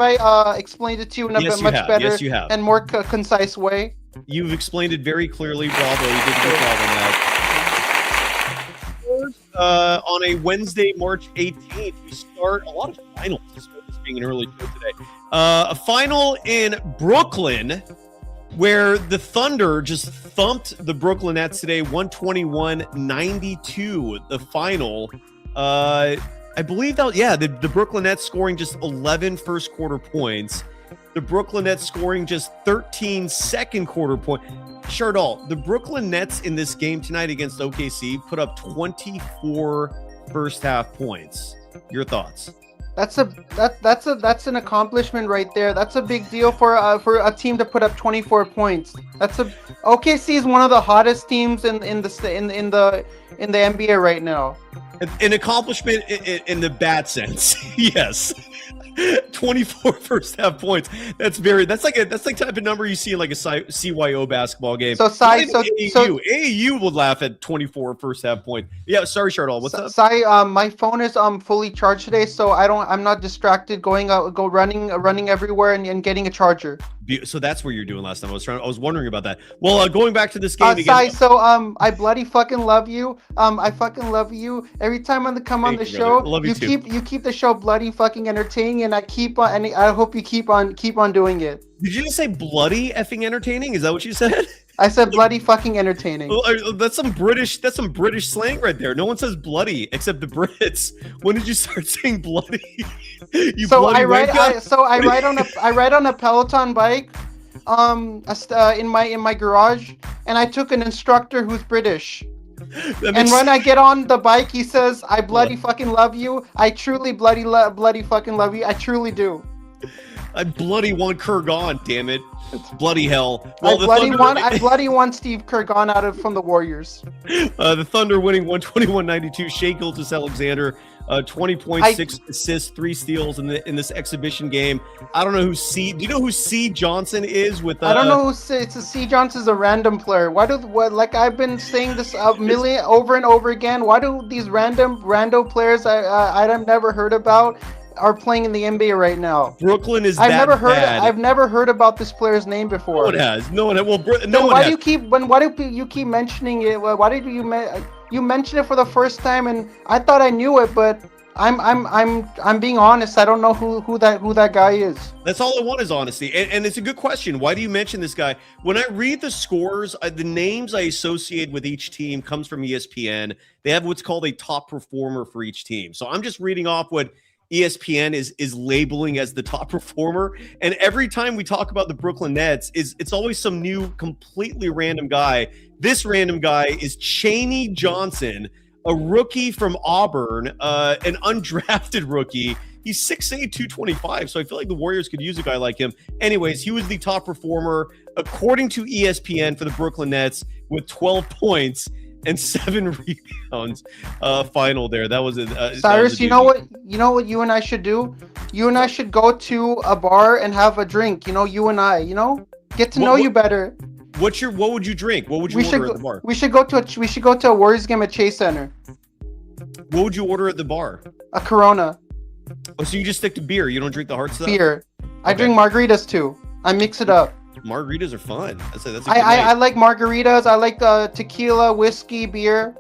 I explained it to you in a much better and more concise way? You've explained it very clearly. Bravo, you did a good job on that. On a Wednesday, March 18th, we start a lot of finals. This being an early show today. A final in Brooklyn, where the Thunder just thumped the Brooklyn Nets today, 121-92, the final. I believe that, the Brooklyn Nets scoring just 11 first quarter points. The Brooklyn Nets scoring just 13 second quarter points. Shardul, the Brooklyn Nets in this game tonight against OKC put up 24 first half points. Your thoughts? That's an accomplishment right there. That's a big deal for a team to put up 24 points. OKC is one of the hottest teams in the NBA right now. An accomplishment in the bad sense. Yes. 24 first half points. That's like type of number you see in like a CYO basketball game. So AAU would laugh at 24 first half points. Yeah, sorry, Shardul. What's up? My phone is fully charged today, so I'm not distracted running everywhere and getting a charger. So that's what you're doing last time. I was wondering about that. Well, going back to this game again. I bloody fucking love you. I fucking love you. Every time I come on the show, you keep the show bloody fucking entertaining, and I hope you keep on doing it. Did you just say bloody effing entertaining? Is that what you said? I said bloody fucking entertaining. Well, that's some British slang right there. No one says bloody except the Brits. When did you start saying bloody? I ride on a Peloton bike in my garage, and I took an instructor who's British. And when I get on the bike, he says, "I bloody fucking love you. I truly bloody fucking love you. I truly do." I bloody want Kerr gone, damn it. It's bloody hell. Well, I bloody want Steve Kerr gone from the Warriors. The Thunder winning 121-92. Shai Gilgeous-Alexander, 20.6 assists, 3 steals in this exhibition game. I don't know who do you know who C. Johnson is? I don't know who C. Johnson is a random player. Like I've been saying this a million over and over again. Why do these rando players I've never heard about are playing in the NBA right now? Brooklyn is I've never heard about this player's name before. No one has. No one. Well, why do you keep mentioning it? Why did you mention it for the first time? And I thought I knew it, but I'm being honest. I don't know who that guy is. That's all I want is honesty. And it's a good question. Why do you mention this guy? When I read the scores, the names I associate with each team comes from ESPN. They have what's called a top performer for each team. So I'm just reading off what ESPN is labeling as the top performer, and every time we talk about the Brooklyn Nets, it's always some new, completely random guy. This random guy is Chaney Johnson, a rookie from Auburn, an undrafted rookie. He's 6'8", 225, so I feel like the Warriors could use a guy like him. Anyways, he was the top performer, according to ESPN, for the Brooklyn Nets with 12 points and 7 rebounds. Final there. That was Cyrus, you know what you and I should do? You and I should go to a bar and have a drink. You and I, get to know you better. What would you drink? What would you order at the bar? We should go to a Warriors game at Chase Center. What would you order at the bar? A Corona. Oh, so you just stick to beer. You don't drink the hard stuff? Beer. I drink margaritas too. I mix it up. Margaritas are fun. I like margaritas. I like tequila, whiskey, beer.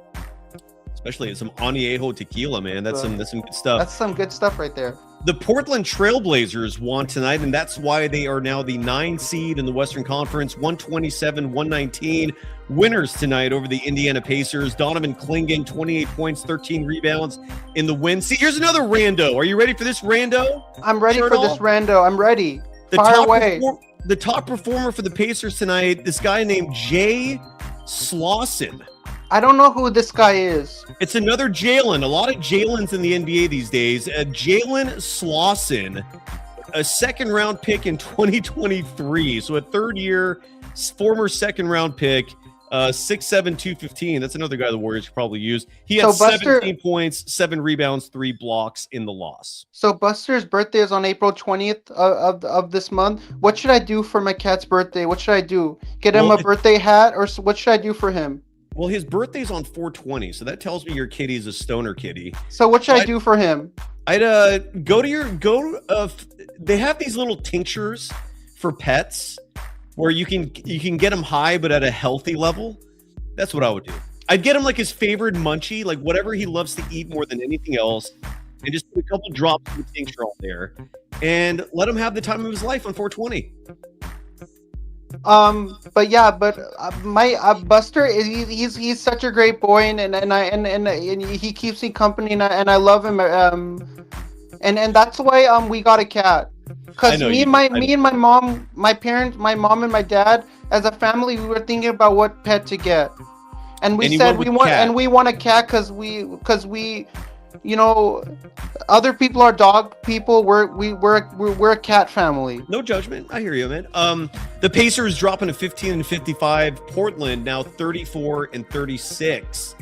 Especially some añejo tequila, man. That's some good stuff. That's some good stuff right there. The Portland Trailblazers won tonight, and that's why they are now the 9 seed in the Western Conference, 127-119. Winners tonight over the Indiana Pacers. Donovan Clingan, 28 points, 13 rebounds in the win. See, here's another rando. Are you ready for this rando? I'm ready for this rando. I'm ready. The Fire away. The top performer for the Pacers tonight, this guy named Jay Slauson. I don't know who this guy is. It's another Jalen. A lot of Jalens in the NBA these days. Jalen Slauson, a second-round pick in 2023. So a third-year, former second-round pick, 6'7", 215. That's another guy the Warriors could probably use. He had 17 points, 7 rebounds, 3 blocks in the loss. So Buster's birthday is on April 20th of this month. What should I do for my cat's birthday? What should I do? Get him a birthday hat, or what should I do for him? Well, his birthday's on 4/20, so that tells me your kitty's a stoner kitty. So what should I do for him? I'd they have these little tinctures for pets where you can get them high but at a healthy level. That's what I would do. I'd get him like his favorite munchie, like whatever he loves to eat more than anything else, and just put a couple drops of the tincture on there and let him have the time of his life on 4/20. But my Buster is he's such a great boy, and he keeps me company, and I love him, and that's why we got a cat, because me and my mom, my parents, my mom and my dad, as a family, we were thinking about what pet to get, and we said we want a cat because we you know, other people are dog people. We're a cat family. No judgment. I hear you, man. The Pacers dropping to 15-55. Portland now 34-36.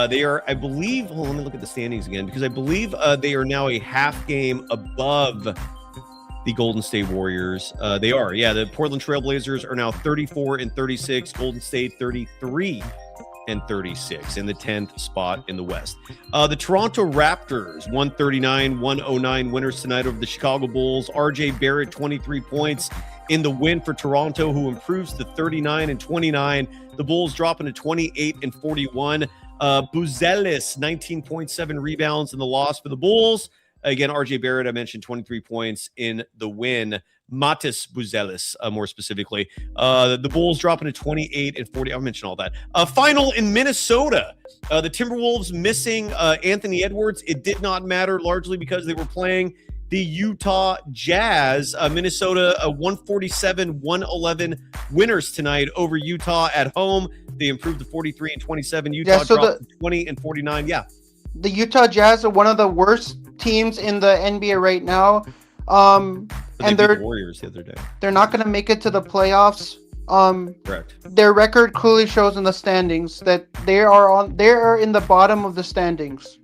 They are, I believe. Hold on, let me look at the standings again, because I believe they are now a half game above the Golden State Warriors. They are, yeah. The Portland Trailblazers are now 34-36. Golden State 33-36 in the 10th spot in the West. The Toronto Raptors 139-109 winners tonight over the Chicago Bulls. RJ Barrett 23 points in the win for Toronto, who improves to 39-29. The Bulls dropping to 28-41. Buzelis 19.7 rebounds in the loss for the Bulls. Again, RJ Barrett, I mentioned 23 points in the win. Matis Buzelis, more specifically. The Bulls dropping to 28-40. I mentioned all that. Final in Minnesota. The Timberwolves missing Anthony Edwards. It did not matter, largely because they were playing the Utah Jazz. Minnesota 147-111 winners tonight over Utah at home. They improved to 43-27. Utah dropped to 20-49. Yeah. The Utah Jazz are one of the worst teams in the NBA right now. And they're the Warriors the other day. They're not going to make it to the playoffs. Correct. Their record clearly shows in the standings that they are in the bottom of the standings.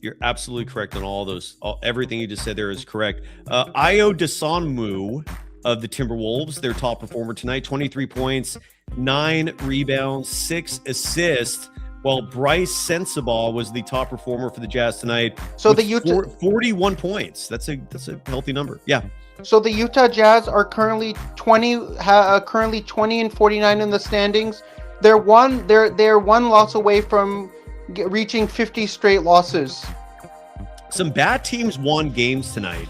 You're absolutely correct on all those. Everything you just said there is correct. Ayo Dosunmu of the Timberwolves, their top performer tonight, 23 points, 9 rebounds, 6 assists. While Bryce Sensabaugh was the top performer for the Jazz tonight. So the Utah 41 points. That's a healthy number. Yeah. So the Utah Jazz are currently 20-49 in the standings. They're one loss away from reaching 50 straight losses. Some bad teams won games tonight.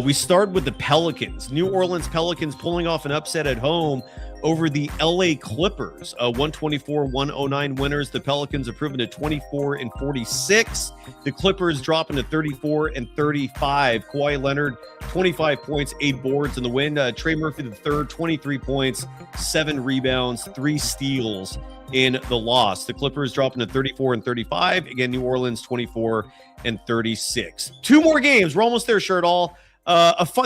We start with the Pelicans. New Orleans Pelicans pulling off an upset at home over the LA Clippers. 124-109 winners. The Pelicans are proven to 24-46. The Clippers dropping to 34-35. Kawhi Leonard, 25 points, 8 boards in the win. Trey Murphy III, 23 points, 7 rebounds, 3 steals in the loss. The Clippers dropping to 34-35. Again, New Orleans 24-36. 2 more games. We're almost there, Shardul.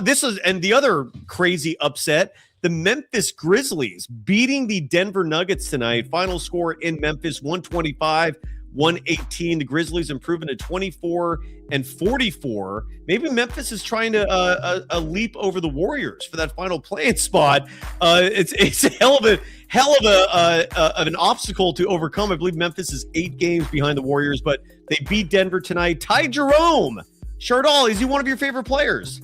This is, and the other crazy upset, the Memphis Grizzlies beating the Denver Nuggets tonight. Final score in Memphis, 125-118. The Grizzlies improving to 24-44. Maybe Memphis is trying to leap over the Warriors for that final playing spot. It's a hell of an obstacle to overcome. I believe Memphis is 8 games behind the Warriors, but they beat Denver tonight. Ty Jerome, Shardul, is he one of your favorite players?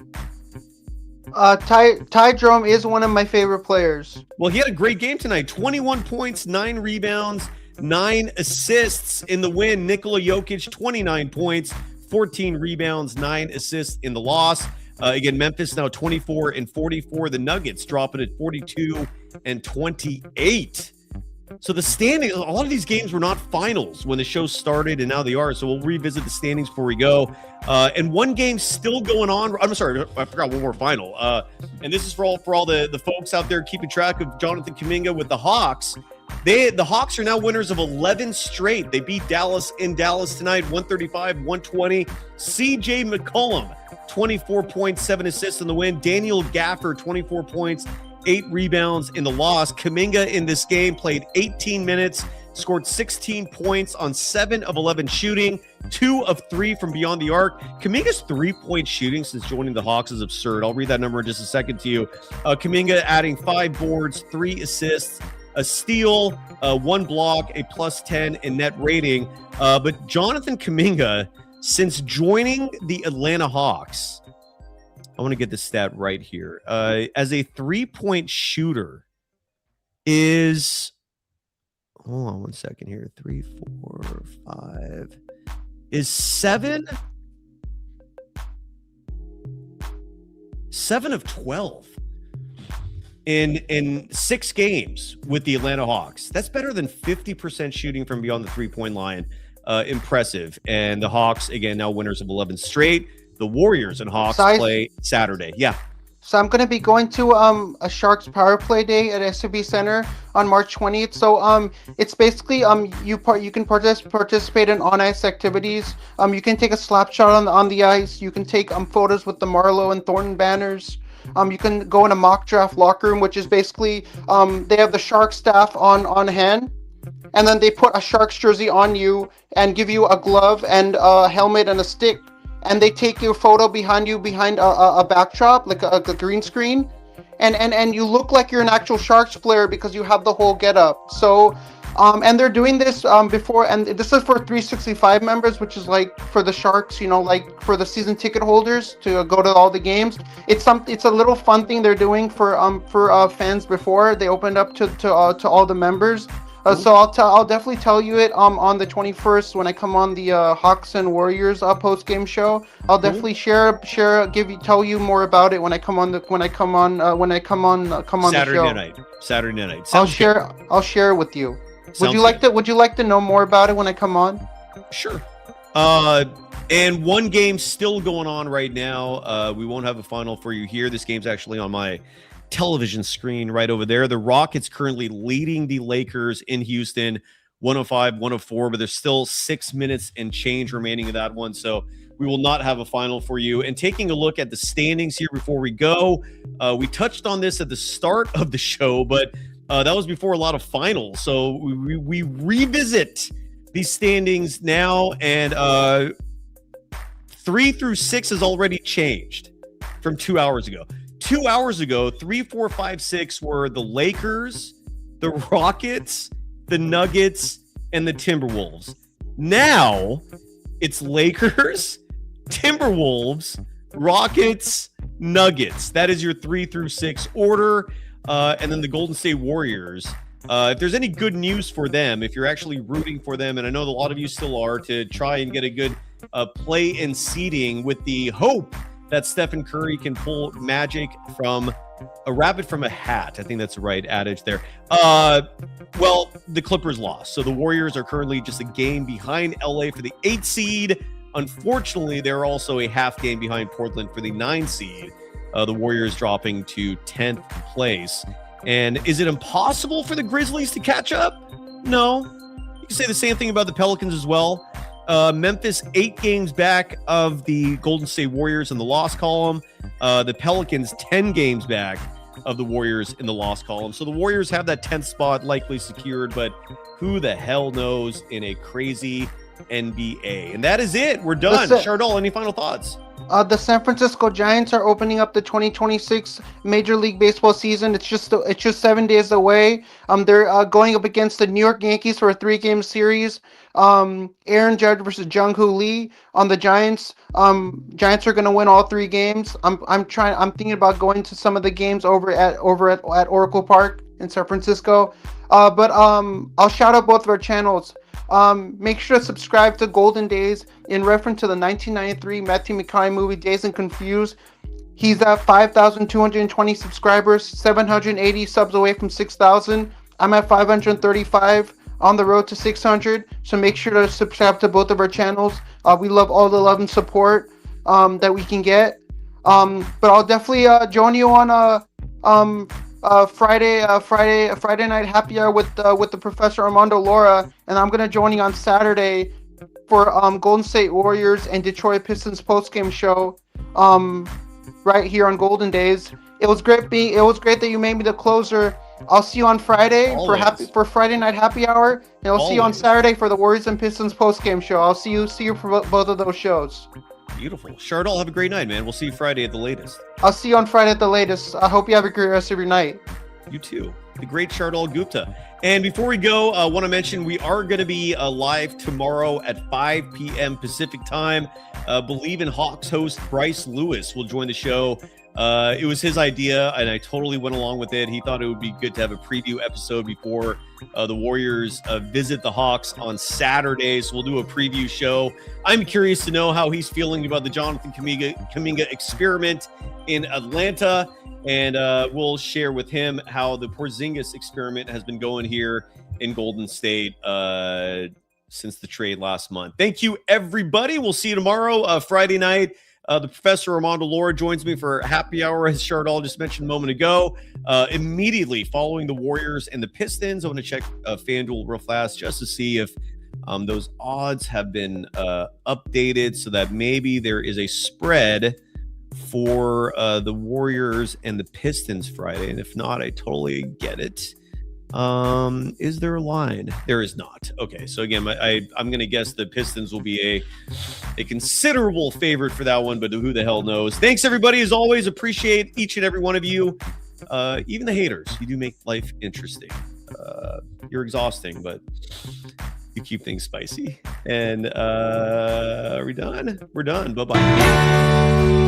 Jerome is one of my favorite players. Well, he had a great game tonight. 21 points, 9 rebounds, 9 assists in the win. Nikola Jokic, 29 points, 14 rebounds, 9 assists in the loss. Again, Memphis now 24-44. The Nuggets dropping at 42-28. So the standings, a lot of these games were not finals when the show started, and now they are. So we'll revisit the standings before we go. And one game still going on. I'm sorry, I forgot one more final. And this is for all the folks out there keeping track of Jonathan Kuminga with the Hawks. The Hawks are now winners of 11 straight. They beat Dallas in Dallas tonight, 135-120. CJ McCollum, 24 points, 7 assists in the win. Daniel Gaffer, 24 points, 8 rebounds in the loss. Kuminga in this game played 18 minutes, scored 16 points on 7 of 11 shooting, 2 of 3 from beyond the arc. Kuminga's 3-point shooting since joining the Hawks is absurd. I'll read that number in just a second to you. Kuminga adding 5 boards, 3 assists, a steal, 1 block, a +10 in net rating. But Jonathan Kuminga, since joining the Atlanta Hawks, I want to get the stat right here. As a 3-point shooter is, hold on one second here. 3, 4, 5 is 7 of 12 in 6 games with the Atlanta Hawks. That's better than 50% shooting from beyond the 3-point line. Impressive. And the Hawks, again, now winners of 11 straight. The Warriors and Hawks play Saturday. Yeah. So I'm going to be going to a Sharks power play day at SCB Center on March 20th. So it's basically you can participate in on-ice activities. You can take a slap shot on the ice. You can take photos with the Marlowe and Thornton banners. You can go in a mock draft locker room, which is basically they have the Sharks staff on hand, and then they put a Sharks jersey on you and give you a glove and a helmet and a stick. And they take your photo behind a backdrop, like a green screen, and you look like you're an actual Sharks player because you have the whole getup. So, and they're doing this before, and this is for 365 members, which is like for the Sharks, like for the season ticket holders to go to all the games. It's a little fun thing they're doing for fans before they opened up to all the members. So I'll definitely tell you it on the 21st when I come on the Hawks and Warriors post game show. I'll definitely tell you more about it when I come on the show. Saturday night. I'll share it with you. Would you like to know more about it when I come on? Sure. And one game still going on right now. We won't have a final for you here. This game's actually on my television screen right over there. The Rockets currently leading the Lakers in Houston 105-104, but there's still 6 minutes and change remaining in that one, so we will not have a final for you. And taking a look at the standings here before we go, we touched on this at the start of the show, but that was before a lot of finals, so we revisit these standings now, and 3 through 6 has already changed from 2 hours ago. 2 hours ago, 3, 4, 5, 6 were the Lakers, the Rockets, the Nuggets, and the Timberwolves. Now, it's Lakers, Timberwolves, Rockets, Nuggets. That is your 3 through 6 order. And then the Golden State Warriors. If there's any good news for them, if you're actually rooting for them, and I know a lot of you still are, to try and get a good play-in seeding with the hope that Stephen Curry can pull magic from a rabbit from a hat. I think that's the right adage there. Well, the Clippers lost. So the Warriors are currently just a game behind LA for the 8th seed. Unfortunately, they're also a half game behind Portland for the 9th seed. The Warriors dropping to 10th place. And is it impossible for the Grizzlies to catch up? No. You can say the same thing about the Pelicans as well. Memphis 8 games back of the Golden State Warriors in the loss column. The Pelicans 10 games back of the Warriors in the loss column. So the Warriors have that 10th spot likely secured, but who the hell knows in a crazy NBA. And that is it. We're done. Shardul, any final thoughts? The San Francisco Giants are opening up the 2026 Major League Baseball season. It's just 7 days away. They're going up against the New York Yankees for a 3-game series. Aaron Judge versus Jung-Hoo Lee on the Giants. Giants are going to win all 3 games. I'm thinking about going to some of the games over at Oracle Park in San Francisco. But I'll shout out both of our channels. Make sure to subscribe to Golden Days in reference to the 1993 Matthew McConaughey movie Dazed and Confused. He's at 5,220 subscribers, 780 subs away from 6,000. I'm at 535, on the road to 600. So make sure to subscribe to both of our channels. We love all the love and support that we can get. But I'll definitely join you on Friday night happy hour with the Professor Armando Laura, and I'm gonna join you on Saturday for Golden State Warriors and Detroit Pistons postgame show, right here on Golden Days. It was great that you made me the closer. I'll see you on Friday for Friday night happy hour, and I'll see you on Saturday for the Warriors and Pistons postgame show. I'll see you for both of those shows. Beautiful. Shardul, have a great night, man. We'll see you Friday at the latest. I'll see you on Friday at the latest. I hope you have a great rest of your night. You too. The great Shardul Gupta. And before we go, I want to mention we are going to be live tomorrow at 5 p.m. Pacific time. Believe in Hawks host Bryce Lewis will join the show. It was his idea, and I totally went along with it. He thought it would be good to have a preview episode before the Warriors visit the Hawks on Saturday. So we'll do a preview show. I'm curious to know how he's feeling about the Jonathan Kuminga experiment in Atlanta, and we'll share with him how the Porzingis experiment has been going here in Golden State since the trade last month. Thank you, everybody. We'll see you tomorrow, Friday night. The Professor Armando Laura joins me for happy hour, as Shardul just mentioned a moment ago. Immediately following the Warriors and the Pistons, I want to check FanDuel real fast just to see if those odds have been updated so that maybe there is a spread for the Warriors and the Pistons Friday. And if not, I totally get it. Is there a line? There is not. Okay, so again, I'm going to guess the Pistons will be a considerable favorite for that one, but who the hell knows? Thanks, everybody. As always, appreciate each and every one of you. Even the haters, you do make life interesting. You're exhausting, but you keep things spicy. And are we done? We're done. Bye-bye.